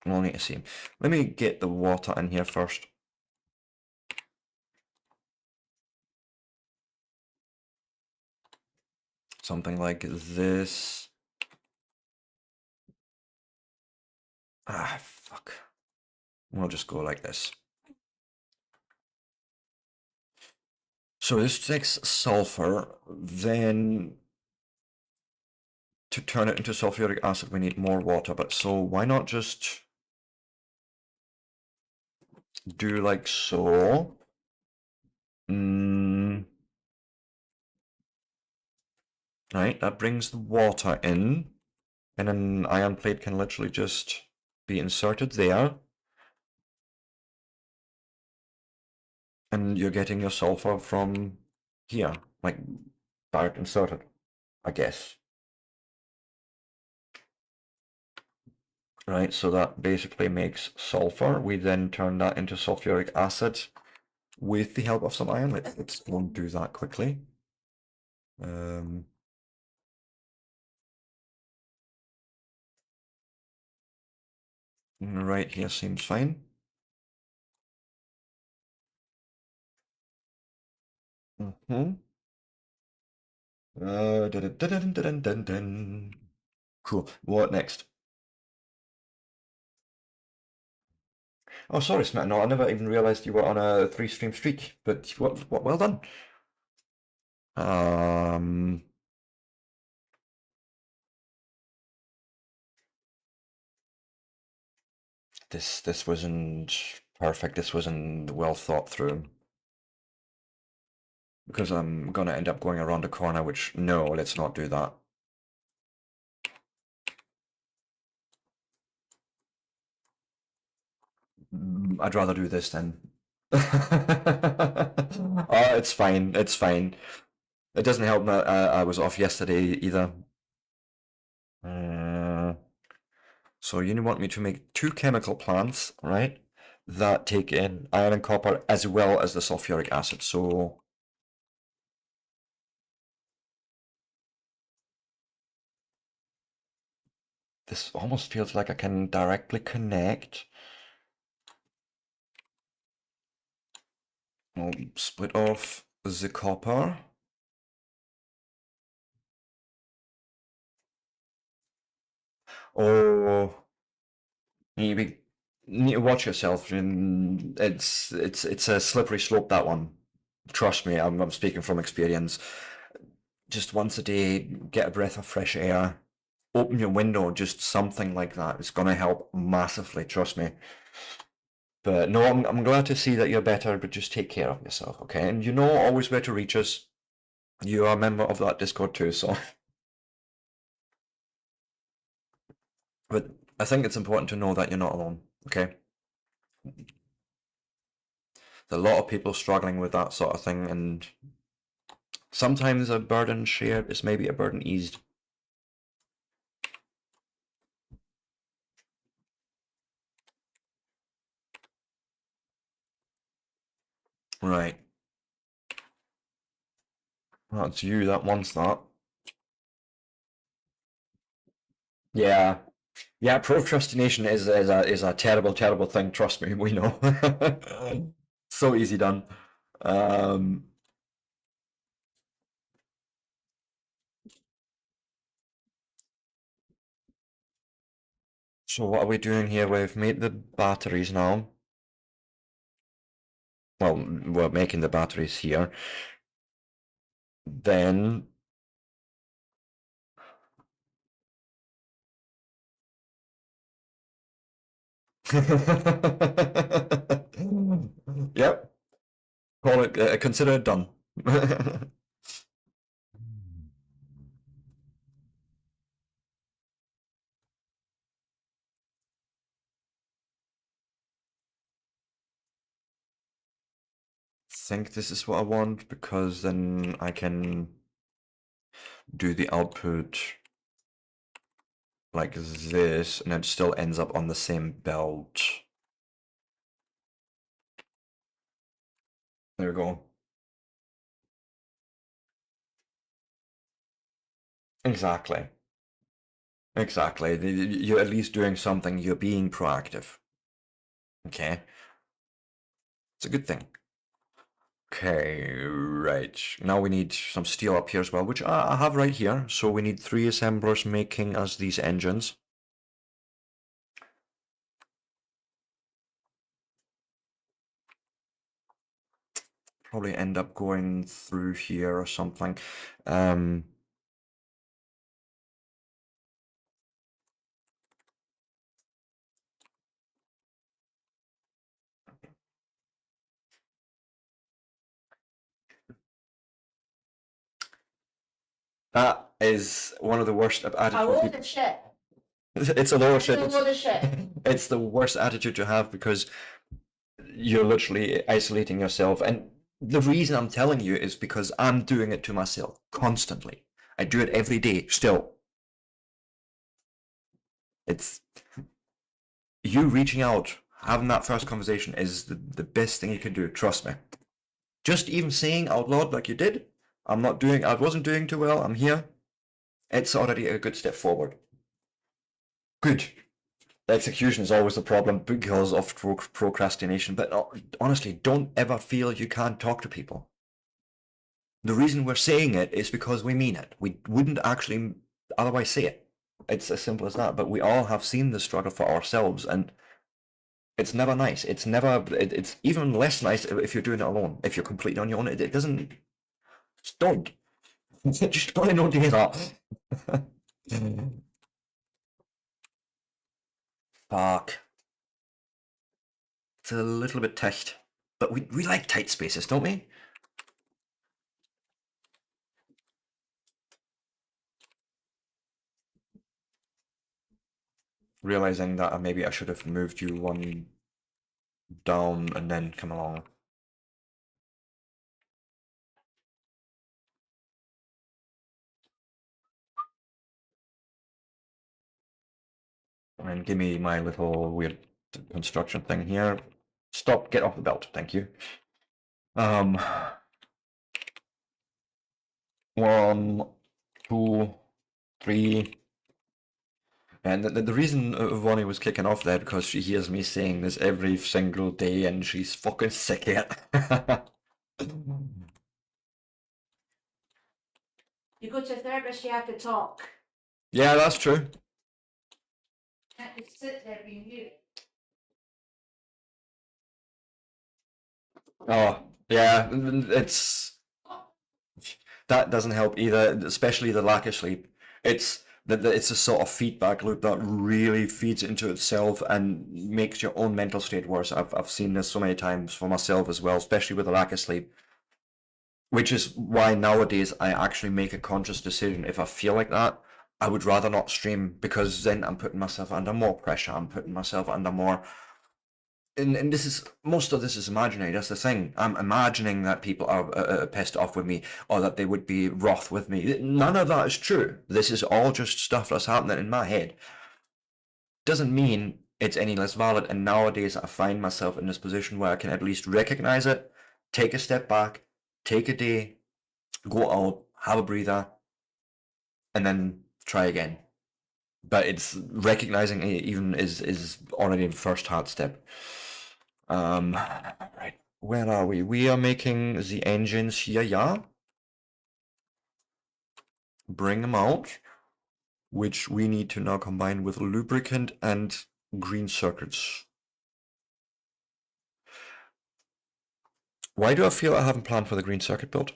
We'll need to see. Let me get the water in here first. Something like this. Ah, fuck. We'll just go like this. So this takes sulfur, then to turn it into sulfuric acid we need more water, but so why not just do like so? Right, that brings the water in, and an iron plate can literally just be inserted there. And you're getting your sulfur from here, like direct inserted, I guess. Right, so that basically makes sulfur. We then turn that into sulfuric acid with the help of some iron. Let's go and do that quickly. Right here seems fine. Dun, dun, dun, dun, dun, dun. Cool. What next? Oh, sorry, Smith. No, I never even realized you were on a three-stream streak. But what? Well done. Um, this wasn't perfect. This wasn't well thought through. Because I'm gonna end up going around the corner, which no, let's not do that. I'd rather do this then. Oh, it's fine. It's fine. It doesn't help that I was off yesterday either. Uh, so you want me to make two chemical plants, right? That take in iron and copper as well as the sulfuric acid. So this almost feels like I can directly connect. I'll split off the copper. Oh, you need to watch yourself. And it's a slippery slope, that one. Trust me, I'm speaking from experience. Just once a day, get a breath of fresh air, open your window, just something like that. It's gonna help massively, trust me. But no, I'm glad to see that you're better, but just take care of yourself, okay? And you know always where to reach us. You are a member of that Discord too, so. But I think it's important to know that you're not alone, okay? There's a lot of people struggling with that sort of thing, and sometimes a burden shared is maybe a burden eased. Right. That's you that wants that. Yeah. Yeah, procrastination is a terrible, terrible thing, trust me, we know. So easy done. Um, so what are we doing here? We've made the batteries now. Well, we're making the batteries here. Then Yep, call it consider it done. Think this is what I want because then I can do the output like this and it still ends up on the same belt. There we go. Exactly. Exactly. You're at least doing something, you're being proactive. Okay. It's a good thing. Okay, right. Now we need some steel up here as well, which I have right here. So we need 3 assemblers making us these engines. Probably end up going through here or something. That is one of the worst I attitudes. load the shit. It's a lower shit. It's a load of shit. It's the worst attitude to have because you're literally isolating yourself. And the reason I'm telling you is because I'm doing it to myself constantly. I do it every day still. It's you reaching out, having that first conversation is the best thing you can do, trust me. Just even saying out loud like you did, I wasn't doing too well, I'm here. It's already a good step forward. Good. Execution is always the problem because of procrastination, but honestly, don't ever feel you can't talk to people. The reason we're saying it is because we mean it. We wouldn't actually otherwise say it. It's as simple as that, but we all have seen the struggle for ourselves, and It's never nice. It's never. It's even less nice if you're doing it alone. If you're completely on your own, it doesn't. Just don't. Just gotta not do that. Fuck. It's a little bit tight, but we like tight spaces, don't we? Realizing that maybe I should have moved you one down and then come along. And give me my little weird construction thing here. Stop, get off the belt, thank you. Um, 1, 2, 3. And the reason Vonnie was kicking off there because she hears me saying this every single day and she's fucking sick of it. You go to a therapist, you have to talk. Yeah, that's true. You can't just sit there being mute. Oh, yeah, it's that doesn't help either, especially the lack of sleep. It's it's a sort of feedback loop that really feeds into itself and makes your own mental state worse. I've seen this so many times for myself as well, especially with the lack of sleep. Which is why nowadays I actually make a conscious decision. If I feel like that, I would rather not stream because then I'm putting myself under more pressure. I'm putting myself under more. And this is most of this is imaginary. That's the thing. I'm imagining that people are pissed off with me or that they would be wroth with me. None of that is true. This is all just stuff that's happening in my head. Doesn't mean it's any less valid. And nowadays I find myself in this position where I can at least recognize it, take a step back, take a day, go out, have a breather, and then try again. But it's recognizing it even is already the first hard step. Right, where are we? We are making the engines here, yeah. Bring them out, which we need to now combine with lubricant and green circuits. Why do I feel I haven't planned for the green circuit build?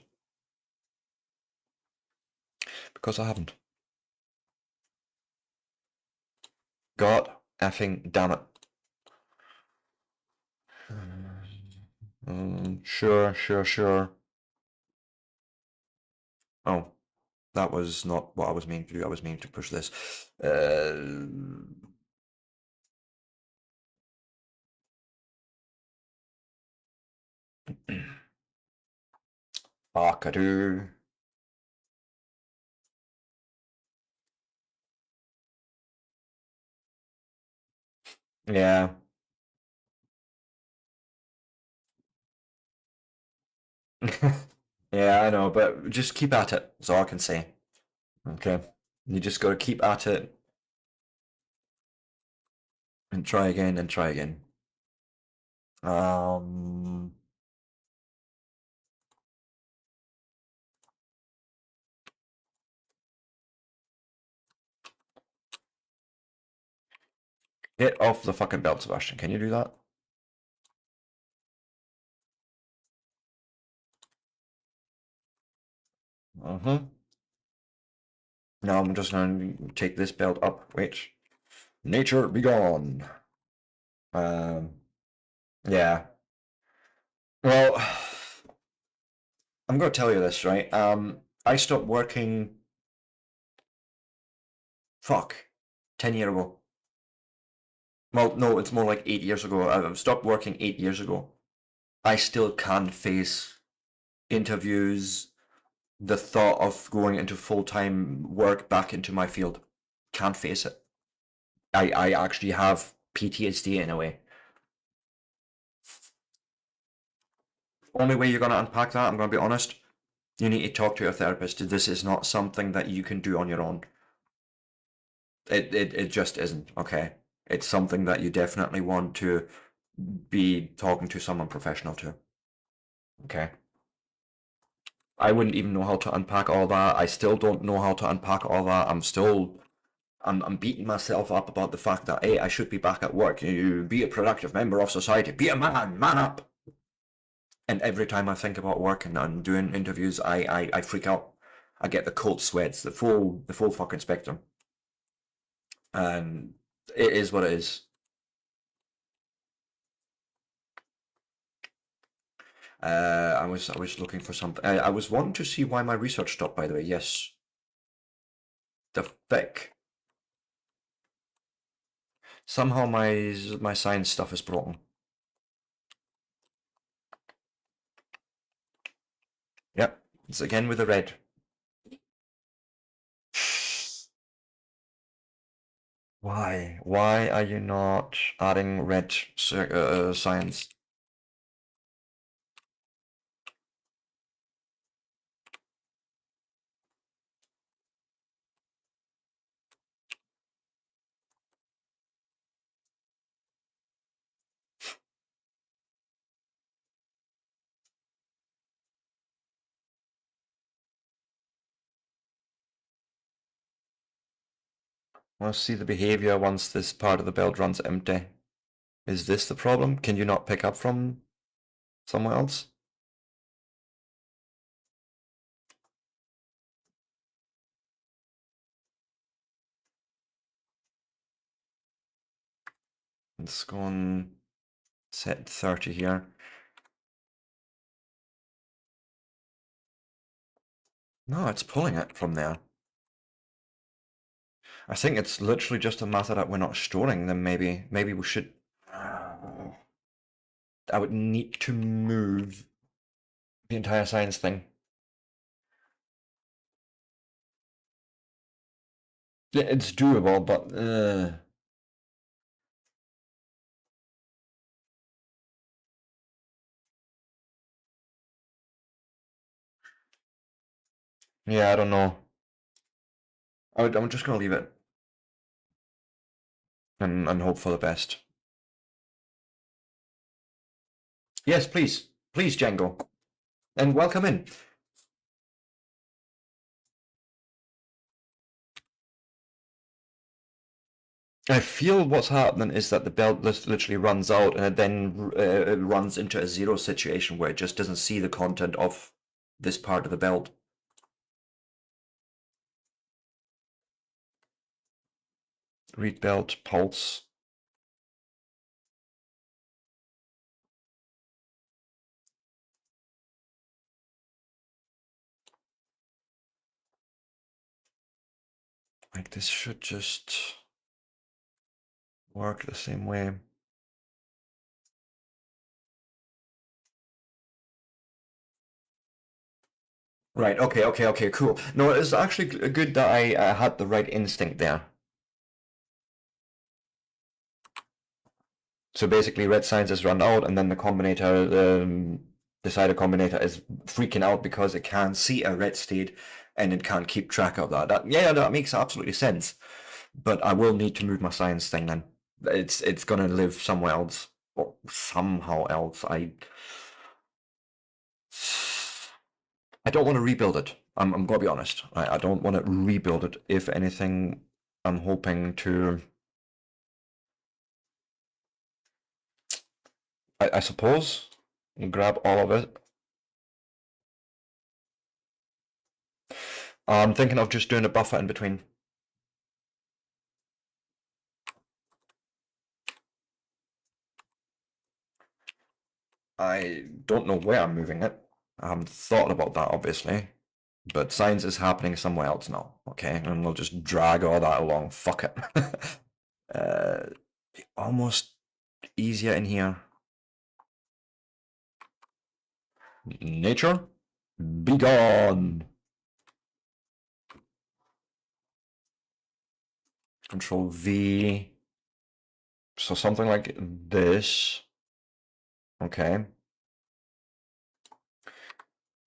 Because I haven't. God effing damn it. Sure. Oh, that was not what I was meaning to do. I was meaning to push this. Fuckadoo. Yeah. Yeah, I know, but just keep at it. That's all I can say. Okay. You just gotta keep at it and try again and try again. Um, get off the fucking belt, Sebastian. Can you do that? Uh-huh. Now I'm just gonna take this belt up. Wait. Nature, be gone. Um, yeah. Well, I'm gonna tell you this, right? I stopped working, fuck, 10 years ago. Well, no, it's more like 8 years ago. I stopped working 8 years ago. I still can't face interviews, the thought of going into full-time work back into my field. Can't face it. I actually have PTSD in a way. Only way you're going to unpack that, I'm going to be honest, you need to talk to your therapist. This is not something that you can do on your own. It just isn't, okay? It's something that you definitely want to be talking to someone professional to. Okay? I wouldn't even know how to unpack all that. I still don't know how to unpack all that. I'm still I'm beating myself up about the fact that, hey, I should be back at work. You be a productive member of society. Be a man up. And every time I think about work and doing interviews, I freak out. I get the cold sweats, the full fucking spectrum. And it is what it is. I was looking for something. I was wanting to see why my research stopped. By the way, yes. The fuck. Somehow my science stuff is broken. Yep, it's again with the red. Why? Why are you not adding red science? Let's see the behavior once this part of the belt runs empty. Is this the problem? Can you not pick up from somewhere else? Let's go and set 30 here. No, it's pulling it from there. I think it's literally just a matter that we're not storing them, maybe. Maybe we should... I would need to move the entire science thing. Yeah, it's doable, but... Yeah, I don't know. I'm just gonna leave it. And hope for the best. Yes, please. Please, Django. And welcome in. I feel what's happening is that the belt literally runs out and it then runs into a zero situation where it just doesn't see the content of this part of the belt. Read belt, pulse. Like this should just work the same way. Right, okay, cool. No, it's actually good that I had the right instinct there. So basically, red science is run out, and then the combinator, decider combinator, is freaking out because it can't see a red state, and it can't keep track of that. Yeah, that makes absolutely sense. But I will need to move my science thing then. It's gonna live somewhere else or somehow else. I don't want to rebuild it. I'm gonna be honest. I don't want to rebuild it. If anything, I'm hoping to. I suppose grab all of it. I'm thinking of just doing a buffer in between. I don't know where I'm moving it. I haven't thought about that, obviously. But science is happening somewhere else now, okay? And we'll just drag all that along. Fuck it. Almost easier in here. Nature, be gone. Control V. So something like this. Okay.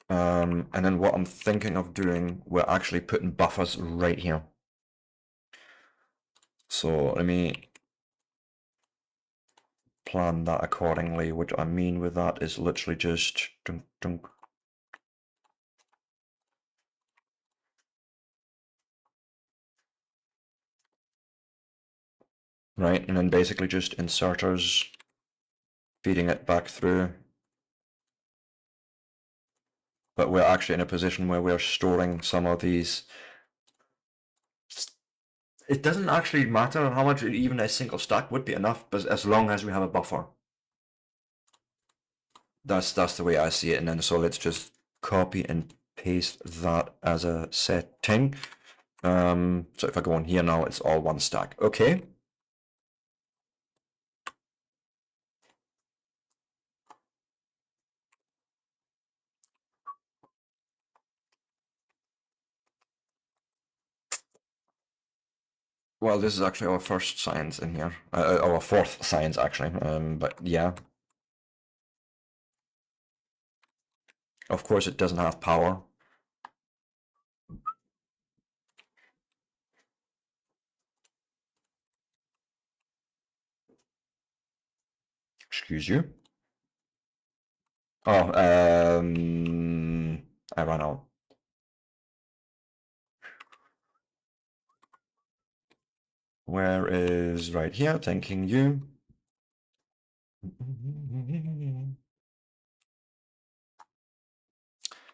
And then what I'm thinking of doing, we're actually putting buffers right here. So let me plan that accordingly. What I mean with that is literally just dunk, dunk. right? And then basically just inserters feeding it back through. But we're actually in a position where we're storing some of these. It doesn't actually matter how much even a single stack would be enough, but as long as we have a buffer. That's the way I see it. And then so let's just copy and paste that as a setting. So if I go on here now, it's all one stack. Okay. Well, this is actually our first science in here. Our fourth science, actually. But yeah. Of course, it doesn't have power. Excuse you. Oh, I ran out. Where is right here? Thanking you.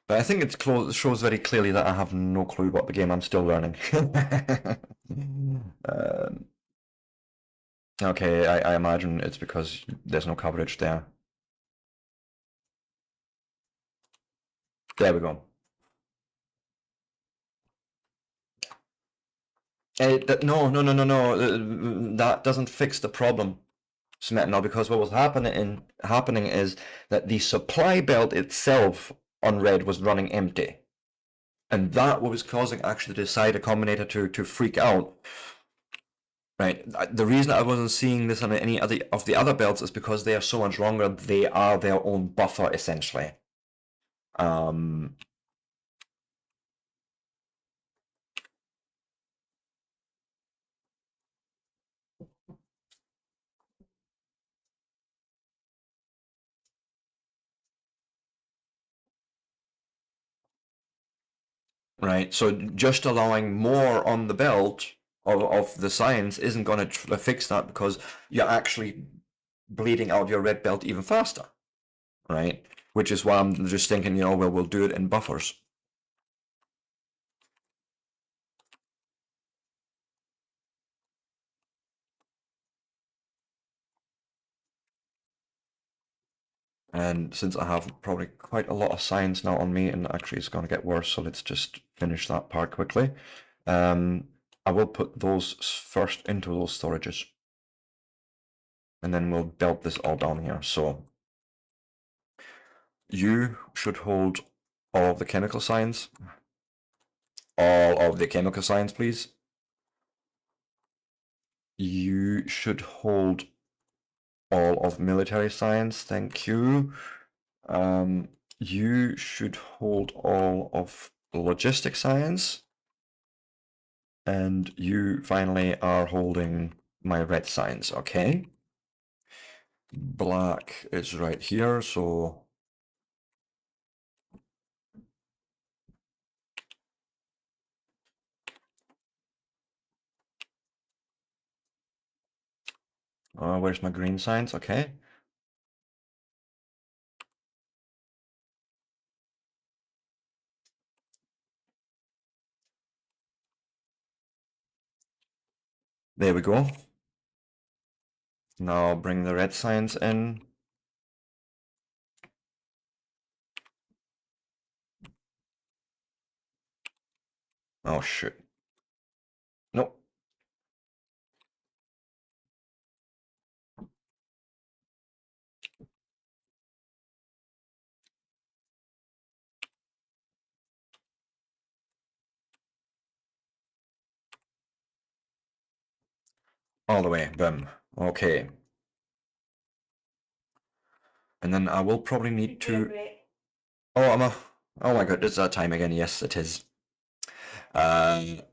But I think it shows very clearly that I have no clue what the game I'm still learning. Okay, I imagine it's because there's no coverage there. There we go. No. That doesn't fix the problem, Smetana, because what was happening is that the supply belt itself on red was running empty. And that was causing actually the Decider Combinator to freak out. Right. The reason I wasn't seeing this on any other of the other belts is because they are so much longer. They are their own buffer, essentially. Right. So just allowing more on the belt of the science isn't going to fix that, because you're actually bleeding out your red belt even faster. Right. Which is why I'm just thinking, well, we'll do it in buffers. And since I have probably quite a lot of science now on me, and actually it's going to get worse, so let's just finish that part quickly. I will put those first into those storages. And then we'll belt this all down here. So you should hold all of the chemical science. All of the chemical science, please. You should hold all of military science, thank you. You should hold all of logistic science. And you finally are holding my red science, okay? Black is right here, so where's my green science? Okay. There we go. Now bring the red science in. Oh shit. Nope. All the way, boom. Okay. And then I will probably need to... Oh, oh my god, it's that time again. Yes, it is. Right,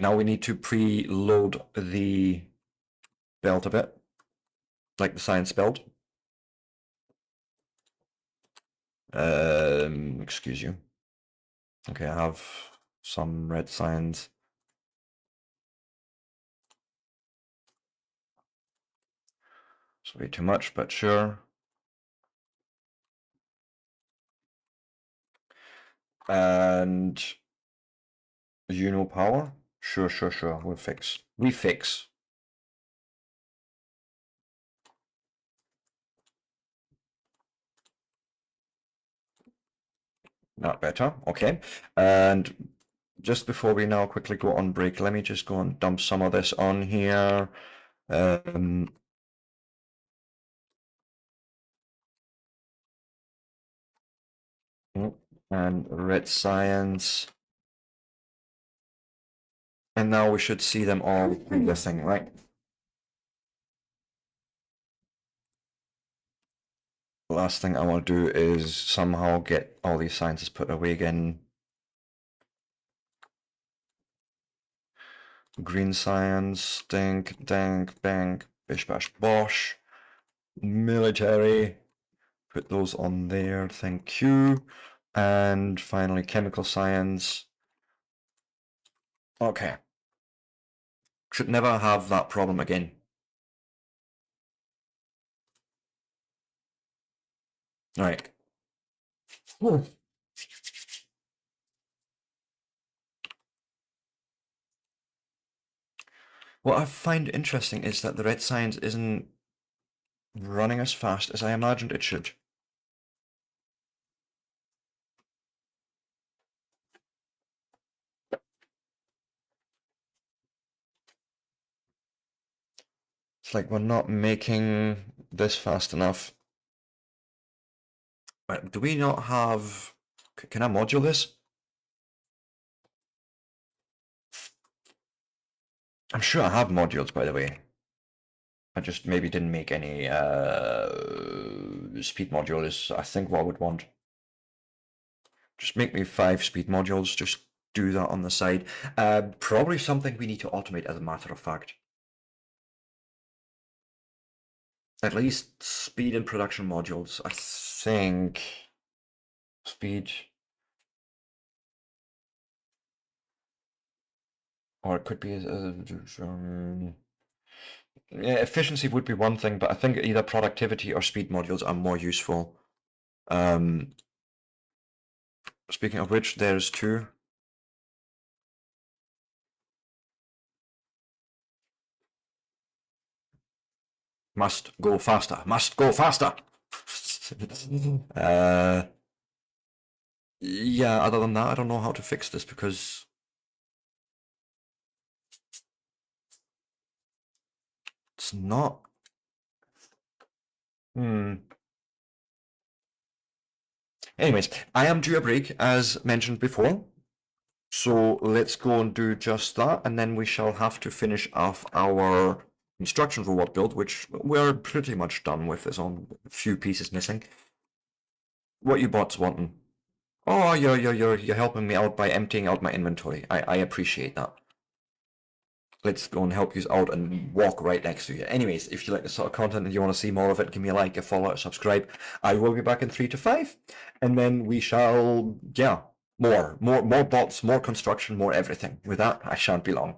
now we need to preload the belt a bit. Like the science belt. Excuse you. Okay, I have some red signs. It's way too much, but sure. And power? Sure, sure, sure. We'll fix. We fix. Not better. Okay. And just before we now quickly go on break, let me just go and dump some of this on here. Um, and red science. And now we should see them all do the thing, right? The last thing I want to do is somehow get all these sciences put away again. Green science, stink, dank, bang, bish bash bosh. Military, put those on there, thank you. And finally, chemical science. Okay. Should never have that problem again. Right. Oh. What I find interesting is that the red science isn't running as fast as I imagined it should. It's like we're not making this fast enough. Right, do we not have... Can I module this? I'm sure I have modules, by the way. I just maybe didn't make any speed modules. I think what I would want. Just make me 5 speed modules. Just do that on the side. Probably something we need to automate as a matter of fact. At least speed and production modules. I think speed, or it could be yeah, efficiency would be one thing, but I think either productivity or speed modules are more useful. Speaking of which, there's 2. Must go faster. Must go faster. Yeah, other than that, I don't know how to fix this because it's not. Anyways, I am due a break, as mentioned before. So let's go and do just that, and then we shall have to finish off our construction robot build, which we're pretty much done with. There's on a few pieces missing. What you bots wanting? Oh, you're helping me out by emptying out my inventory. I appreciate that. Let's go and help you out and walk right next to you. Anyways, if you like this sort of content and you want to see more of it, give me a like, a follow, a subscribe. I will be back in 3 to 5, and then we shall, yeah, more bots, more construction, more everything. With that, I shan't be long.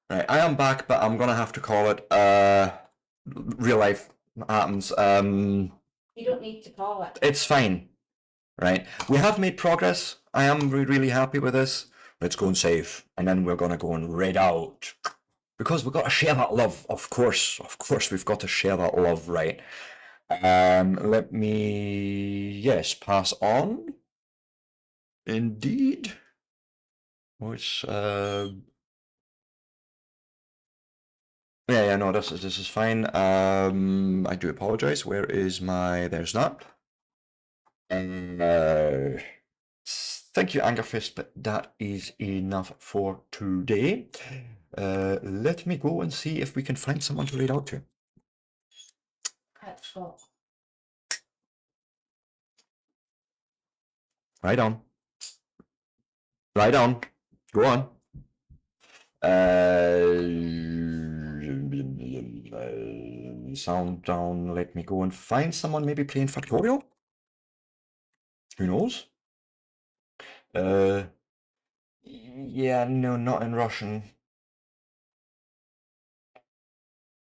Right, I am back, but I'm gonna have to call it. Real life happens. You don't need to call it. It's fine. Right, we have made progress. I am really happy with this. Let's go and save, and then we're gonna go and raid out because we've got to share that love. Of course, we've got to share that love, right? Let me pass on. Indeed. Which yeah, no, this is fine. I do apologize. Where is my? There's that. Thank you, Angerfist, but that is enough for today. Let me go and see if we can find someone to read out to. That's what. Right on. Right on. Go on. Sound down. Let me go and find someone maybe playing Factorial. Who knows? Yeah, no, not in Russian.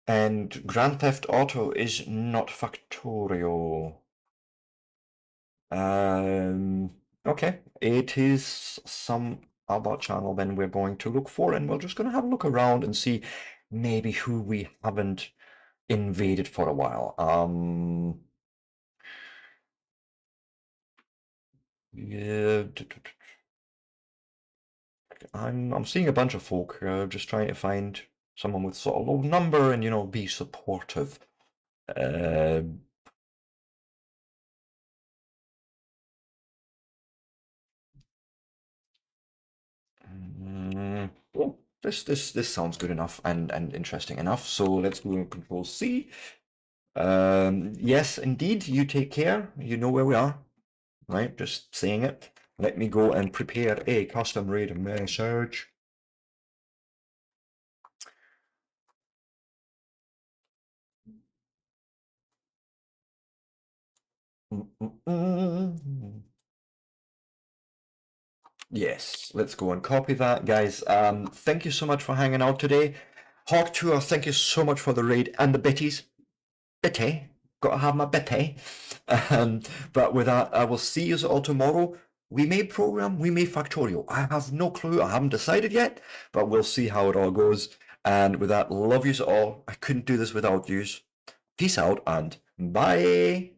And Grand Theft Auto is not Factorio. Okay, it is some other channel then we're going to look for, and we're just going to have a look around and see maybe who we haven't invaded for a while. Yeah, I'm seeing a bunch of folk just trying to find someone with sort of low number and be supportive. Well, this sounds good enough and interesting enough. So let's go and Control C. Yes, indeed. You take care. You know where we are, right? Just saying it. Let me go and prepare a custom raid message. Yes, let's go and copy that, guys. Thank you so much for hanging out today. Hawk Tour, thank you so much for the raid and the bitties. Bitty, gotta have my bitty. But with that, I will see you all tomorrow. We may program, we may Factorial. I have no clue. I haven't decided yet, but we'll see how it all goes. And with that, love yous all. I couldn't do this without yous. Peace out and bye.